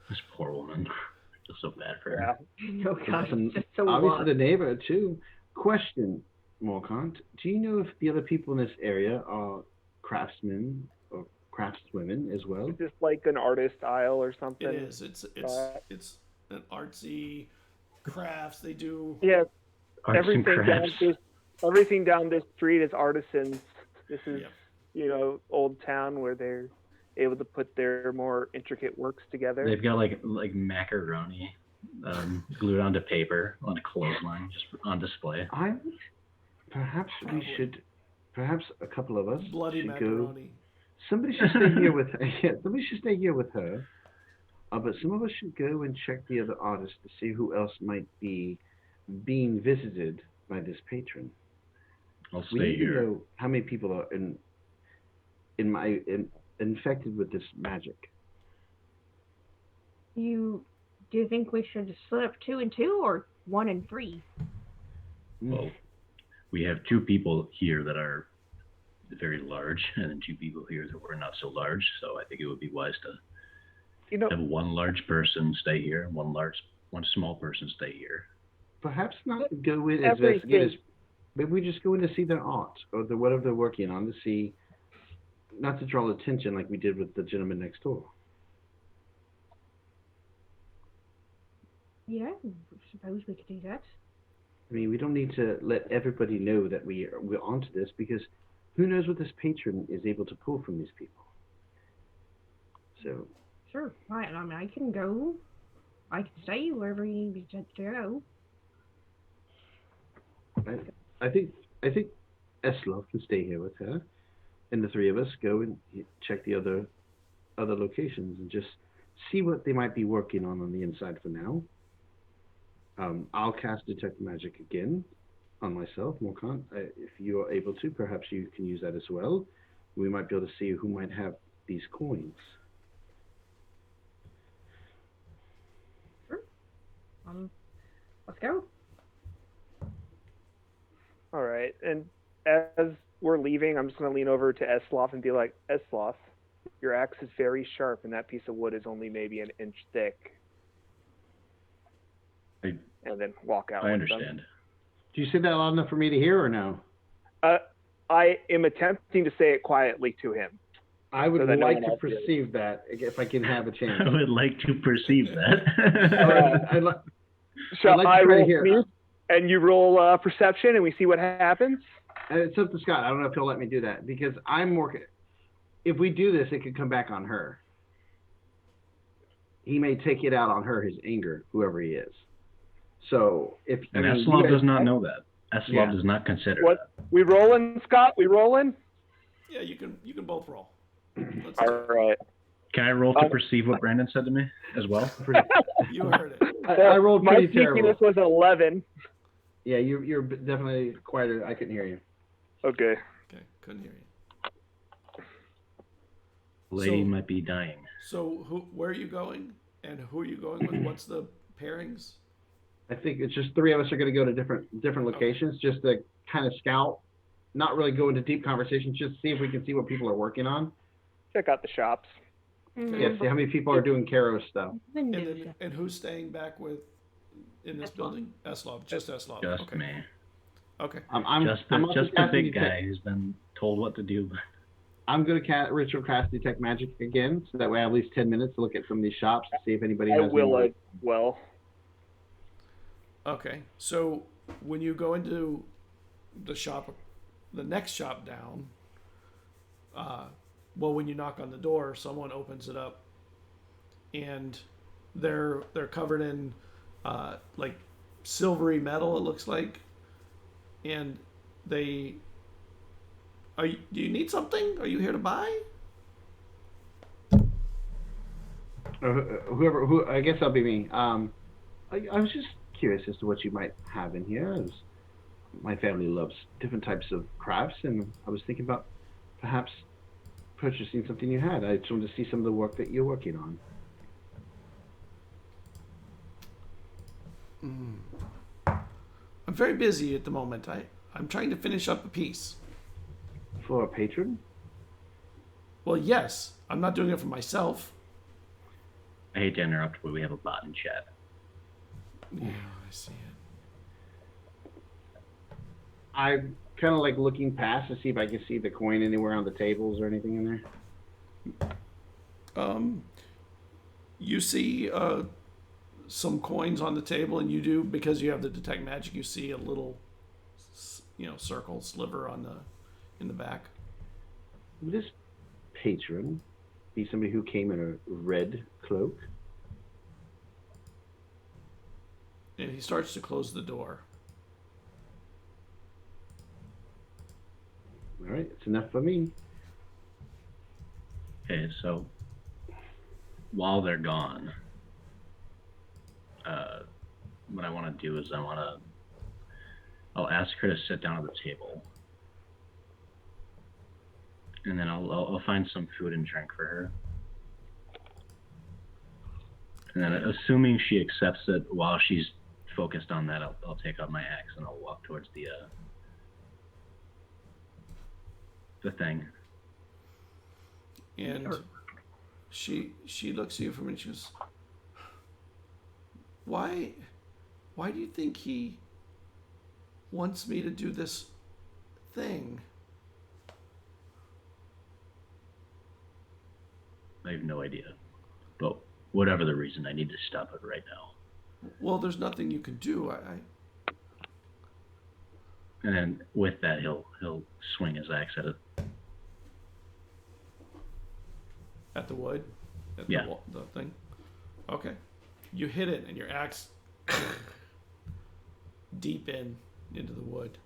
This poor woman. I feel so bad for Yeah. her. Oh gosh, it's just so Obviously long. the neighbor too. Question, Morkant, do you know if the other people in this area are craftsmen or craftswomen as well? Is this like an artist aisle or something? It is. It's an artsy crafts. They do. Yeah. Arts and Everything down this street is artisans. This is, Yep. old town where they're able to put their more intricate works together. They've got like macaroni glued onto paper on a clothesline, just on display. Perhaps Probably. perhaps a couple of us Bloody should macaroni. go. Somebody should stay here with her. Yeah, somebody should stay here with her. But some of us should go and check the other artists to see who else might be being visited by this patron. I'll We stay need to here. know how many people are infected with this magic. Do you think we should split up 2 and 2 or 1 and 3? Well, we have 2 people here that are very large, and then 2 people here that were not so large. So I think it would be wise to have one large person stay here, one small person stay here. Perhaps not go in as investigators. Maybe we just go in to see their art or whatever they're working on to see, not to draw attention like we did with the gentleman next door. Yeah, I suppose we could do that. I mean, we don't need to let everybody know that we're onto this, because who knows what this patron is able to pull from these people. So, Sure, right. I mean, I can go. I can stay wherever you need me to go. I think Eslov can stay here with her, and the 3 of us go and check the other locations and just see what they might be working on the inside for now. I'll cast Detect Magic again on myself, Morkant. If you are able to, perhaps you can use that as well. We might be able to see who might have these coins. Sure. Let's go. All right. And as we're leaving, I'm just going to lean over to Esloth and be like, Esloth, your axe is very sharp, and that piece of wood is only maybe an inch thick. And then walk out. I with them. understand. Do you say that loud enough for me to hear, or no? I am attempting to say it quietly to him. I would So that no like one to else hears. perceive that if I can have a chance. I would like to perceive that. I'd like Shall like to I try to roll hear. sneak, and you roll perception, and we see what happens? It's up to Scott. I don't know if he'll let me do that, because I'm more. If we do this, it could come back on her. He may take it out on her, his anger, whoever he is. So if And I mean, Eslov you does guys- not know that. Eslov Yeah. does not consider What? that. We rolling, Scott? We rolling? Yeah, you can both roll. Let's All do it. right. Can I roll to perceive what Brandon said to me as well? You heard it. I rolled My pretty terrible. sneakiness was 11. Yeah, you're definitely quieter. I couldn't hear you. Okay. Okay, couldn't hear you. Lady So- might be dying. So where are you going, and who are you going with? What's the pairings? I think it's just three of us are going to go to different locations just to kind of scout, not really go into deep conversations, just see if we can see what people are working on. Check out the shops. Yeah, see how many people are doing Karo stuff. And who's staying back in this building? Eslov, just Eslov. Just okay. me. Okay. I'm Just also the casting big guy who's been told what to do. I'm going to ritual cast detect magic again, so that way I have at least 10 minutes to look at some of these shops to see if anybody has. I will as well. Okay. So when you go into the shop, the next shop down, well, when you knock on the door, someone opens it up, and they're covered in like silvery metal. It looks like, and they. Do you need something? Are you here to buy? Who I guess that'll be me. I was just curious as to what you might have in here. As my family loves different types of crafts, and I was thinking about perhaps purchasing something you had. I just wanted to see some of the work that you're working on. I'm very busy at the moment. I'm trying to finish up a piece. For a patron? Well, yes. I'm not doing it for myself. I hate to interrupt, but we have a bot in chat. Yeah, I see it. I'm kind of like looking past to see if I can see the coin anywhere on the tables or anything in there. You see some coins on the table, and you do, because you have the detect magic, you see a little, circle sliver in the back. Would this patron be somebody who came in a red cloak? And he starts to close the door. All right, it's enough for me. Okay, so while they're gone, what I want to do is I'll ask her to sit down at the table. And then I'll find some food and drink for her. And then, assuming she accepts it, while she's focused on that, I'll take out my axe and I'll walk towards the thing. And she looks at you for a minute. She goes, "Why do you think he wants me to do this thing?" I have no idea. But whatever the reason, I need to stop it right now. Well, there's nothing you can do. And then with that, he'll swing his axe at it. At the wood? At yeah. The thing? Okay. You hit it, and your axe deep into the wood.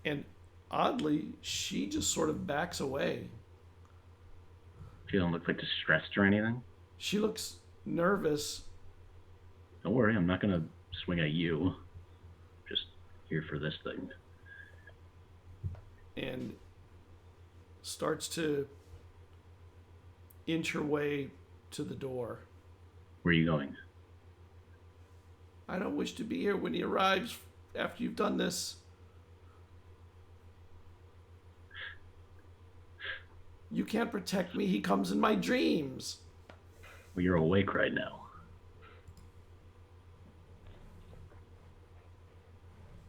And oddly, she just sort of backs away. She don't look like distressed or anything? She looks nervous. Don't worry, I'm not going to swing at you. Just here for this thing. And starts to inch her way to the door. Where are you going? I don't wish to be here when he arrives after you've done this. You can't protect me. He comes in my dreams. Well, you're awake right now.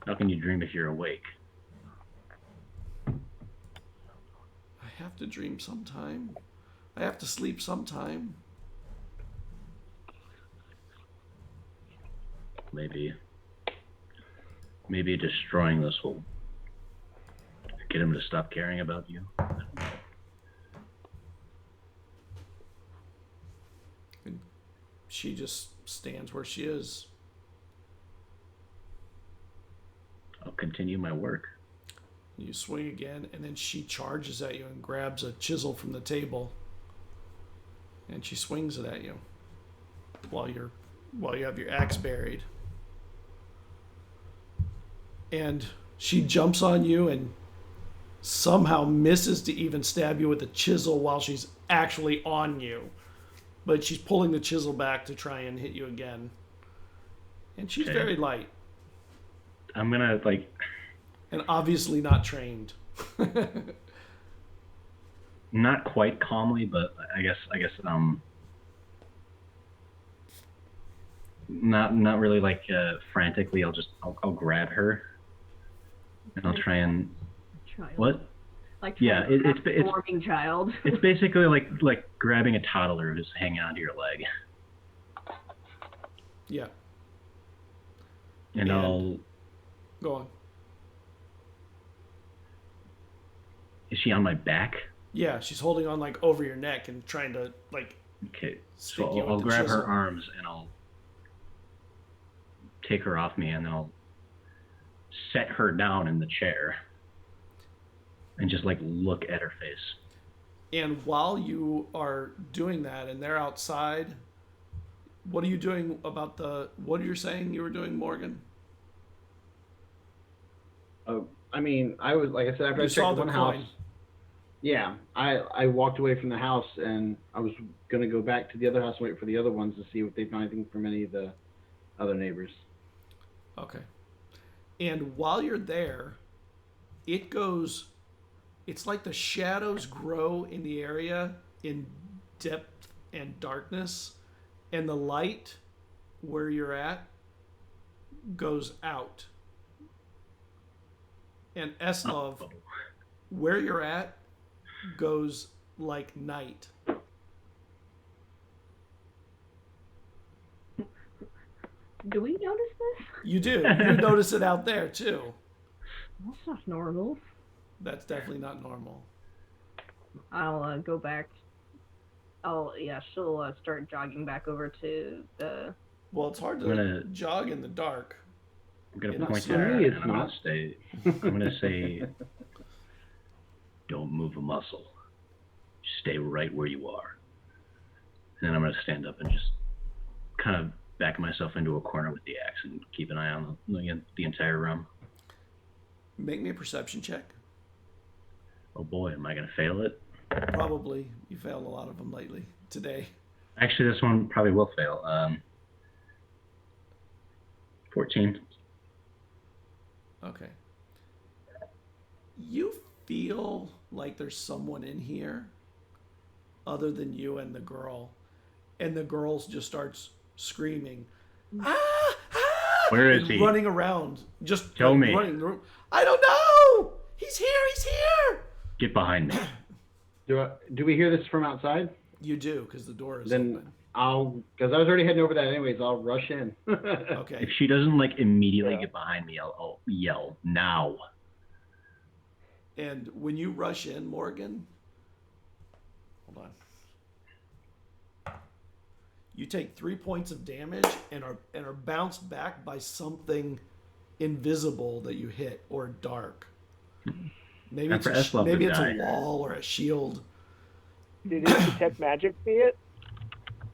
How can you dream if you're awake? I have to dream sometime. I have to sleep sometime. Maybe destroying this will get him to stop caring about you. And she just stands where she is. I'll continue my work. You swing again, and then she charges at you and grabs a chisel from the table. And she swings it at you while you have your axe buried. And she jumps on you and somehow misses to even stab you with the chisel while she's actually on you. But she's pulling the chisel back to try and hit you again. And she's Okay. very light I'm gonna like and obviously not trained. not quite calmly, but I guess not really like frantically. I'll grab her and I'll try and Child. what? Like Yeah, it's forming child. it's basically like grabbing a toddler who's hanging onto your leg, Yeah, and And- I'll. go on. Is she on my back? Yeah, she's holding on like over your neck and trying to like Okay, stick so you with I'll the grab chisel. her arms and I'll take her off me, and then I'll set her down in the chair and just like look at her face. And while you are doing that and they're outside, what are you doing about what are you saying you were doing, Morgan? I mean, I was, like I said, after I You saw checked the one coin. house. Yeah, I walked away from the house and I was going to go back to the other house and wait for the other ones to see if they found anything from any of the other neighbors. Okay. And while you're there, it's like the shadows grow in the area in depth and darkness, and the light where you're at goes out. And Eslov, where you're at goes like night. Do we notice this? You do. You notice it out there too. That's not normal. That's definitely not normal. I'll go back. She'll start jogging back over to the. Well, it's hard to I'm gonna- jog in the dark. I'm gonna Yeah, point for to her me, and it's I'm gonna not. say, I'm gonna say, don't move a muscle. Stay right where you are. And then I'm gonna stand up and just kind of back myself into a corner with the axe and keep an eye on the entire room. Make me a perception check. Oh boy, am I gonna fail it? Probably. You failed a lot of them lately. Today. Actually, this one probably will fail. 14. Okay. You feel like there's someone in here other than you and the girl. And the girl just starts screaming, ah, ah, Where is and he? running around. Just Tell like, me. running the room. I don't know. He's here. He's here. Get behind me. Do we hear this from outside? You do, because the door is Then open. because I was already heading over that anyways, I'll rush in. Okay. If she doesn't like immediately Yeah. get behind me, I'll yell now. And when you rush in, Morgan, hold on. You take 3 points of damage and are bounced back by something invisible that you hit or dark. Maybe And it's for Eslov to maybe it's die. a wall or a shield. Did it detect magic see it?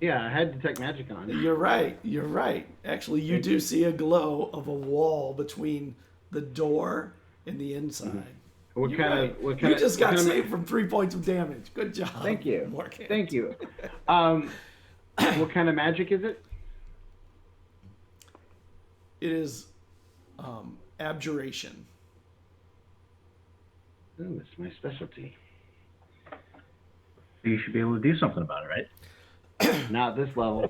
Yeah, I had detect magic on. You're right. You're right. Actually, you do see a glow of a wall between the door and the inside. What You're kind right. of? What You kind just of? got what kind saved from 3 points of damage. Good job. Thank you. Morgan. Thank you. What kind of magic is it? It is abjuration. Ooh, it's my specialty. You should be able to do something about it, right? Not this level.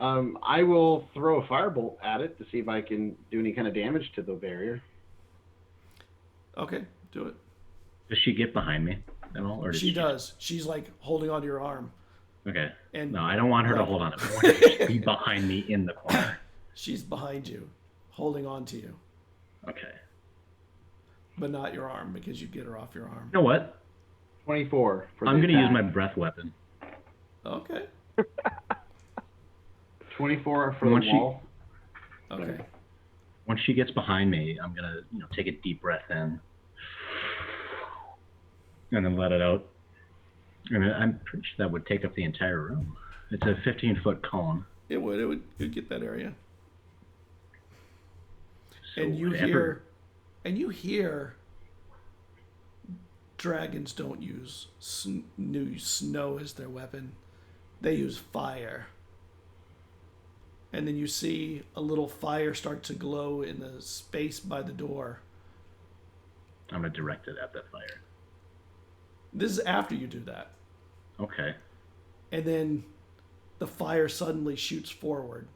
I will throw a firebolt at it to see if I can do any kind of damage to the barrier. Okay, do it. Does she get behind me at all? Or does She does. She's like holding onto your arm. Okay. And No, I don't want her to like- hold on. I want her to just be behind me in the corner. she's behind you, holding on to you, Okay. but not your arm because you get her off your arm. You know what? 24. For I'm the going to use attack. my breath weapon. Okay. 24 for the Once she- wall. Okay. Once she gets behind me, I'm going to, take a deep breath in. And then let it out. And I'm pretty sure that would take up the entire room. It's a 15-foot cone. It would get that area. So And you whatever- hear dragons don't use snow as their weapon. They use fire. and then you see a little fire start to glow in the space by the door. I'm gonna direct it at that fire. This is after you do that. Okay. And then the fire suddenly shoots forward.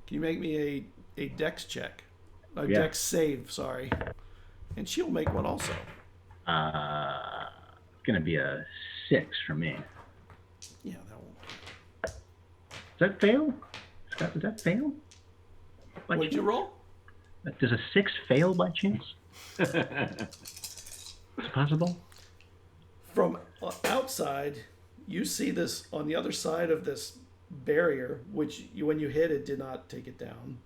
Can you make me a dex check? A dex save, sorry. And she'll make one also. It's gonna be a 6 for me. Yeah, that won't. Does that fail? Scott, does that fail? What did you roll? Does a 6 fail by chance? It's possible. From outside, you see this on the other side of this barrier, which when you hit it did not take it down.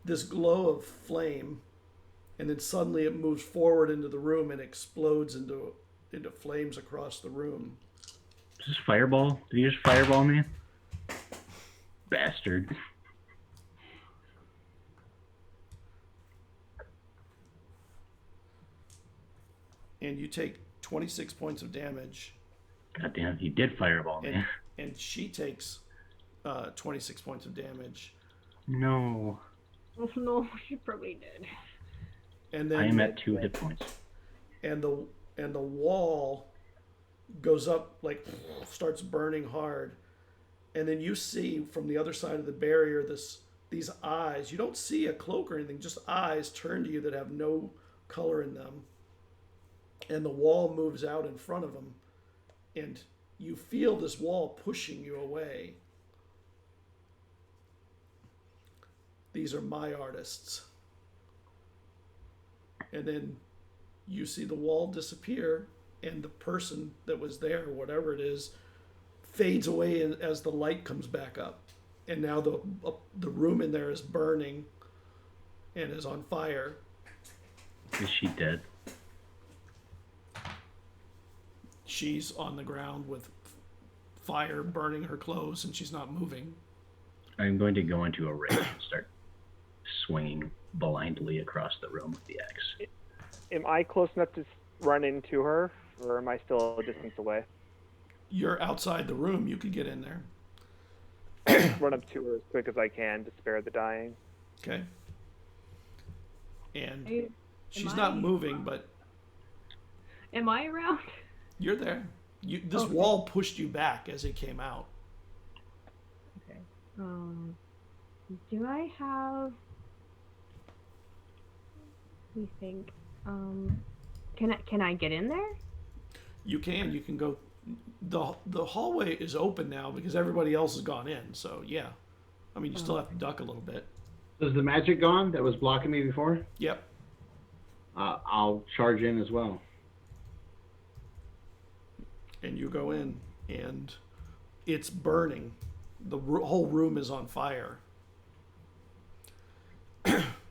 This glow of flame, and then suddenly it moves forward into the room and explodes into flames across the room. Is this fireball? Did you just fireball me? Bastard. And you take 26 points of damage. God damn, he did fireball me. And she takes 26 points of damage. No. Oh no, she probably did. And then I am at 2 hit points. And the wall goes up, like starts burning hard. And then you see from the other side of the barrier these eyes. You don't see a cloak or anything, just eyes turn to you that have no color in them. And the wall moves out in front of them. And you feel this wall pushing you away. These are my artists. And then you see the wall disappear, and the person that was there, whatever it is, fades away as the light comes back up. And now the room in there is burning and is on fire. Is she dead? She's on the ground with fire burning her clothes, and she's not moving. I'm going to go into a rage and start swinging blindly across the room with the axe. Am I close enough to run into her, or am I still a distance away? You're outside the room. You could get in there. Run up to her as quick as I can to spare the dying. Okay. And Am she's I- not moving, but Am I around? you're there. This Okay. wall pushed you back as it came out. Okay. Do I have? Let me think. Can I get in there? You can go. The hallway is open now because everybody else has gone in. So yeah, I mean you still have to duck a little bit. Is the magic gone that was blocking me before? Yep. I'll charge in as well. And you go in, and it's burning. The whole room is on fire.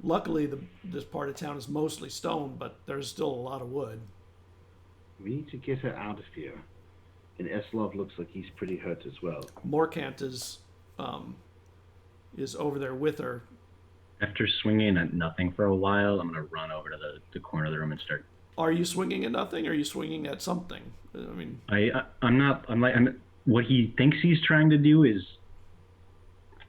Luckily, this part of town is mostly stone, but there's still a lot of wood. We need to get her out of here. And Eslov looks like he's pretty hurt as well. Morkant is over there with her. After swinging at nothing for a while, I'm going to run over to the corner of the room and start. Are you swinging at nothing, or are you swinging at something? I mean, What he thinks he's trying to do is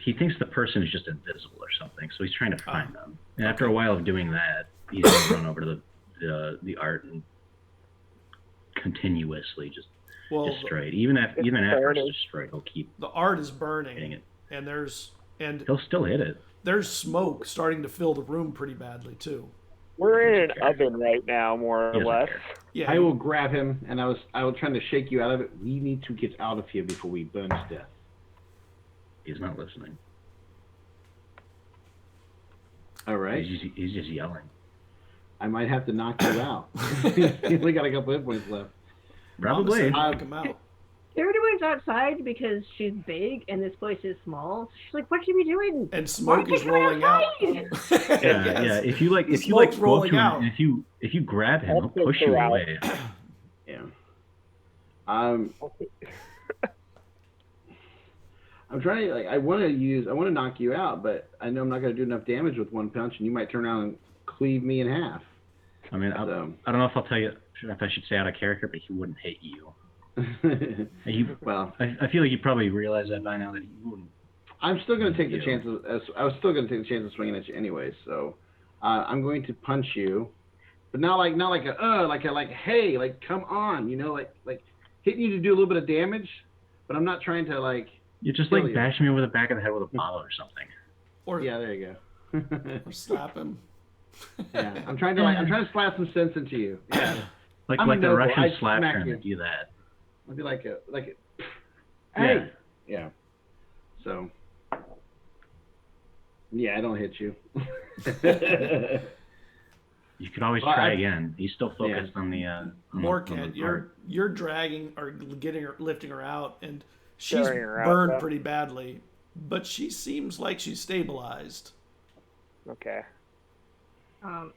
he thinks the person is just invisible or something, so he's trying to find them. And after a while of doing that, he's going to run over to the art and continuously just destroy it. Even after it's destroyed, he'll keep the art is hitting burning, it. and He'll still hit it. there's smoke starting to fill the room pretty badly too. We're in an oven right now, more or He doesn't less. care. Yeah, I will grab him, and I was trying to shake you out of it. We need to get out of here before we burn to death. He's not listening. All right. He's just yelling. I might have to knock you out. You only got a couple hit points left. Probably. knock him out. Everyone's outside because she's big and this place is small. She's like, "What should we be doing?" And smoke is rolling out. Yeah, Yes. yeah. If you The go up smoke's to rolling him, out. if you grab him, I'll he'll push push you her out. away. Yeah. I'm trying to I want to knock you out, but I know I'm not going to do enough damage with one punch, and you might turn around and cleave me in half. I mean, I don't know if I'll tell you if I should say out of character, but he wouldn't hit you. Well, I feel like you probably realize that by now that you wouldn't. I'm still going to take the You. chance I was still going to take the chance of swinging at you anyway. So I'm going to punch you, but not like hey, like come on, like hitting you to do a little bit of damage, but I'm not trying to like. You're just kill like you. bashing me over the back of the head with a bottle or something. Or, Yeah, there you go. or slap him. Yeah, I'm trying to slap some sense into you. Yeah, Like I'm like a the noble. Russian I'd slap smack trying you. to do that. I'll be like a Yeah. hey. Yeah. So. Yeah, I don't hit you. You could always Well, try again. He's still focused Yeah. on the. On Morkant, the part. you're dragging or lifting her out, and she's Carrying her out, burned yeah. pretty badly, but she seems like she's stabilized. Okay. Um,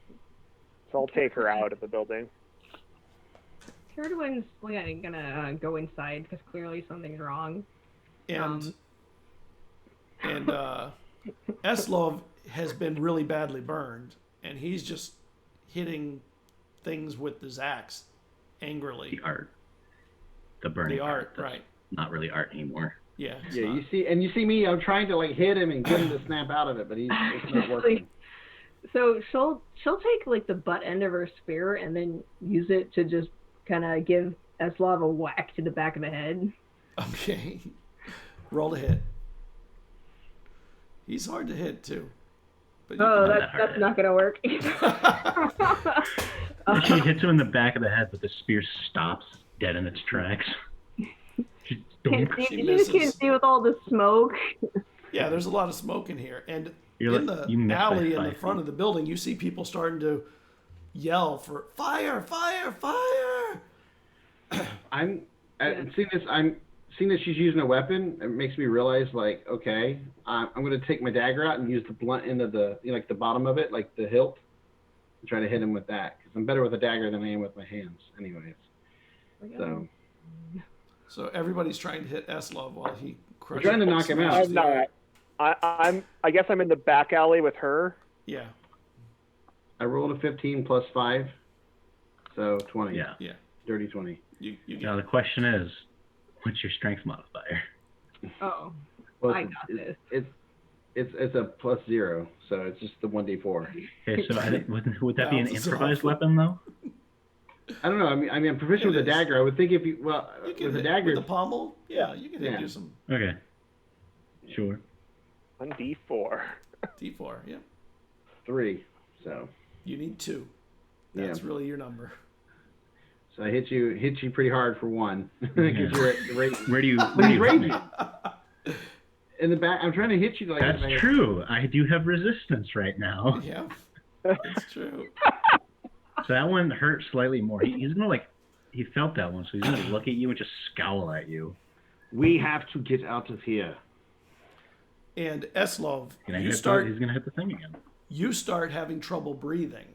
So I'll take her out of the building. Carradwin's gonna go inside because clearly something's wrong. And Eslov has been really badly burned, and he's just hitting things with his axe angrily. The art. The burning The art, that's right. Not really art anymore. Yeah. it's Yeah, not. you see me. I'm trying to like hit him and get him to snap out of it, but it's not working. So she'll take like the butt end of her spear and then use it to just kind of give Eslov a whack to the back of the head. Okay. Roll to hit. He's hard to hit too. But you Oh, can- that's not gonna work. She hits him in the back of the head, but the spear stops dead in its tracks. She Can't dunk. see, She you just can't misses. see with all the smoke. Yeah, there's a lot of smoke in here, and You're in like- the you missed by alley in 5 the front feet. of the building, you see people starting to yell for fire, fire, fire. I'm seeing that she's using a weapon. It makes me realize, like, okay, I'm going to take my dagger out and use the blunt end of the, like the bottom of it, like the hilt, and try to hit him with that. Because I'm better with a dagger than I am with my hands, anyways. So So everybody's trying to hit Eslov while he crushes. trying to knock him out. smashes I'm the not. air. I guess I'm in the back alley with her. Yeah, I rolled a 15 plus 5, so 20. Yeah. yeah. Dirty 20. You get Now the question is, what's your strength modifier? Oh, Well, I got this. It's a plus 0, so it's just the 1d4. Okay, so would that be an Bounces improvised off. weapon though? I don't know. I mean, I'm proficient It with a is. dagger. I would think if you, you can with a hit dagger, with the pommel. Yeah, you can hit Yeah. do some Okay. Sure. 1d4. D4. Yeah, 3. So you need 2. Yeah. That's really your number. I hit you pretty hard for 1. Because Yeah. you're at rate. Where do you? But Where do he's you hit me? raging. In the back, I'm trying to hit you like. That's true. I do have resistance right now. Yeah, it's true. So that one hurt slightly more. He's gonna he felt that one, so he's gonna look at you and just scowl at you. We have to get out of here. And Eslov, And he's he's gonna hit the thing again. you start having trouble breathing.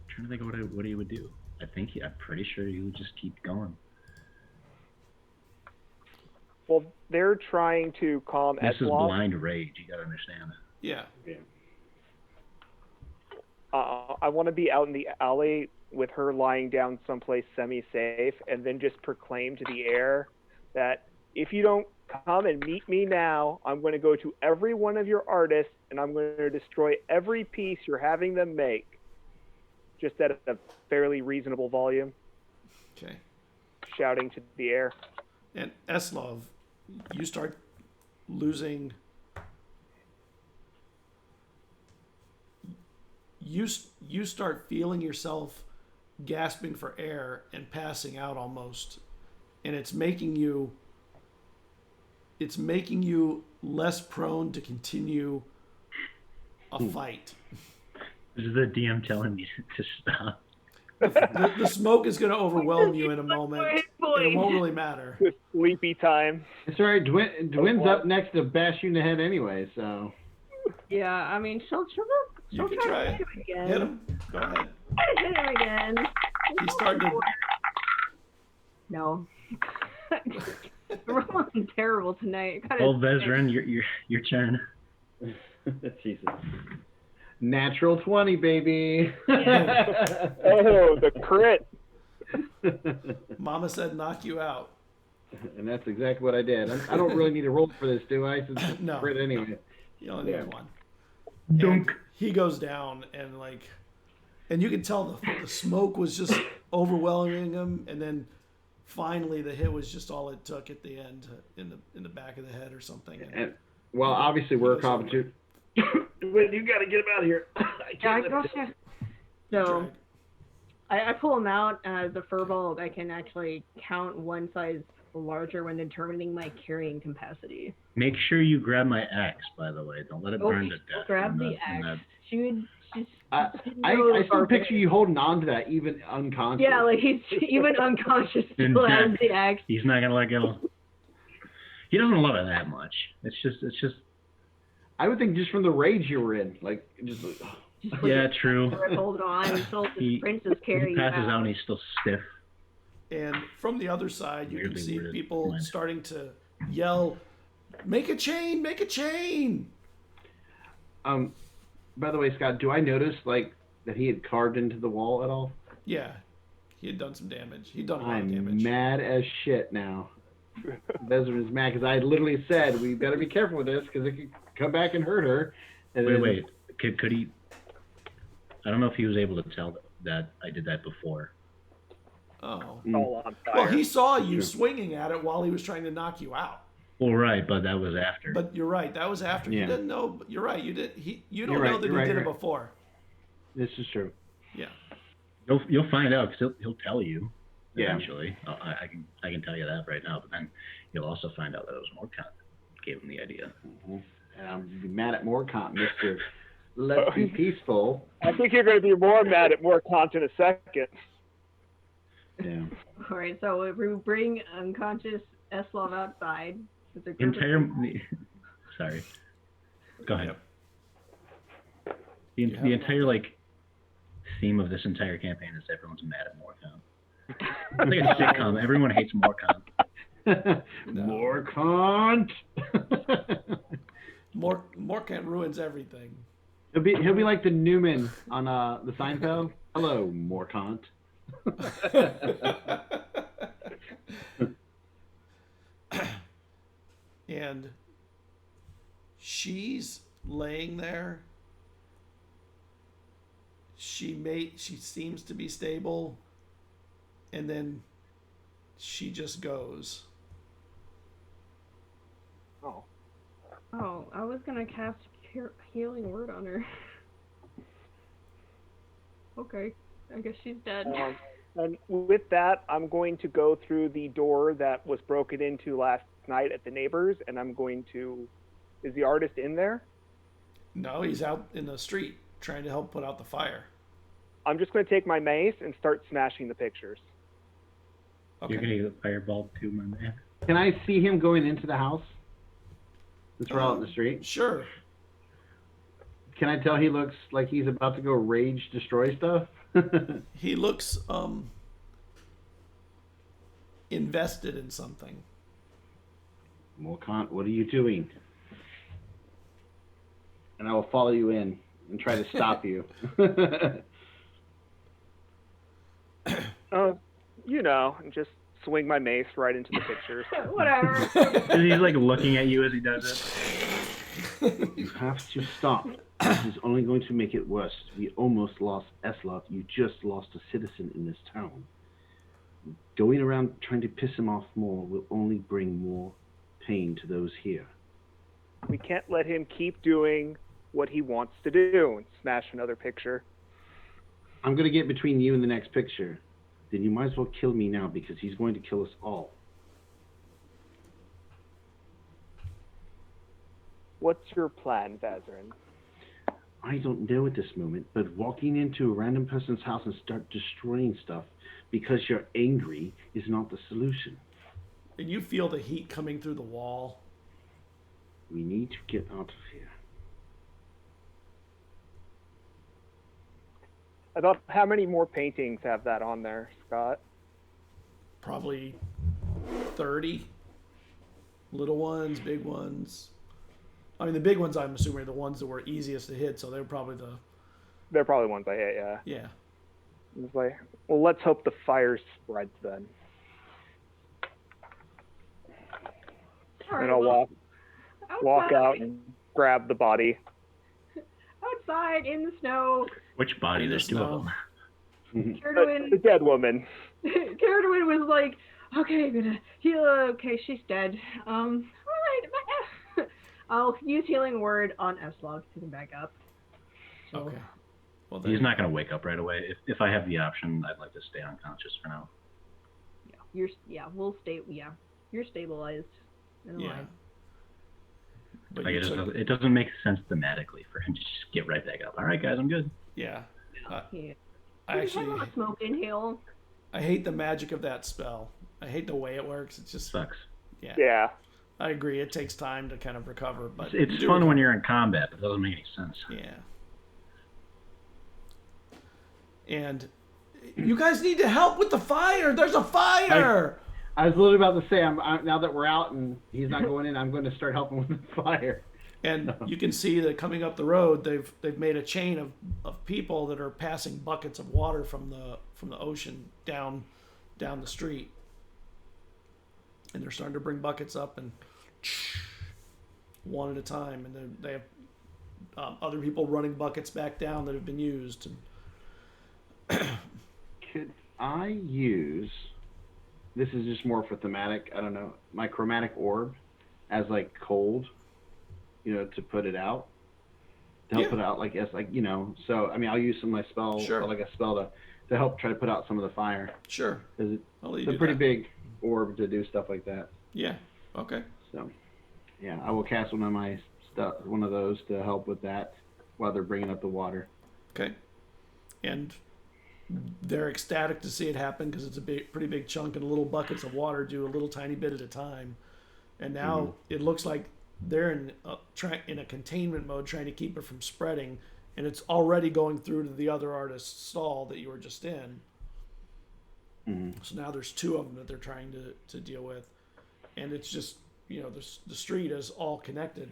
I'm trying to think what he would do. I'm pretty sure he would just keep going. Well, they're trying to calm This is Eslov. blind rage. You gotta understand. Yeah. I want to be out in the alley with her lying down someplace semi-safe, and then just proclaim to the air that if you don't come and meet me now, I'm going to go to every one of your artists, and I'm going to destroy every piece you're having them make. Just at a fairly reasonable volume, Okay. shouting to the air. And Eslov, you start losing. You start feeling yourself gasping for air and passing out almost, and it's making you less prone to continue a fight. This is the DM telling me to stop. The smoke is going to overwhelm you in a moment, and it won't really matter. It's sleepy time. It's all right. Dwin's up next to bash you in the head anyway, so. Yeah, I mean, she'll You can try try to it. hit him again. Hit him. Go ahead. Hit him again. He's starting to. No. We're rolling terrible tonight. Well, Vezran, your turn. Jesus. Natural 20, baby. Oh, the crit. Mama said knock you out. And that's exactly what I did. I don't really need to roll for this, do I? Since it's No. crit anyway. You only Yeah. need one. Dunk. And he goes down and and you can tell the smoke was just overwhelming him, and then finally the hit was just all it took at the end in the back of the head or something. And, well, obviously we're a competition. Wait, you got to get him out of here. I Yeah, can't I lift it. So I pull him out as a furball. I can actually count one size larger when determining my carrying capacity. Make sure you grab my axe, by the way. Don't let it burn to death. Grab in the in axe. She's I still picture you holding on to that, even unconscious. Yeah, like he's even unconscious In still has fact, the axe. He's not gonna let go. He doesn't love it that much. It's just. I would think just from the rage you were in, like just. Yeah, true. Hold on until the princess carry He you passes out. out and he's still stiff. And from the other side, you can Weirdly see worded people line. starting to yell, "Make a chain! Make a chain!" By the way, Scott, do I notice like that he had carved into the wall at all? Yeah, he had done some damage. He'd done a lot of I'm damage. mad as shit now. Desmond is mad because I literally said we better be careful with this because it could come back and hurt her. And Wait. Could he? I don't know if he was able to tell that I did that before. Oh. All on fire. Well, he saw you Sure. swinging at it while he was trying to knock you out. Well, right, but that was after. But you're right. That was after. Yeah. You didn't know. But you're right. You did. You don't You're know right, that you're he right, did you're it right. before. This is true. Yeah. You'll find out because he'll tell you Yeah. eventually. I can tell you that right now. But then you'll also find out that it was Morcon that gave him the idea. And I'm be mad at Morcont, Mister. Let's be peaceful. I think you're going to be more mad at Morcont in a second. Yeah. All right, so we bring unconscious Eslov outside. It's a group of Sorry. Go ahead. Yep. The have entire theme of this entire campaign is everyone's mad at Morcon. It's like a sitcom. Everyone hates Morcon. Morcont. Morcant ruins everything. He'll be like the Newman on the Seinfeld. Hello, Morcont. And she's laying there. She seems to be stable, and then she just goes. Oh. Oh, I was gonna cast healing word on her. Okay, I guess she's dead. And with that, I'm going to go through the door that was broken into last night at the neighbors, and I'm going to... Is the artist in there? No, he's out in the street trying to help put out the fire. I'm just going to take my mace and start smashing the pictures. Okay. You're gonna get a fireball too, my man. Can I see him going into the house? Since we're out in the street. Sure. Can I tell he looks like he's about to go rage destroy stuff? He looks invested in something. Morcont, what are you doing? And I will follow you in and try to stop you. And just swing my mace right into the pictures. Whatever. He's like looking at you as he does it. You have to stop. This is only going to make it worse. We almost lost Eslov. You just lost a citizen in this town. Going around trying to piss him off more will only bring more pain to those here. We can't let him keep doing what he wants to do and smash another picture. I'm going to get between you and the next picture. Then you might as well kill me now because he's going to kill us all. What's your plan, Vazarin? I don't know at this moment, but walking into a random person's house and start destroying stuff because you're angry is not the solution. And you feel the heat coming through the wall. We need to get out of here. About how many more paintings have that on there, Scott? Probably 30. Little ones, big ones. I mean, the big ones, I'm assuming, are the ones that were easiest to hit, so they're probably They're probably ones I hate, yeah. Yeah. It's like, well, let's hope the fire spreads then. Alright, And I'll well, walk outside- out and grab the body. Outside in the snow. Which body? In the There's two of snow. them. The Carduin, dead woman. Carduin was like, okay, I'm gonna heal. Okay, she's dead. Alright. I'll use healing word on S-Log to pick him back up. So, Okay. Well, then, He's not going to wake up right away. If I have the option, I'd like to stay unconscious for now. you're stabilized. And Yeah. alive. But Like you it doesn't make sense thematically for him to just get right back up. All right, guys, I'm good. yeah. Yeah. I You just have a actually, lot of smoke inhale. I hate the magic of that spell. I hate the way it works. It's just, Sucks. yeah. Yeah. I agree. It takes time to kind of recover, but It's you do fun when recover. you're in combat, but it doesn't make any sense. Yeah. And you guys need to help with the fire. There's a fire. I was literally about to say, now that we're out and he's not going in, I'm going to start helping with the fire. And you can see that coming up the road, they've made a chain of people that are passing buckets of water from the ocean down the street, and they're starting to bring buckets up and one at a time, and then they have other people running buckets back down that have been used. And Could I use, this is just more for thematic, I don't know, my chromatic orb as like cold, to put it out? To help Yeah. put it out, like, as like, so, I mean, I'll use some of my spell, Sure. or like a spell to help try to put out some of the fire. Sure, Because I'll let you it's a do pretty that. big orb to do stuff like that. Yeah. Okay. So, yeah, I will cast one of those to help with that while they're bringing up the water. Okay. And they're ecstatic to see it happen because it's a pretty big chunk, and little buckets of water do a little tiny bit at a time. And now it looks like they're in a containment mode, trying to keep it from spreading, and it's already going through to the other artist's stall that you were just in. So now there's two of them that they're trying to deal with, and it's just the street is all connected,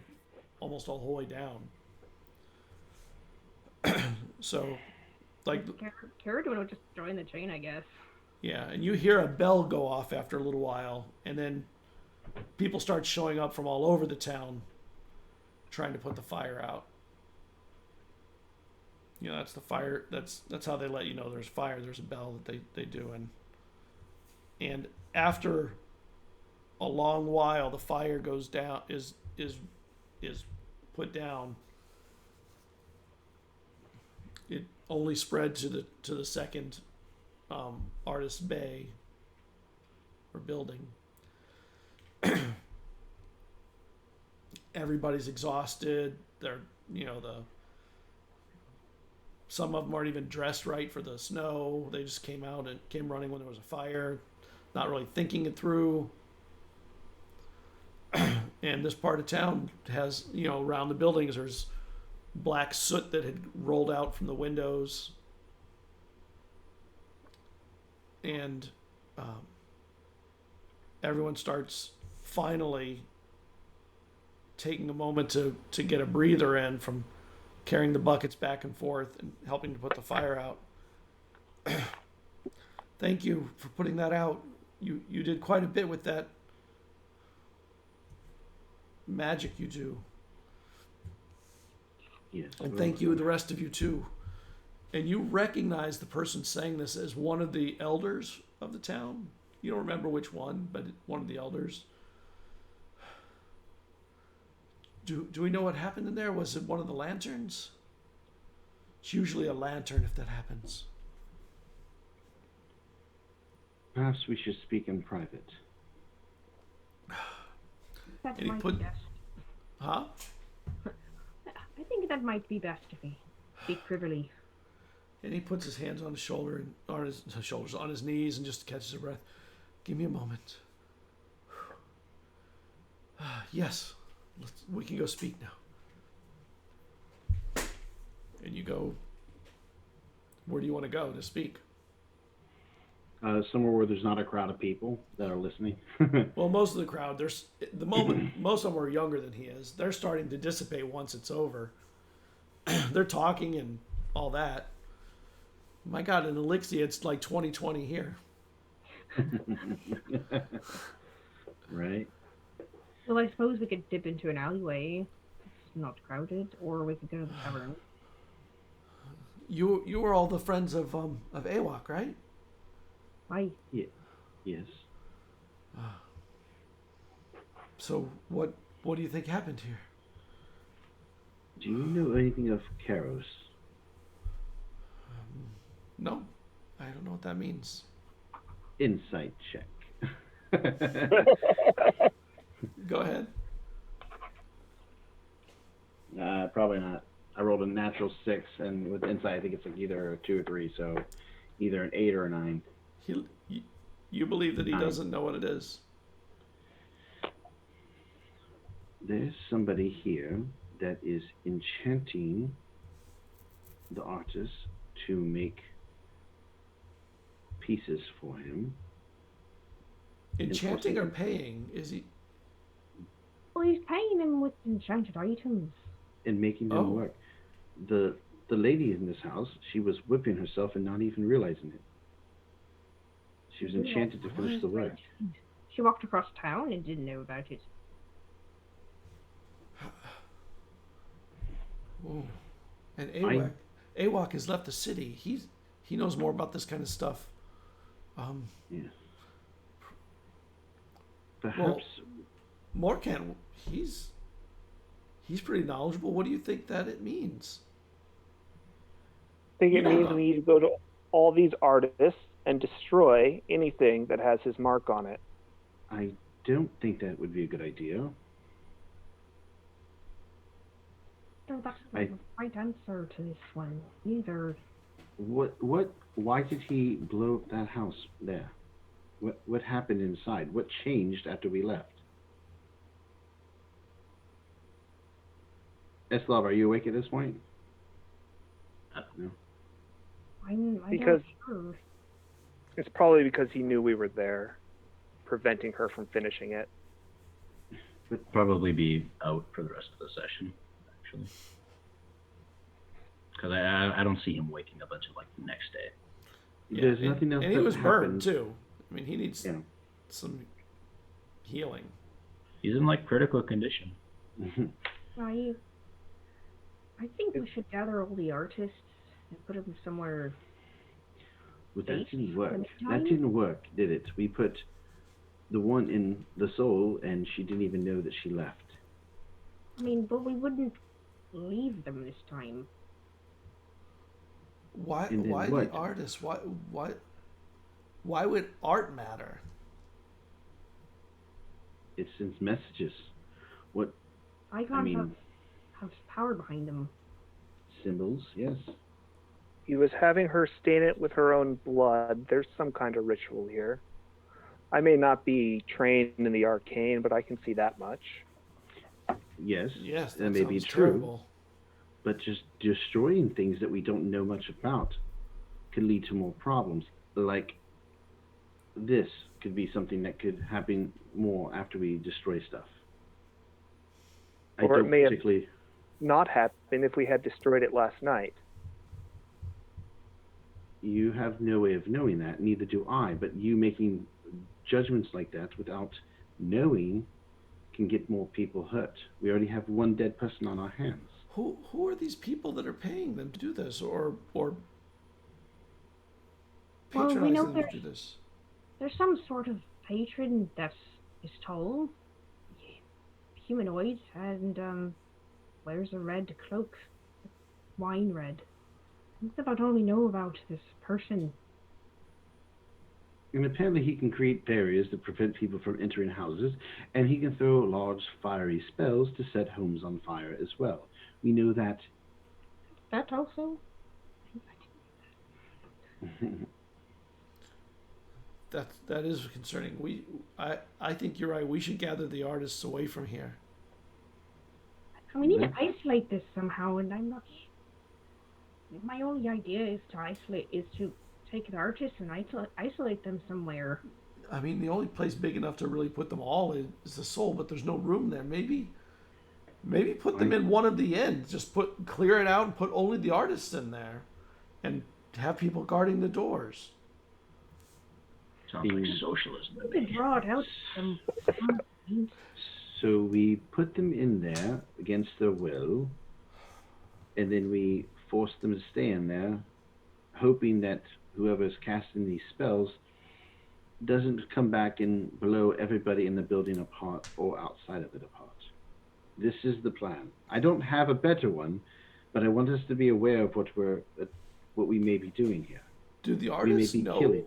almost all the way down. So, like, Carduin would just join the chain, I guess. yeah, and you hear a bell go off after a little while, and then people start showing up from all over the town trying to put the fire out. That's the fire. That's how they let you know there's fire. There's a bell that they do, and after a long while, the fire goes down. Is put down. It only spread to the second artist's bay or building. Everybody's exhausted. They're some of them aren't even dressed right for the snow. They just came running when there was a fire, not really thinking it through. And this part of town has, around the buildings, there's black soot that had rolled out from the windows. And everyone starts finally taking a moment to get a breather in from carrying the buckets back and forth and helping to put the fire out. Thank you for putting that out. You did quite a bit with that magic you do. Yes. And thank you, the rest of you too. And you recognize the person saying this as one of the elders of the town. You don't remember which one, but one of the elders. Do we know what happened in there? Was it one of the lanterns? It's usually a lantern if that happens. Perhaps we should speak in private. That And he might put- be best. Huh? I think that might be best if we speak privily. And he puts his hands on his shoulder and on his shoulders, on his knees, and just catches a breath. Give me a moment. Yes, we can go speak now. And you go. Where do you want to go to speak? Somewhere where there's not a crowd of people that are listening. Well, most of the crowd, there's the moment. Most of them are younger than he is. They're starting to dissipate once it's over. They're talking and all that. My God, in Elixia, it's like 2020 here. Right. Well, I suppose we could dip into an alleyway. It's not crowded, or we could go to the tavern. You were all the friends of Awok, right? Why? Yeah. Yes. So what do you think happened here? Do you know anything of Karos? No, I don't know what that means. Insight check. Go ahead. Probably not. I rolled a natural 6, and with insight, I think it's like either a 2 or 3, so either an 8 or a 9. You believe that he 9. doesn't know what it is? There's somebody here that is enchanting the artist to make pieces for him. Enchanting or paying? Is he? Well, he's paying him with enchanted items. And making them Oh. work. The lady in this house, she was whipping herself and not even realizing it. She was enchanted to finish the work. She walked across town and didn't know about it. Whoa. And Awok has left the city. He knows more about this kind of stuff. Yeah. Perhaps Morkan, he's pretty knowledgeable. What do you think that it means? I think it Yeah. means we need to go to all these artists and destroy anything that has his mark on it. I don't think that would be a good idea. No, that's not the right answer to this one either. Why did he blow up that house there? What happened inside? What changed after we left? Eslav, are you awake at this point? No. I'm Because- not sure. It's probably because he knew we were there, preventing her from finishing it. Would probably be out for the rest of the session, actually. Because I don't see him waking up until like the next day. There's nothing else and he that was happened. burned too. I mean, he needs Yeah. some healing. He's in like critical condition. I think we should gather all the artists and put them somewhere. But that Safe didn't for work. the That meantime? didn't work, did it? We put the one in the soul, and she didn't even know that she left. I mean, but we wouldn't leave them this time. Why? And then Why what? the artist? Why would art matter? It sends messages. What Icons mean- have power behind them. symbols? Yes. He was having her stain it with her own blood. There's some kind of ritual here. I may not be trained in the arcane, but I can see that much. Yes. Yes, that that may be sounds true. terrible. But just destroying things that we don't know much about could lead to more problems. Like this could be something that could happen more after we destroy stuff. I Or it don't may have- particularly. Not happen if we had destroyed it last night. You have no way of knowing that, neither do I. But you making judgments like that without knowing can get more people hurt. We already have one dead person on our hands. Who are these people that are paying them to do this, or Well, patronizing we know them to there's- do this? There's some sort of patron that is tall, humanoid, and wears a red cloak, wine red. That's about all we know about this person. And apparently he can create barriers that prevent people from entering houses, and he can throw large fiery spells to set homes on fire as well. We know that. That also? That is concerning. I think you're right. We should gather the artists away from here. And we need to Mhm. isolate this somehow, and I'm not. My only idea is to take the artists and isolate them somewhere. I mean, the only place big enough to really put them all is the soul, but there's no room there. Maybe Maybe put them in one of the ends. Just clear it out and put only the artists in there, and have people guarding the doors. Sounds like socialism to You can me. draw it out. So we put them in there against their will, and then we force them to stay in there, hoping that whoever's casting these spells doesn't come back and blow everybody in the building apart or outside of it apart. This is the plan. I don't have a better one, but I want us to be aware of what we may be doing here. Do the We may artists be know? killing.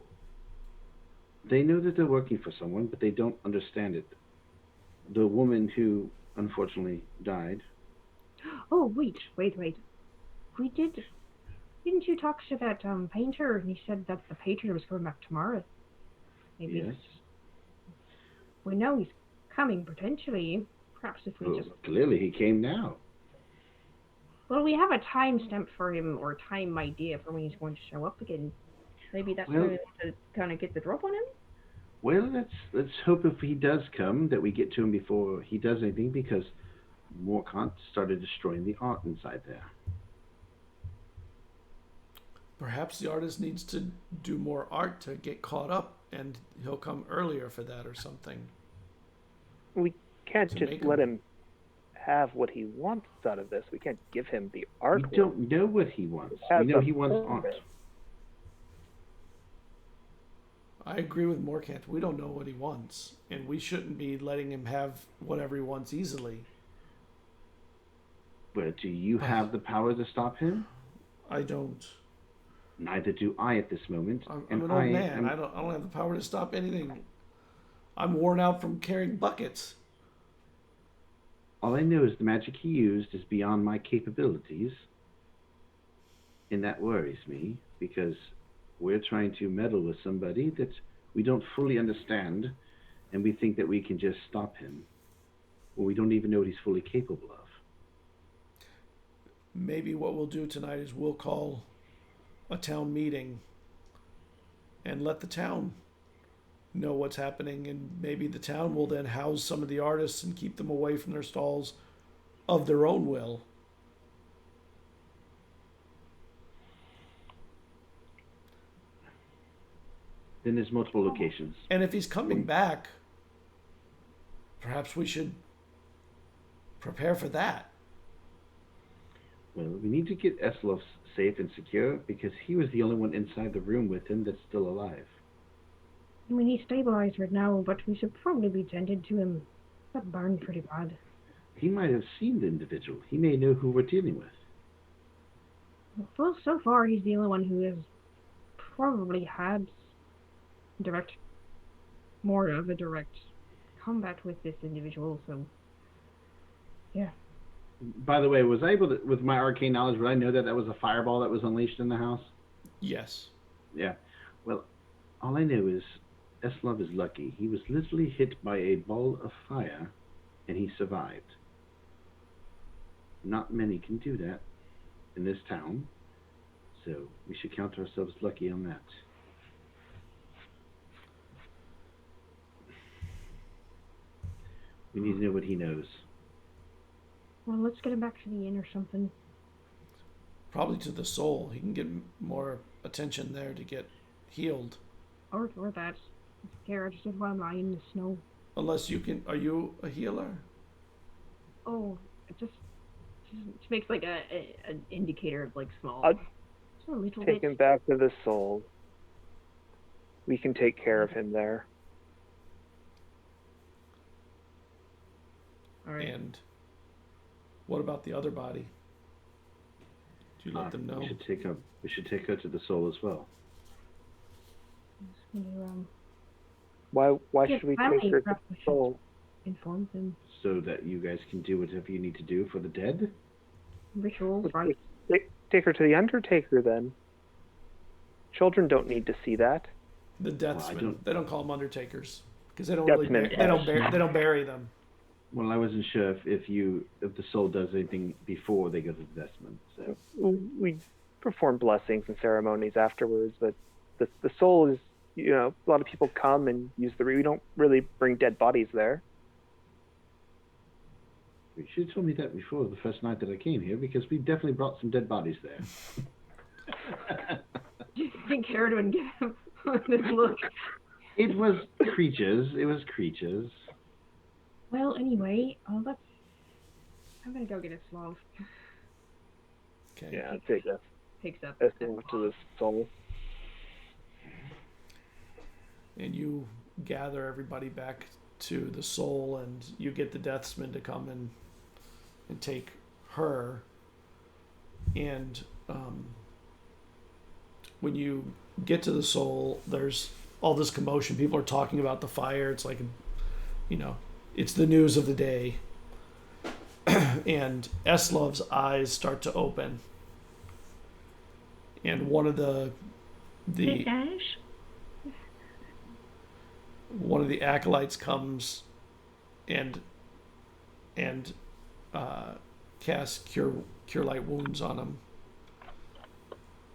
They know that they're working for someone, but they don't understand it. The woman who unfortunately died. Oh, wait. We did. Didn't you talk to that painter? And he said that the painter was coming back tomorrow. Maybe. Yes. We know he's coming potentially. Perhaps if we Well, just. clearly he came now. Well, we have a time stamp for him or time idea for when he's going to show up again. Maybe that's going to kind of get the drop on him. Well, let's hope if he does come that we get to him before he does anything, because Morkant started destroying the art inside there. Perhaps the artist needs to do more art to get caught up, and he'll come earlier for that or something. We can't To just make let him- him have what he wants out of this. We can't give him the art. We don't know what he wants. Has We know a he wants purpose. art. I agree with Morkant. We don't know what he wants, and we shouldn't be letting him have whatever he wants easily. But do you have the power to stop him? I don't. Neither do I at this moment. I'm and an old man. I don't have the power to stop anything. I'm worn out from carrying buckets. All I know is the magic he used is beyond my capabilities. And that worries me, because we're trying to meddle with somebody that we don't fully understand, and we think that we can just stop him. Well, we don't even know what he's fully capable of. Maybe what we'll do tonight is we'll call a town meeting and let the town know what's happening, and maybe the town will then house some of the artists and keep them away from their stalls of their own will. Then there's multiple locations. And if he's coming back, perhaps we should prepare for that. Well, we need to get Eslov safe and secure, because he was the only one inside the room with him that's still alive. I mean, he's stabilized right now, but we should probably be tended to him. That burned pretty bad. He might have seen the individual. He may know who we're dealing with. Well, so far he's the only one who has probably had more of a direct combat with this individual, so yeah. By the way, was I able to, with my arcane knowledge, would I know that that was a fireball that was unleashed in the house? Yes. Yeah. Well, all I know is Eslov is lucky. He was literally hit by a ball of fire, and he survived. Not many can do that in this town, so we should count ourselves lucky on that. We need to know what he knows. Well, let's get him back to the inn or something. Probably to the soul. He can get more attention there to get healed. Or that. Here, I just didn't want to lie in the snow. Unless you can. Are you a healer? Oh, it just makes like an indicator of like small. I'll Just a little Take bit. him back to the soul. We can take care of him there. All right. And what about the other body? Do you let them know? We should take her to the soul as well. Just gonna, Why Yeah, should we family take her to the preference. soul? inform them. So that you guys can do whatever you need to do for the dead? Rituals, right? Take her to the Undertaker then. Children don't need to see that. The deathsmen. don't- They don't call them undertakers because they don't Deathsmen. really. They don't bury them. Well, I wasn't sure if the soul does anything before they go to the vestment. So We perform blessings and ceremonies afterwards, but the soul is, a lot of people come and use we don't really bring dead bodies there. You should have told me that before the first night that I came here, because we definitely brought some dead bodies there. Do you think Carrot would give him this look? It was creatures. It was creatures. Well, anyway, I'm gonna go get a sloth. Okay. Yeah, take us. Picks up. Let's go to the soul. And you gather everybody back to the soul, and you get the Deathsman to come and take her. And when you get to the soul, there's all this commotion. People are talking about the fire. It's like, it's the news of the day. And Eslov's eyes start to open. And one of one of the acolytes comes and casts cure light wounds on him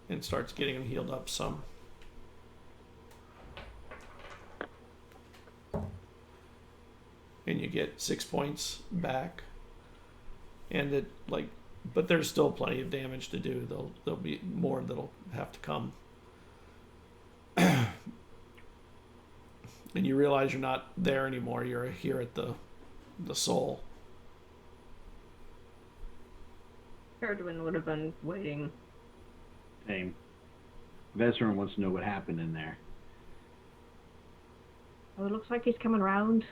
and starts getting him healed up some. And you get 6 points back, and but there's still plenty of damage to do. There'll be more that'll have to come. And you realize you're not there anymore. You're here at the soul. Carradwin would have been waiting. Same. Vezran wants to know what happened in there. Oh, it looks like he's coming around.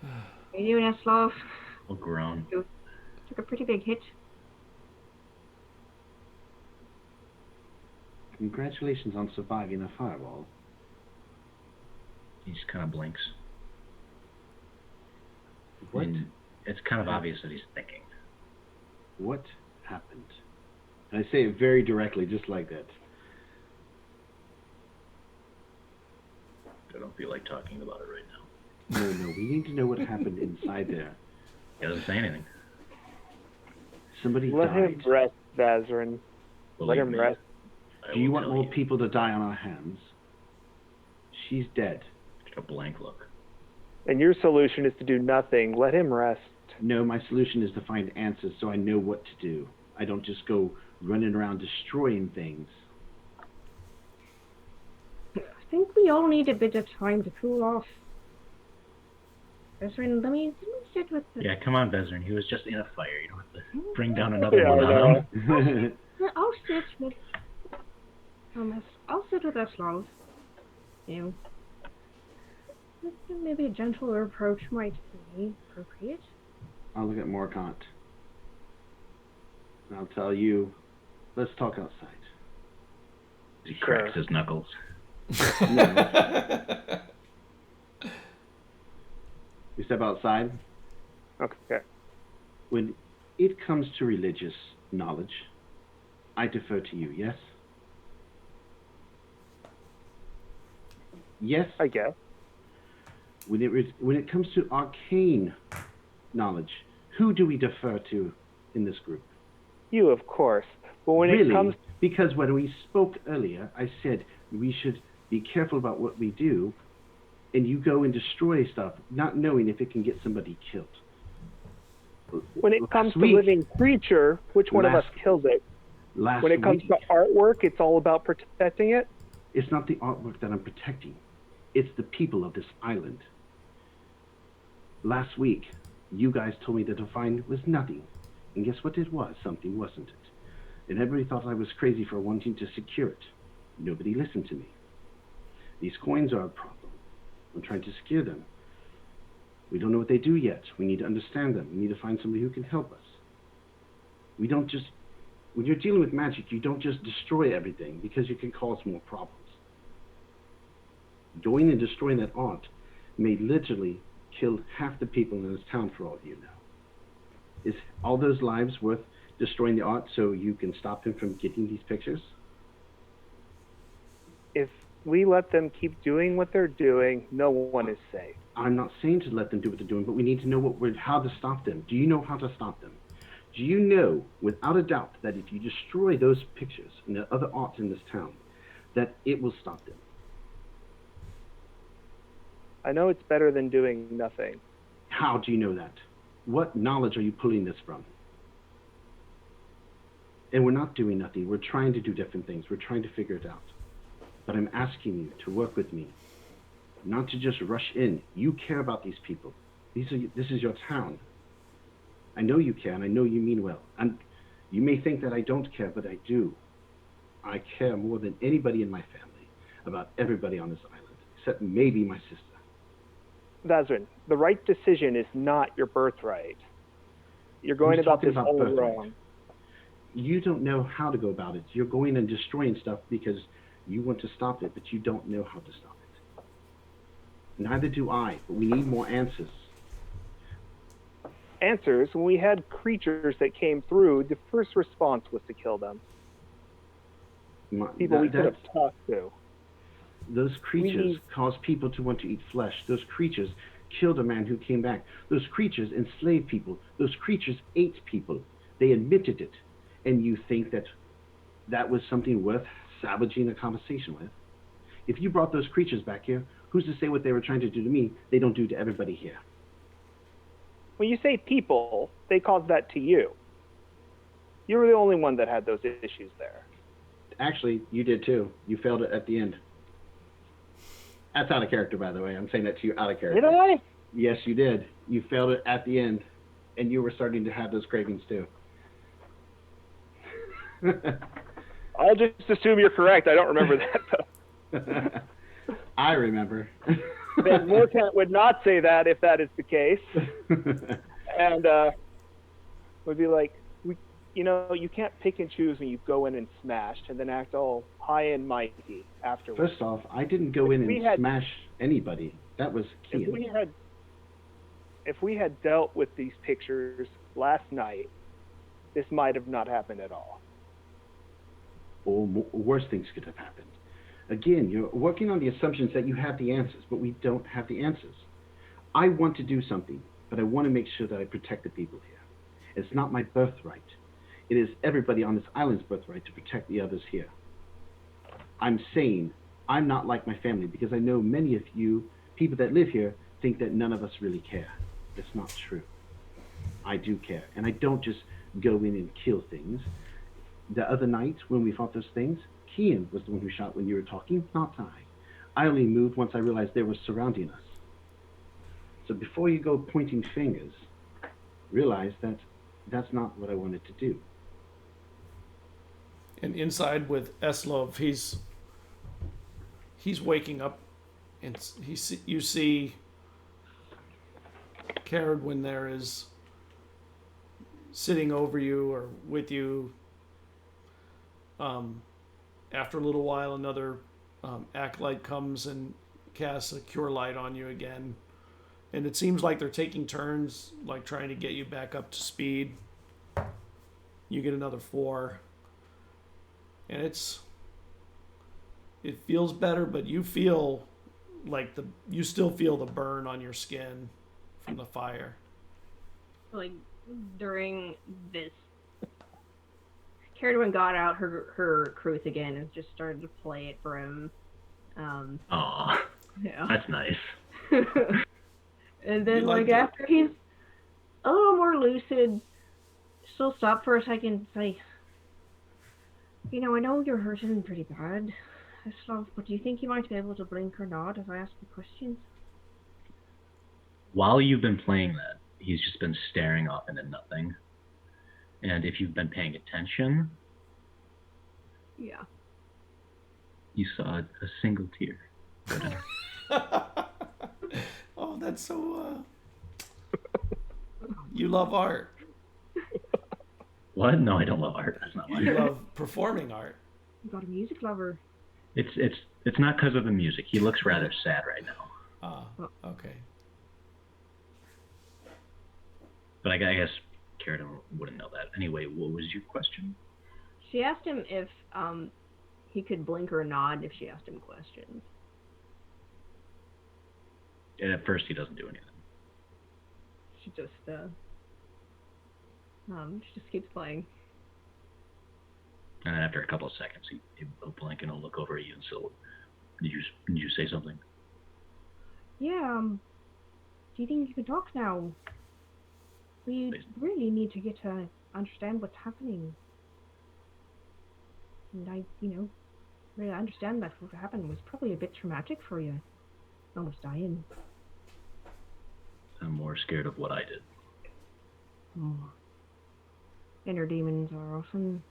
Are you doing, Eslov? I'll groan. Took a pretty big hit. Congratulations on surviving a fireball. He just kind of blinks. What? And it's kind of obvious that he's thinking. What happened? And I say it very directly, just like that. I don't feel like talking about it right now. No, we need to know what happened inside there. He doesn't say anything. Somebody Let died. him rest, Vazarin. Let Believe him me, rest. I Do you will want tell more people to die on our hands? She's dead. A blank look. And your solution is to do nothing. Let him rest. No, my solution is to find answers so I know what to do. I don't just go running around destroying things. I think we all need a bit of time to cool off. Vezrin, let me sit with the... Yeah, come on, Vezran. He was just in a fire. You don't have to bring down another one on him. I'll sit with... I'll sit with Eslov. Maybe a gentler approach might be appropriate. I'll look at Morkant. And I'll tell you, let's talk outside. He cracks his knuckles. No. We step outside. Okay. When it comes to religious knowledge, I defer to you, yes? Yes? I guess. When it comes to arcane knowledge, who do we defer to in this group? You, of course. But when Really? it comes... Because when we spoke earlier, I said we should be careful about what we do, and you go and destroy stuff, not knowing if it can get somebody killed. When it comes to week- living creature, which one of us last- kills it? Last When it comes week, to artwork, it's all about protecting it? it's not the artwork that I'm protecting. It's the people of this island. Last week, you guys told me that the find was nothing. And guess what it was? Something, wasn't it? And everybody thought I was crazy for wanting to secure it. Nobody listened to me. These coins are a problem. I'm trying to secure them. We don't know what they do yet. We need to understand them. We need to find somebody who can help us. We don't just... When you're dealing with magic, you don't just destroy everything because you can cause more problems. Going and destroying that art may literally kill half the people in this town for all you know. Is all those lives worth destroying the art so you can stop him from getting these pictures? If we let them keep doing what they're doing, no one is safe. I'm not saying to let them do what they're doing, but we need to know how to stop them. Do you know how to stop them? Do you know, without a doubt, that if you destroy those pictures and the other art in this town, that it will stop them? I know it's better than doing nothing. How do you know that? What knowledge are you pulling this from? And we're not doing nothing. We're trying to do different things. We're trying to figure it out. But I'm asking you to work with me, not to just rush in. You care about these people. This is your town. I know you care, and I know you mean well. And you may think that I don't care, but I do. I care more than anybody in my family about everybody on this island, except maybe my sister. Zazrin, the right decision is not your birthright. You're going about this all wrong. You don't know how to go about it. You're going and destroying stuff because you want to stop it, but you don't know how to stop it. Neither do I, but we need more answers. Answers? When we had creatures that came through, the first response was to kill them. People we could have talked to. Those creatures cause people to want to eat flesh. Those creatures killed a man who came back. Those creatures enslaved people. Those creatures ate people. They admitted it. And you think that that was something worth salvaging a conversation with? If you brought those creatures back here, who's to say what they were trying to do to me, they don't do to everybody here? When you say people, they caused that to you. You were the only one that had those issues there. Actually, you did too. You failed it at the end. That's out of character, by the way. I'm saying that to you out of character. Did I? Yes, you did. You failed it at the end, and you were starting to have those cravings too. I'll just assume you're correct. I don't remember that, though. I remember. Ben Moorkent would not say that if that is the case. And would be like, you can't pick and choose when you go in and smash and then act all high and mighty afterwards. First off, I didn't go in and smash anybody. That was Kian. If we had dealt with these pictures last night, this might have not happened at all. Or worse things could have happened. Again, you're working on the assumptions that you have the answers, but we don't have the answers. I want to do something, but I want to make sure that I protect the people here. It's not my birthright. It is everybody on this island's birthright to protect the others here. I'm saying I'm not like my family because I know many of you, people that live here, think that none of us really care. That's not true. I do care, and I don't just go in and kill things. The other night when we fought those things, Kian was the one who shot when you were talking, not I. I only moved once I realized they were surrounding us. So before you go pointing fingers, realize that that's not what I wanted to do. And inside with Eslov, he's waking up, and you see Caradwin there is sitting over you or with you. After a little while, another acolyte comes and casts a cure light on you again. And it seems like they're taking turns, like trying to get you back up to speed. You get another 4. And it feels better, but you feel like you still feel the burn on your skin from the fire. Like, during this, Caradwin got out her cruz again and just started to play it for him. Aw, yeah. That's nice. And then, after he's a little more lucid, she'll stop for a second and say, I know you're hurting pretty bad, but do you think you might be able to blink or nod if I ask you questions? While you've been playing that, he's just been staring off into nothing. And if you've been paying attention, yeah, you saw a single tear. Oh, that's so. You love art. What? No, I don't love art. That's not why. You love performing art. You got a music lover. It's not because of the music. He looks rather sad right now. Okay. But I guess Caradwin wouldn't know that. Anyway, what was your question? She asked him if he could blink or nod if she asked him questions. And at first, he doesn't do anything. She just keeps playing. And then after a couple of seconds, he'll blink and he'll look over at you and say, did you say something? Yeah, Do you think you can talk now? We really need to get to understand what's happening. And I, really understand that what happened was probably a bit traumatic for you. Almost dying. I'm more scared of what I did. Oh. Inner demons are often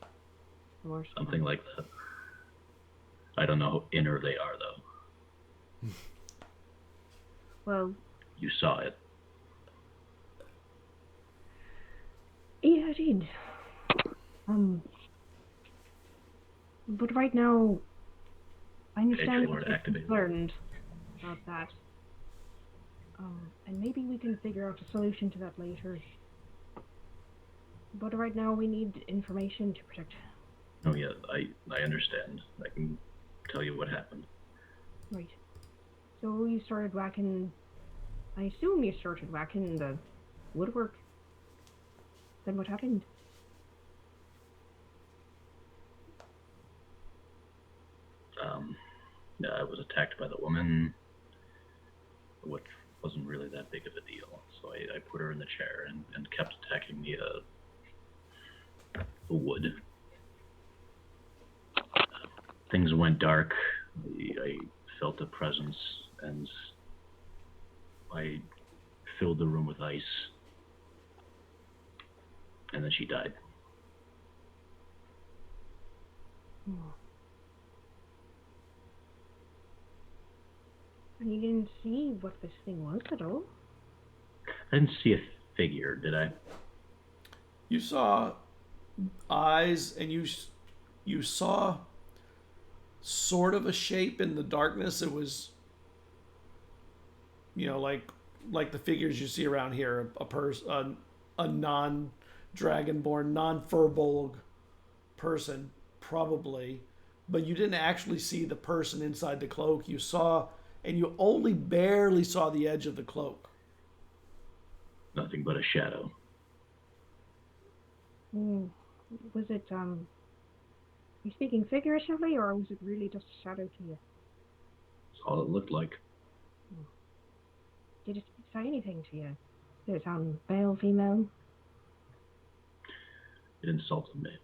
the worst. Something like that. I don't know how inner they are, though. Well, You saw it. yeah, I did. But right now, I understand Edgelord that you're activated. concerned about that. And maybe we can figure out a solution to that later. But right now, we need information to protect. Oh yeah, I understand. I can tell you what happened. Right. So you started whacking. I assume you started whacking the woodwork. Then what happened? Yeah, I was attacked by the woman, which wasn't really that big of a deal. So I put her in the chair and kept attacking the wood. Things went dark. I felt a presence, and I filled the room with ice. And then she died. Oh. And you didn't see what this thing was at all? I didn't see a figure, did I? You saw eyes, and you saw sort of a shape in the darkness. It was, like the figures you see around here, a non-dragonborn, non-furbolg person, probably, but you didn't actually see the person inside the cloak. You saw, and you only barely saw the edge of the cloak. Nothing but a shadow. Was it, you speaking figuratively, or was it really just a shadow to you? That's all it looked like. Did it say anything to you? Did it sound male, female? It insulted me.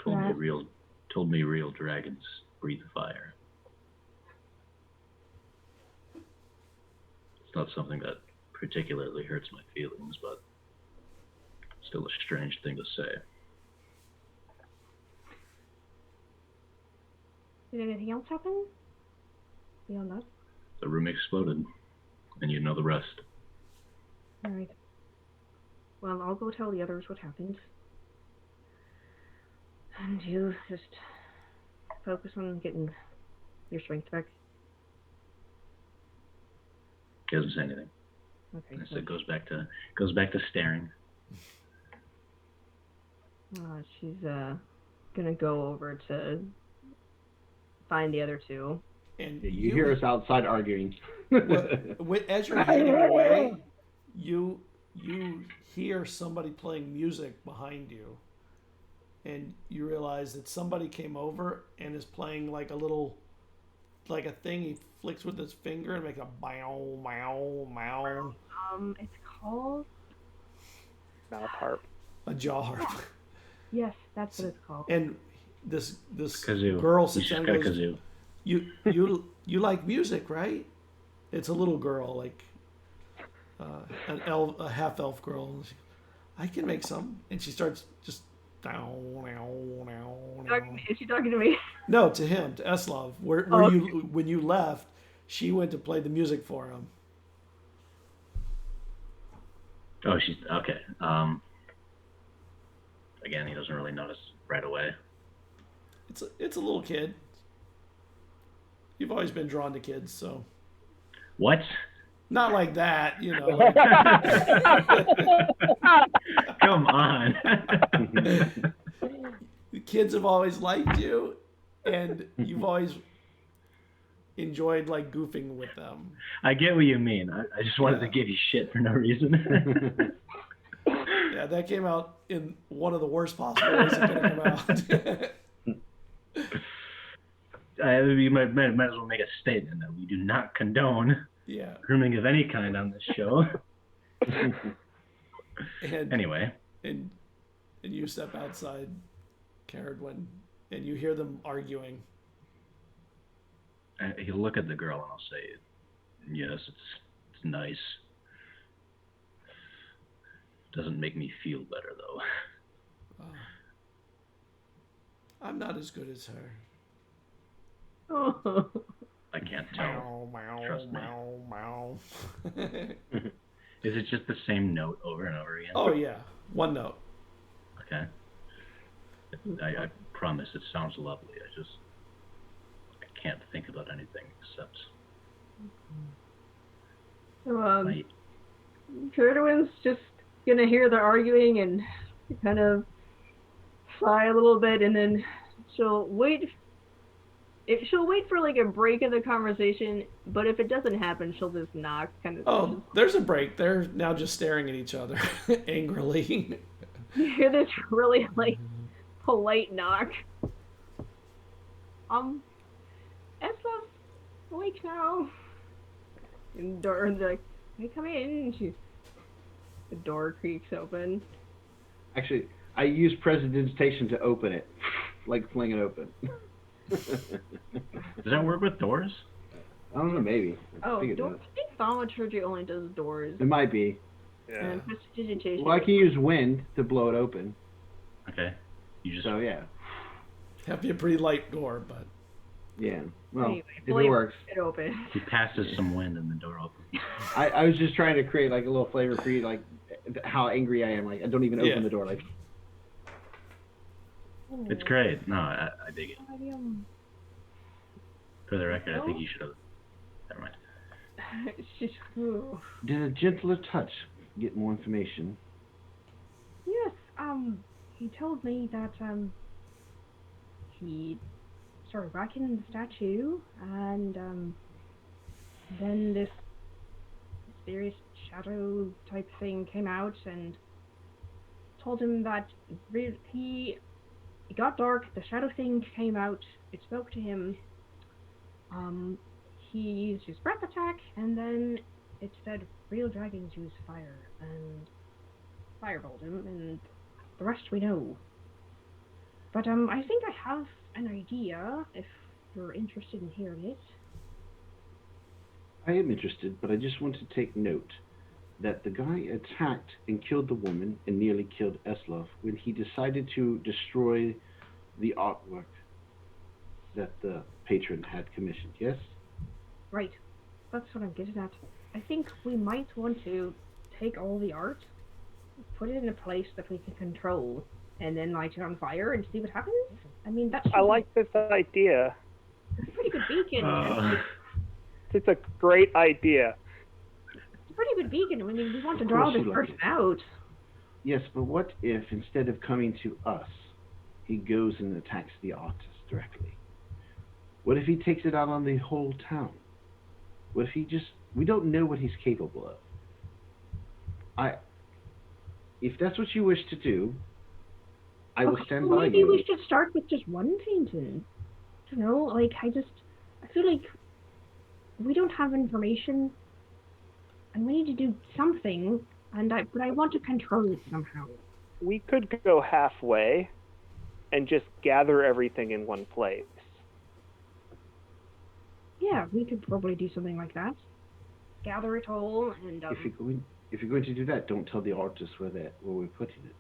Told me real dragons breathe fire. It's not something that particularly hurts my feelings, but still a strange thing to say. Did anything else happen? Beyond that? The room exploded, and you know the rest. Alright. Well, I'll go tell the others what happened. And you just focus on getting your strength back. He doesn't say anything. Okay. So it goes back to staring. She's gonna go over to find the other two. And You hear us outside arguing. As you're heading away, you hear somebody playing music behind you, and you realize that somebody came over and is playing like a thing he flicks with his finger and makes a bow, bow, bow. It's called Mouth harp. A jaw harp. Yes, that's what it's called. And this Kazoo. girl You sits just down got a and goes, kazoo. You like music, right? It's a little girl, like a half elf girl. And I can make some, and she starts just. Is she talking to me? No, to him, to Eslov. When you left, she went to play the music for him. Oh, she's okay. Again, he doesn't really notice right away. It's a little kid. You've always been drawn to kids, so. What? Not like that, Come on. The kids have always liked you, and you've always enjoyed like goofing with them. I get what you mean. I just wanted to give you shit for no reason. Yeah, that came out in one of the worst possible ways it could have come out. you might as well make a statement that we do not condone Yeah. grooming of any kind on this show. And Anyway, and you step outside Caradwin and you hear them arguing. he'll look at the girl and I'll say, yes, it's nice. Doesn't make me feel better, though. I'm not as good as her. Oh. I can't tell. Trust me. Meow. Is it just the same note over and over again? Oh, yeah. One note. Okay. I promise it sounds lovely. I can't think about anything except... So, Caradwin's just gonna hear the arguing and kind of sigh a little bit, and then she'll wait for like a break in the conversation, but if it doesn't happen, she'll just knock, kind of. Oh, there's a break. They're now just staring at each other angrily. You hear this really like polite knock. Esla, awake now. And Doran's like, "Hey, come in." The door creaks open. Actually, I use prestidigitation to open it, like fling it open. Does that work with doors? I don't know, maybe. I think thaumaturgy only does doors. It might be. Yeah. And prestidigitation. Well, I can use wind to blow it open. Okay. You just... So, yeah. Have to be a pretty light door, but... Yeah. Well, Anyway, if it works. It opens. He passes some wind and the door opens. I was just trying to create, like, a little flavor for you, like, how angry I am. Like, I don't even open the door. Like, It's great. No, I dig it. For the record, I think you should have... Never mind. did a gentler touch get more information? Yes, he told me that, he started whacking the statue, and, then this mysterious shadow type thing came out and told him that it got dark, the shadow thing came out, it spoke to him, he used his breath attack, and then it said real dragons use fire, and firebolt him, and the rest we know. But, I think I have an idea, if you're interested in hearing it. I am interested, but I just want to take note that the guy attacked and killed the woman and nearly killed Eslov when he decided to destroy the artwork that the patron had commissioned, yes? Right. That's what I'm getting at. I think we might want to take all the art, put it in a place that we can control, and then light it on fire and see what happens? I mean, that's... I like this idea. It's a pretty good beacon. It's a great idea. It's a pretty good beacon. I mean, we want to draw this person out. Yes, but what if, instead of coming to us, he goes and attacks the artist directly? What if he takes it out on the whole town? What if he just... We don't know what he's capable of. If that's what you wish to do, I will stand by maybe you. we should start with just one painting. I don't know, like, I feel like we don't have information, and we need to do something, but I want to control it somehow. We could go halfway and just gather everything in one place. Yeah, we could probably do something like that. Gather it all, and, If you're going to do that, don't tell the artists where we're putting it.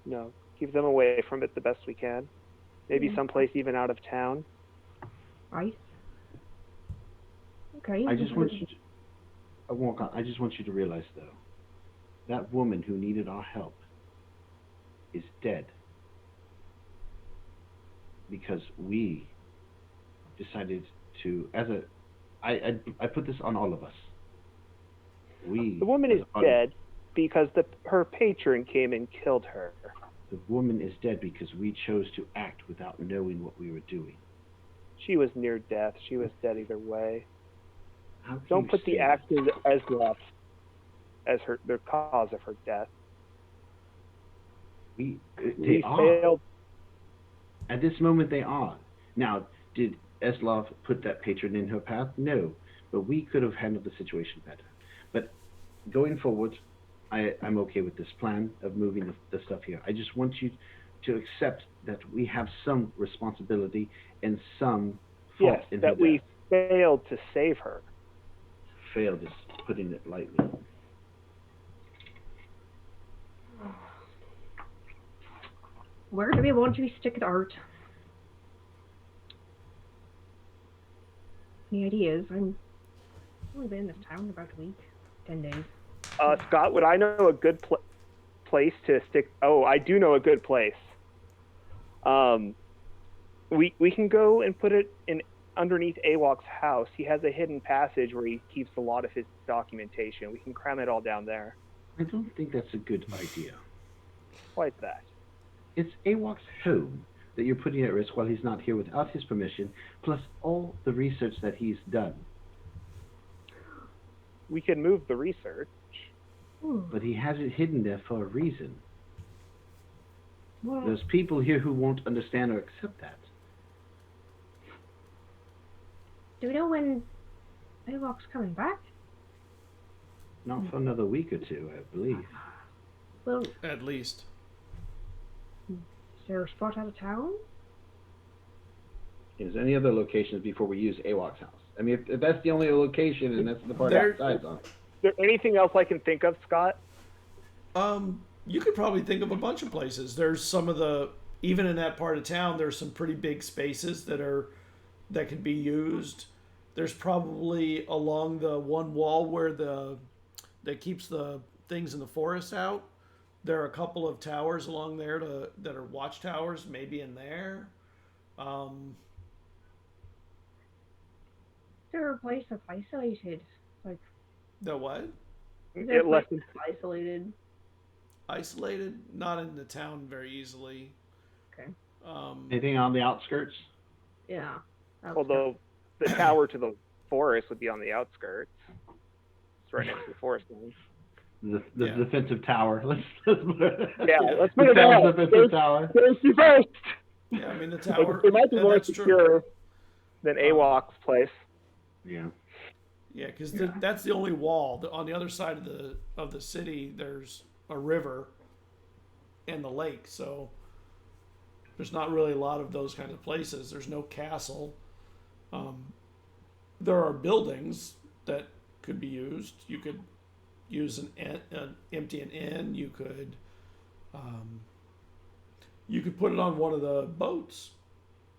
No, keep them away from it the best we can. Maybe someplace even out of town. Right. Okay. I just want you to realize, though, that woman who needed our help is dead because we decided to, I put this on all of us. The woman is dead because her patron came and killed her. The woman is dead because we chose to act without knowing what we were doing. She was near death. She was dead either way. Don't put the actors as left as the cause of her death. They We are. failed. At this moment, they are. Now, Did Eslov put that patron in her path? No, but we could have handled the situation better. But going forward, I'm okay with this plan of moving the stuff here. I just want you to accept that we have some responsibility and some fault Yes, in her that we death. failed to save her. Failed is putting it lightly. Where do we want to stick the art? Any ideas? I've only been in this town about a week, 10 days. Scott, would I know a good place to stick? Oh, I do know a good place. We can go and put it in underneath Awok's house. He has a hidden passage where he keeps a lot of his documentation. We can cram it all down there. I don't think that's a good idea. Why is that? It's Awok's home that you're putting at risk while he's not here without his permission, plus all the research that he's done. We can move the research. But he has it hidden there for a reason. Well, There's people here who won't understand or accept that. do we know when Awok's coming back? Not for another week or two, I believe. Well, At least. is there a spot out of town? Is any other locations before we use Awok's house? I mean, if that's the only location and that's the part There- outside on. Is there anything else I can think of, Scott? You could probably think of a bunch of places. There's some of the, even in that part of town, there's some pretty big spaces that could be used. There's probably along the one wall where that keeps the things in the forest out. There are a couple of towers along there that are watchtowers, maybe in there. Is there a place that's isolated? Like, The what? is there a It less place that's isolated? Isolated? Not in the town very easily. Okay. Anything on the outskirts? Yeah. although the tower to the forest would be on the outskirts. It's right next to the forest line. The Yeah. defensive tower. Let's put it. Yeah, let's put The it out. defensive tower. There's the first. Yeah, I mean the tower. It might be and more that's true. secure than Awok's place. Yeah. Yeah, because that's the only wall. On the other side of the city, there's a river and the lake. So there's not really a lot of those kinds of places. There's no castle. There are buildings that could be used. You could use empty an inn. You could put it on one of the boats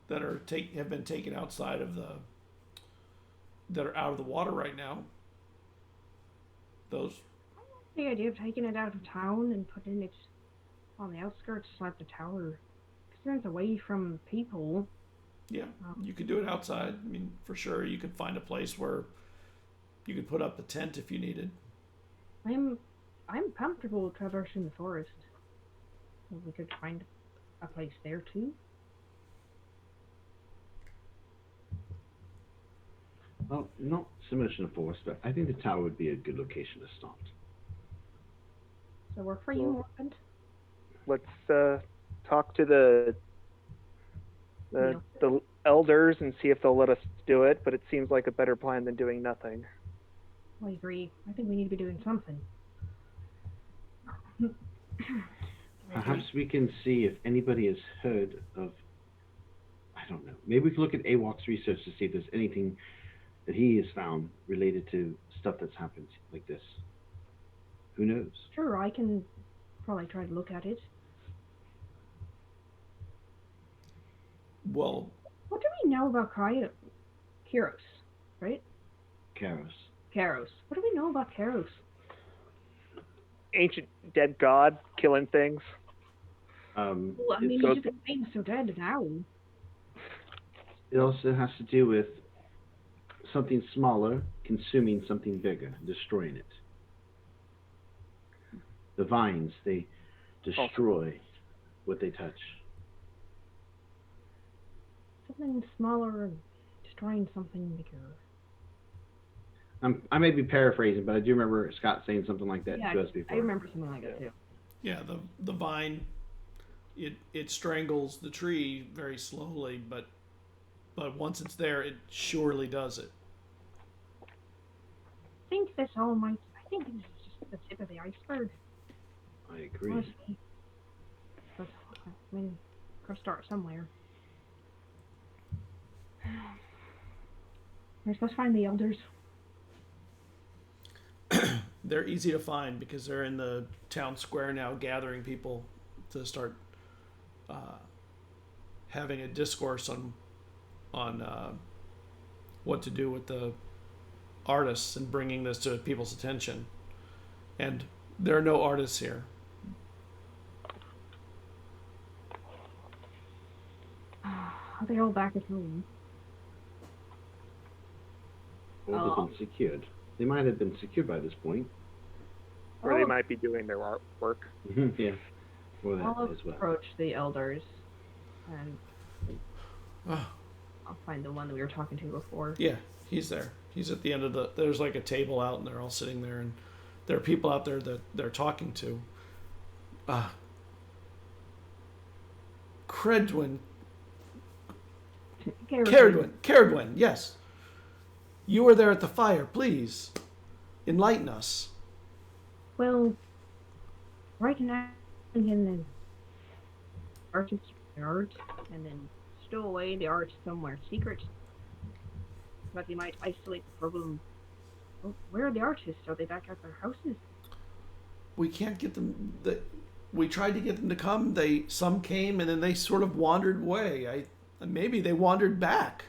that have been taken outside of that are out of the water right now. Those. The idea of taking it out of town and putting it on the outskirts like the tower, because then it's away from people. Yeah, you could do it outside. I mean, for sure, you could find a place where you could put up a tent if you needed. I'm comfortable traversing the forest. We could find a place there too. Well, not so much in the forest, but I think the tower would be a good location to start. Does that work for you, Well, Morgan? Let's talk to the elders and see if they'll let us do it. But it seems like a better plan than doing nothing. I agree. I think we need to be doing something. Perhaps we can see if anybody has heard of, I don't know, maybe we can look at Awok's research to see if there's anything that he has found related to stuff that's happened like this. Who knows? Sure, I can probably try to look at it. Well, What do we know about Kairos, right? Karos. Kairos. What do we know about Kairos? Ancient dead god killing things. Well, I mean, so- he's just being so dead now. It also has to do with something smaller consuming something bigger, destroying it. The vines, they destroy what they touch. Something smaller and destroying something bigger. I may be paraphrasing, but I do remember Scott saying something like that Yeah, to us before. I remember something like that too. yeah, the vine, it strangles the tree very slowly, but but once it's there, it surely does it. I think this is just the tip of the iceberg. I agree. Honestly. But, I mean, gotta start somewhere. We're supposed to find the elders. They're easy to find because they're in the town square now, gathering people to start having a discourse on what to do with the artists and bringing this to people's attention. And there are no artists here. Are they all back at home? Or they've been secured. They might have been secured by this point. Or they might be doing their artwork. Yeah. Or that I'll as well. approach the elders, and Oh, I'll find the one that we were talking to before. yeah, he's there. He's at the end of there's like a table out and they're all sitting there, and there are people out there that they're talking to. Credwin, Caradwin, yes. You were there at the fire. Please, enlighten us. Well, right now, in the artist's yard, and then stow away the art somewhere secret. But they might isolate the problem. Well, where are the artists? Are they back at their houses? We can't get them. We tried to get them to come. Some came and then they sort of wandered away. Maybe they wandered back.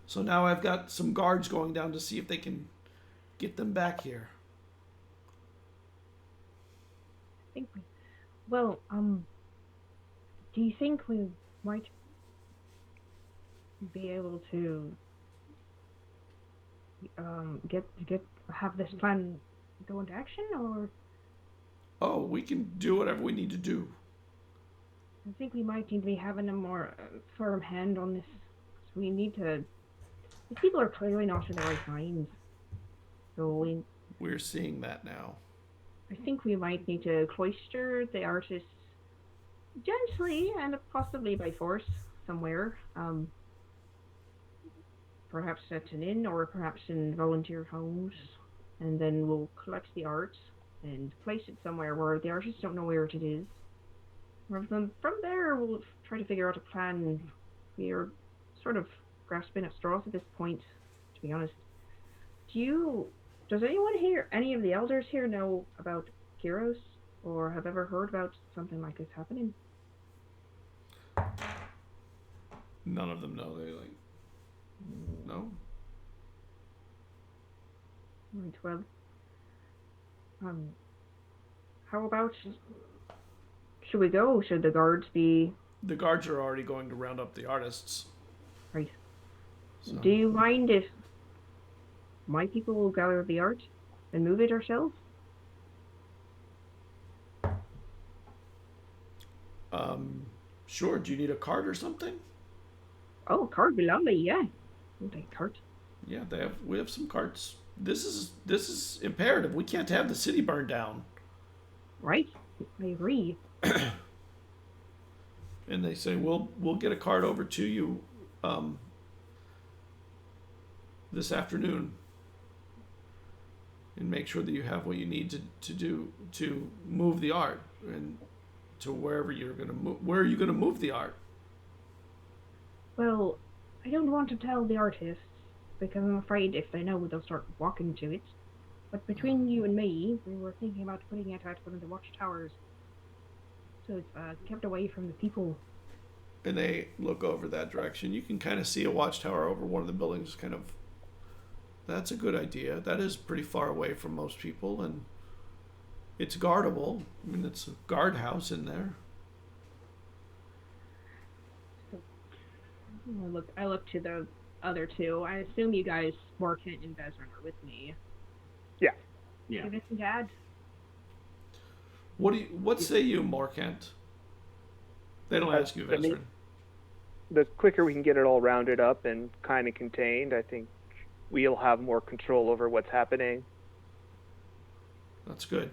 So now I've got some guards going down to see if they can get them back here. I think we... Well, do you think we might be able to have this plan go into action, or? Oh, we can do whatever we need to do. I think we might need to be having a more firm hand on this. So we need to. These people are clearly not in the right minds. So We're seeing that now. I think we might need to cloister the artists gently and possibly by force somewhere. Perhaps at an inn or perhaps in volunteer homes, and then we'll collect the art and place it somewhere where the artists don't know where it is. From there, we'll try to figure out a plan. We are sort of grasping at straws at this point, to be honest. Does anyone here, any of the elders here, know about Kiros, or have ever heard about something like this happening? None of them know. No. Right, well, how about, should we go? Should the guards be... The guards are already going to round up the artists. Right. So. Do you mind if my people will gather the art and move it ourselves? Sure. Do you need a cart or something? Oh, cart would be lovely, yeah. We'll take a cart. Yeah, we have some carts. This is imperative. We can't have the city burned down. Right. I agree. And they say we'll get a cart over to you this afternoon, and make sure that you have what you need to move the art and to wherever you're gonna move. Where are you gonna move the art? Well, I don't want to tell the artists because I'm afraid if they know they'll start walking to it. But between you and me, we were thinking about putting it at one of the watchtowers, so it's kept away from the people. And they look over that direction. You can kind of see a watchtower over one of the buildings. Kind of. That's a good idea. That is pretty far away from most people, and it's guardable. I mean, it's a guardhouse in there. I look to the other two. I assume you guys, Morkent and Vezran, are with me. Yeah. Yeah. Give us some dad. What say you, Morkent? They don't ask you, Vezran. The quicker we can get it all rounded up and kind of contained, I think we'll have more control over what's happening. That's good.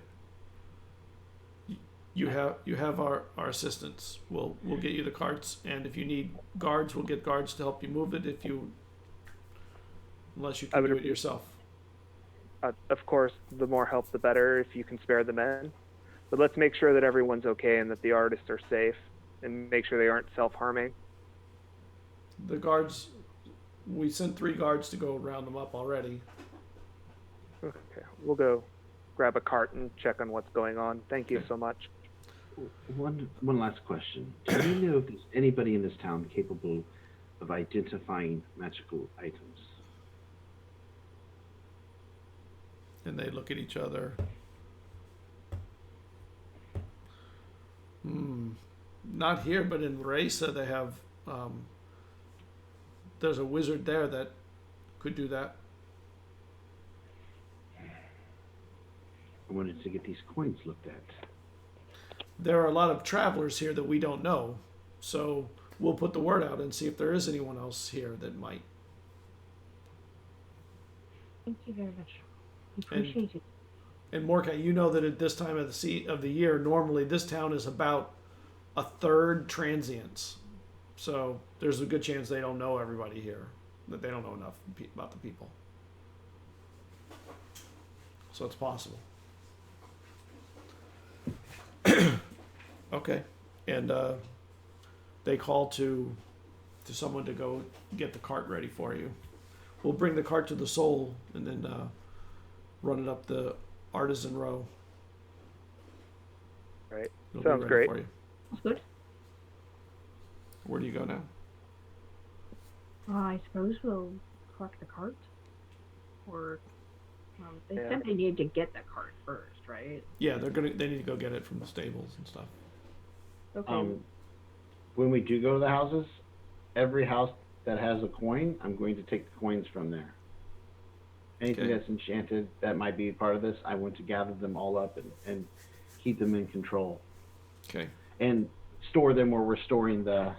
You have our assistants. We'll get you the carts, and if you need guards, we'll get guards to help you move it. Unless you can do it yourself. Of course, the more help, the better. If you can spare the men, but let's make sure that everyone's okay and that the artists are safe, and make sure they aren't self-harming. The guards, we sent 3 guards to go round them up already. Okay, we'll go grab a cart and check on what's going on. Thank you Okay. so much. One last question. Do you know if there's anybody in this town capable of identifying magical items? And they look at each other. Not here, but in Raisa they have, there's a wizard there that could do that. I wanted to get these coins looked at. There are a lot of travelers here that we don't know, so we'll put the word out and see if there is anyone else here that might. Thank you very much. Appreciate it. And Mordecai, you know that at this time of the year, normally this town is about a third transients. So there's a good chance they don't know everybody here, that they don't know enough about the people. So it's possible. Okay, and they call to someone to go get the cart ready for you. We'll bring the cart to the Soul and then run it up the Artisan Row. Right. It'll Sounds be ready great. for you. That's good. Where do you go now? I suppose we'll collect the cart. Or they Yeah. said they need to get the cart first, right? Yeah, they need to go get it from the stables and stuff. Okay. When we do go to the houses, every house that has a coin, I'm going to take the coins from there. Anything Okay. that's enchanted that might be part of this, I want to gather them all up and keep them in control. Okay. And store them where we're storing the...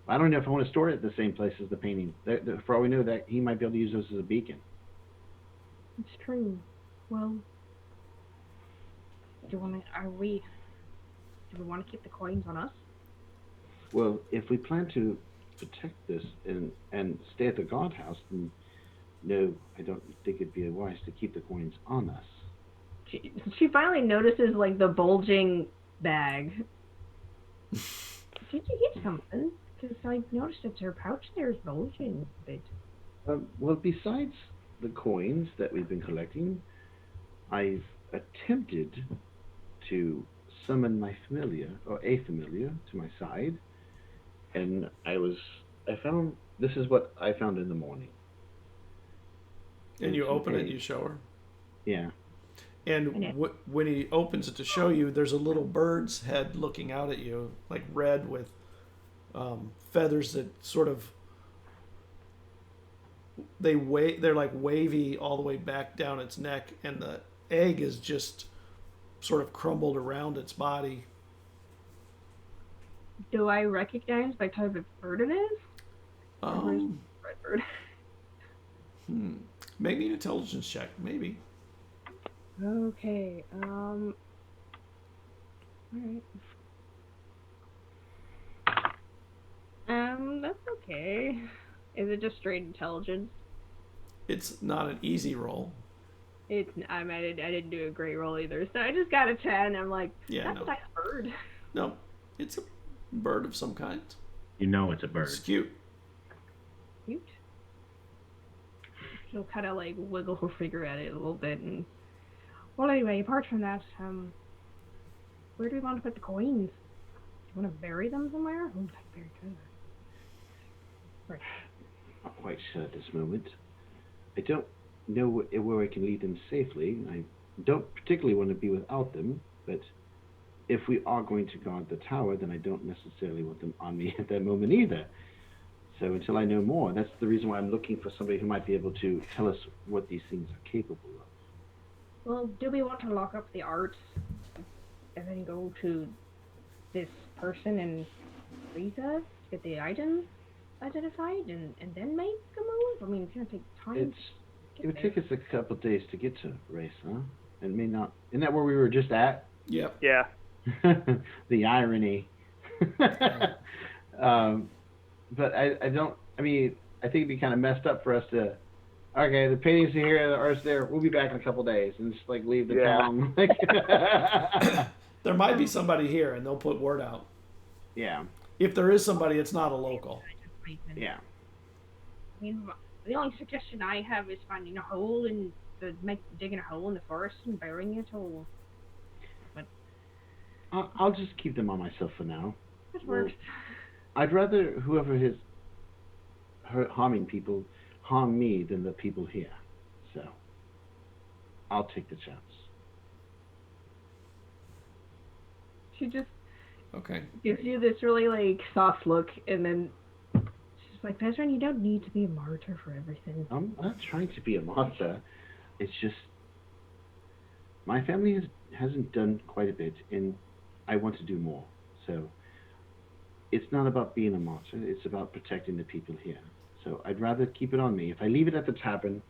I don't know if I want to store it at the same place as the painting. For all we know, that he might be able to use those as a beacon. It's true. Well, do we want to keep the coins on us? Well, if we plan to protect this and stay at the guardhouse, then no, I don't think it'd be wise to keep the coins on us. She finally notices like the bulging bag. Did you get something? Because I noticed that her pouch there is bulging a bit. Well, besides the coins that we've been collecting, I've attempted to summon my familiar, or a familiar, to my side, and this is what I found in the morning. And you open it, you show her. Yeah. And when he opens it to show you, there's a little bird's head looking out at you, like red with feathers that sort of they're like wavy all the way back down its neck, and the egg is just sort of crumbled around its body. Do I recognize what type of bird it is? Red bird. Maybe an intelligence check, maybe. Okay. Alright. That's okay. Is it just straight intelligence? It's not an easy roll. I didn't do a great roll either, so I just got a 10. I'm like, Yeah, that's no. a nice bird. No, it's a bird of some kind. You know it's a bird. It's cute. Cute. She'll kind of like wiggle her finger at it a little bit, and well, anyway, apart from that, where do we want to put the coins? Do you want to bury them somewhere? Oh, that's very good. Right. Not quite sure at this moment. I don't know where I can leave them safely. I don't particularly want to be without them, but if we are going to guard the tower, then I don't necessarily want them on me at that moment either. So until I know more, that's the reason why I'm looking for somebody who might be able to tell us what these things are capable of. Well, do we want to lock up the arts and then go to this person in Riza to get the items identified and then make a move? I mean, it's going to take time. It would take us a couple days to get to Race, huh? And may not. Isn't that where we were just at? Yep. Yeah. The irony. But I don't. I mean, I think it'd be kind of messed up for us to. Okay, the paintings are here, the art's there. We'll be back in a couple days, and just like leave the town. There might be somebody here, and they'll put word out. Yeah. If there is somebody, it's not a local. Yeah. I mean, the only suggestion I have is finding a hole and digging a hole in the forest and burying it all. But I'll just keep them on myself for now. it works. I'd rather whoever is harming people harm me than the people here. So I'll take the chance. She just Okay. gives you this really like soft look, and then she's like, Bezran, you don't need to be a martyr for everything. I'm not trying to be a monster. It's just my family hasn't done quite a bit, and I want to do more. So it's not about being a monster. It's about protecting the people here. So I'd rather keep it on me. If I leave it at the tavern,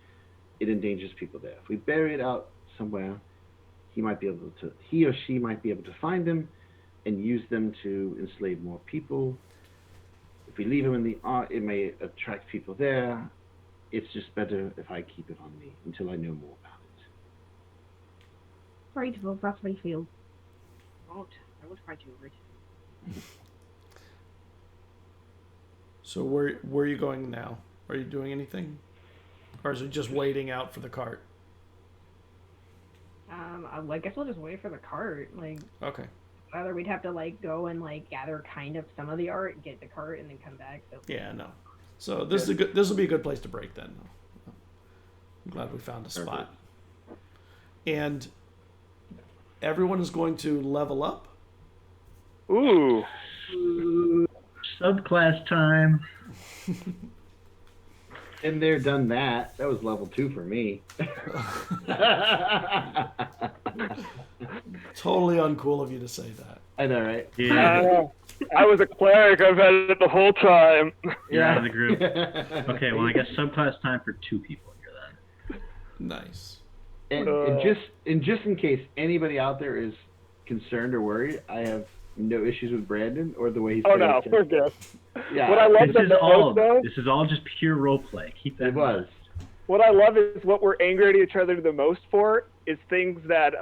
it endangers people there. If we bury it out somewhere, he or she might be able to find them and use them to enslave more people. If we leave them in the art, it may attract people there. It's just better if I keep it on me until I know more about it. Right, well, that's what I feel. I won't fight you over it. So where are you going now? Are you doing anything? Or is it just waiting out for the cart? I guess we'll just wait for the cart. Like, Okay. whether we'd have to like go and like gather kind of some of the art, get the cart, and then come back. So Yeah, no. So this will be a good place to break then. I'm glad we found a spot. And everyone is going to level up. Ooh. Subclass time. And they're done that. That was level 2 for me. Totally uncool of you to say that. I know, right? Yeah, I was a cleric. I've had it the whole time. you're out of the group. Okay, well, I guess subclass time for 2 people here then. Nice. And just in case anybody out there is concerned or worried, I have no issues with Brandon or the way he's. Oh no, we're good. Yeah. What I love This though, is all just pure role play. Keep that. It was. what I love is what we're angry at each other the most for is things that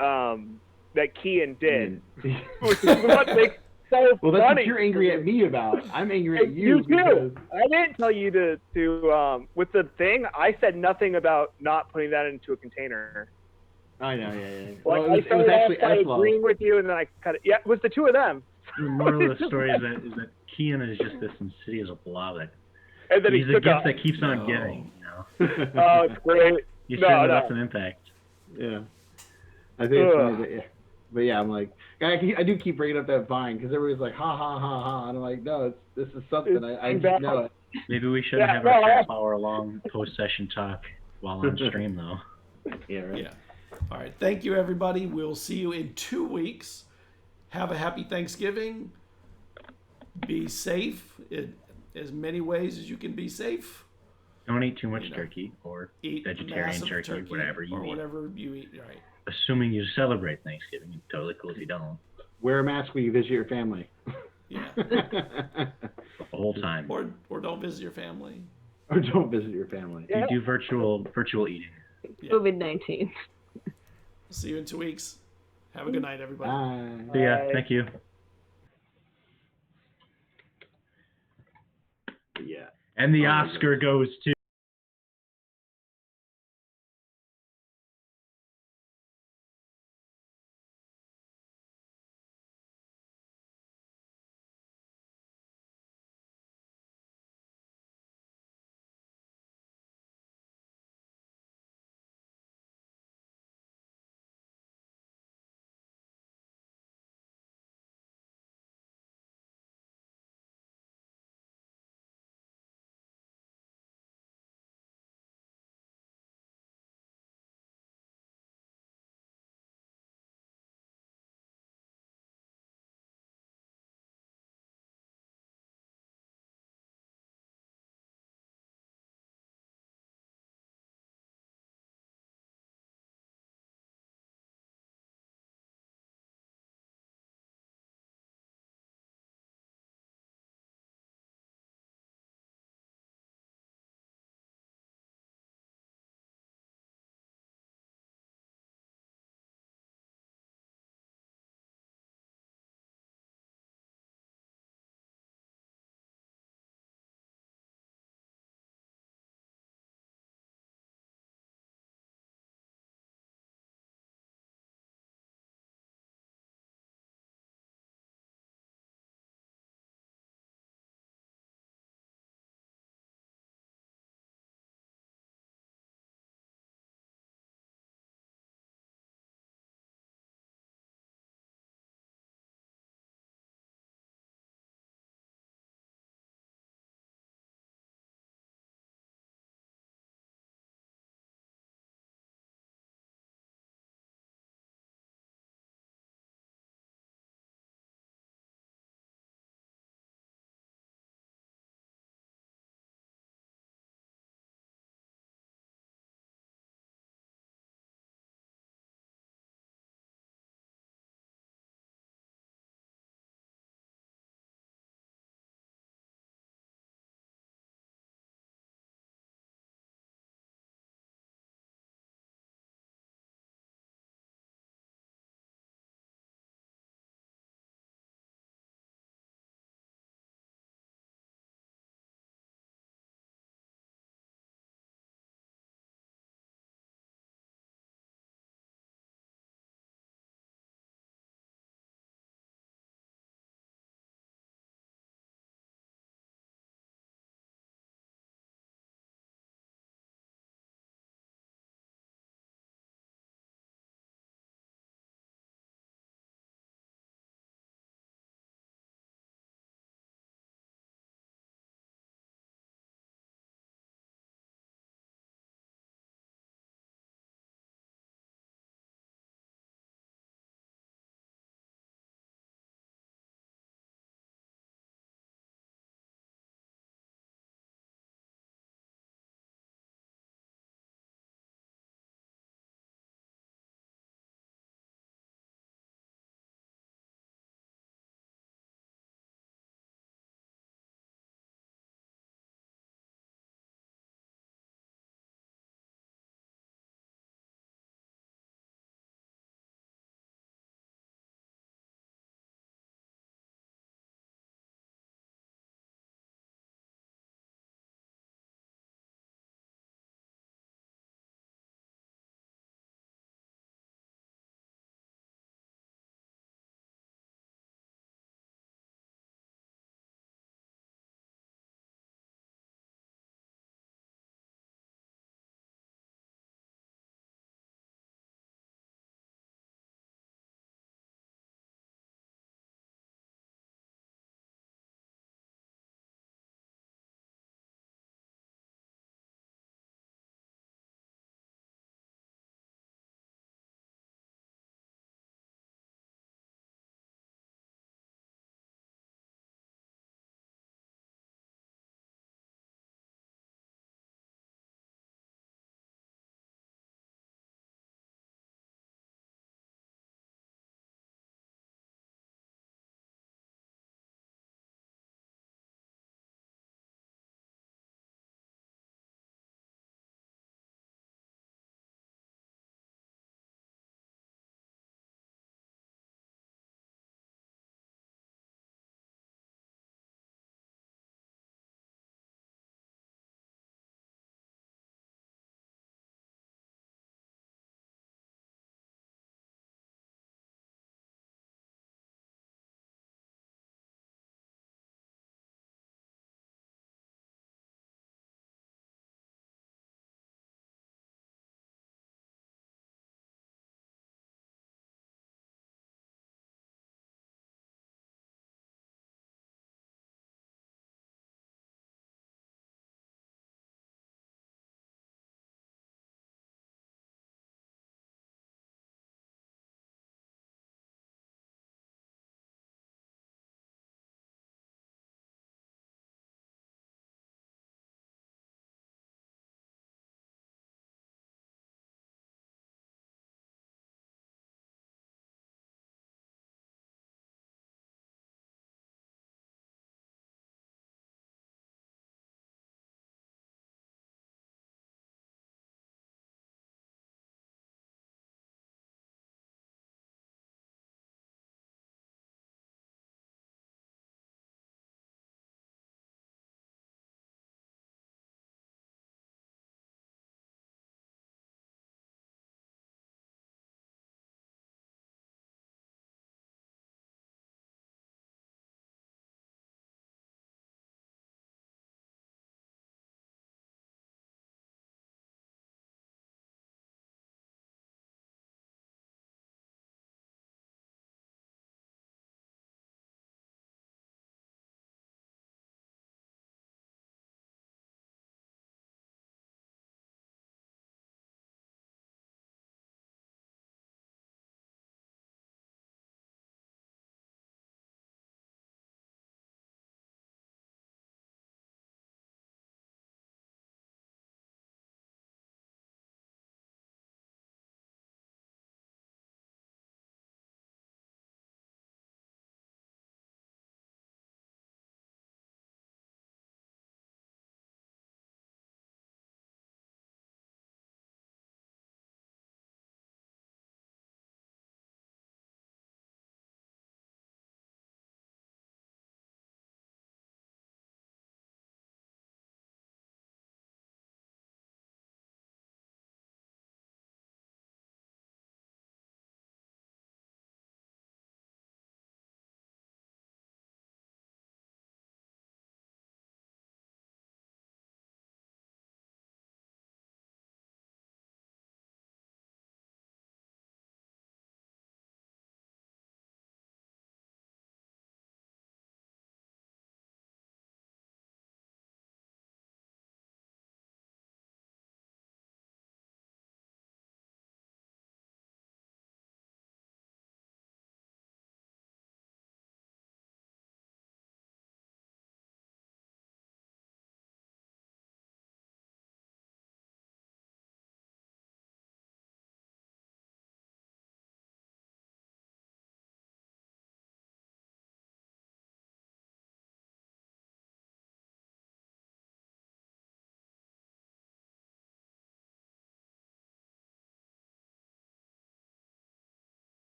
that Kian did, which is what makes so Well, that's funny. what you're angry at me about. I'm angry at you. You too. I didn't tell you to with the thing. I said nothing about not putting that into a container. I know, yeah. Like Well, I it was started actually off by Eslov. agreeing with you, and then I cut it. Yeah, it was the two of them. The moral of the story is that Kian is just this insidious blob that And then he's he a took gift off. that keeps on No. giving. You know, Oh, it's great. you No, certainly no. left an impact. Yeah. I think it's funny that, yeah. But yeah, I'm like, I do keep bringing up that vine because everybody's like, ha ha ha ha, and I'm like, no, this is something. I just know it. Maybe we shouldn't Yeah, have no, a I- half-hour-long post-session talk while on stream, though. Yeah, right. Yeah. All right. Thank you, everybody. We'll see you in 2 weeks. Have a happy Thanksgiving. Be safe in as many ways as you can be safe. Don't eat too much You know, turkey or Eat vegetarian massive turkey, whatever you or eat. whatever you eat. Right. Assuming you celebrate Thanksgiving, it's totally cool if you don't. Wear a mask when you visit your family. Yeah. The whole time. Or don't visit your family. Or don't visit your family. You do virtual eating. Yeah. COVID-19. See you in 2 weeks. Have a good night, everybody. Bye. So yeah, Bye. thank you. Yeah. And the Oscar goes to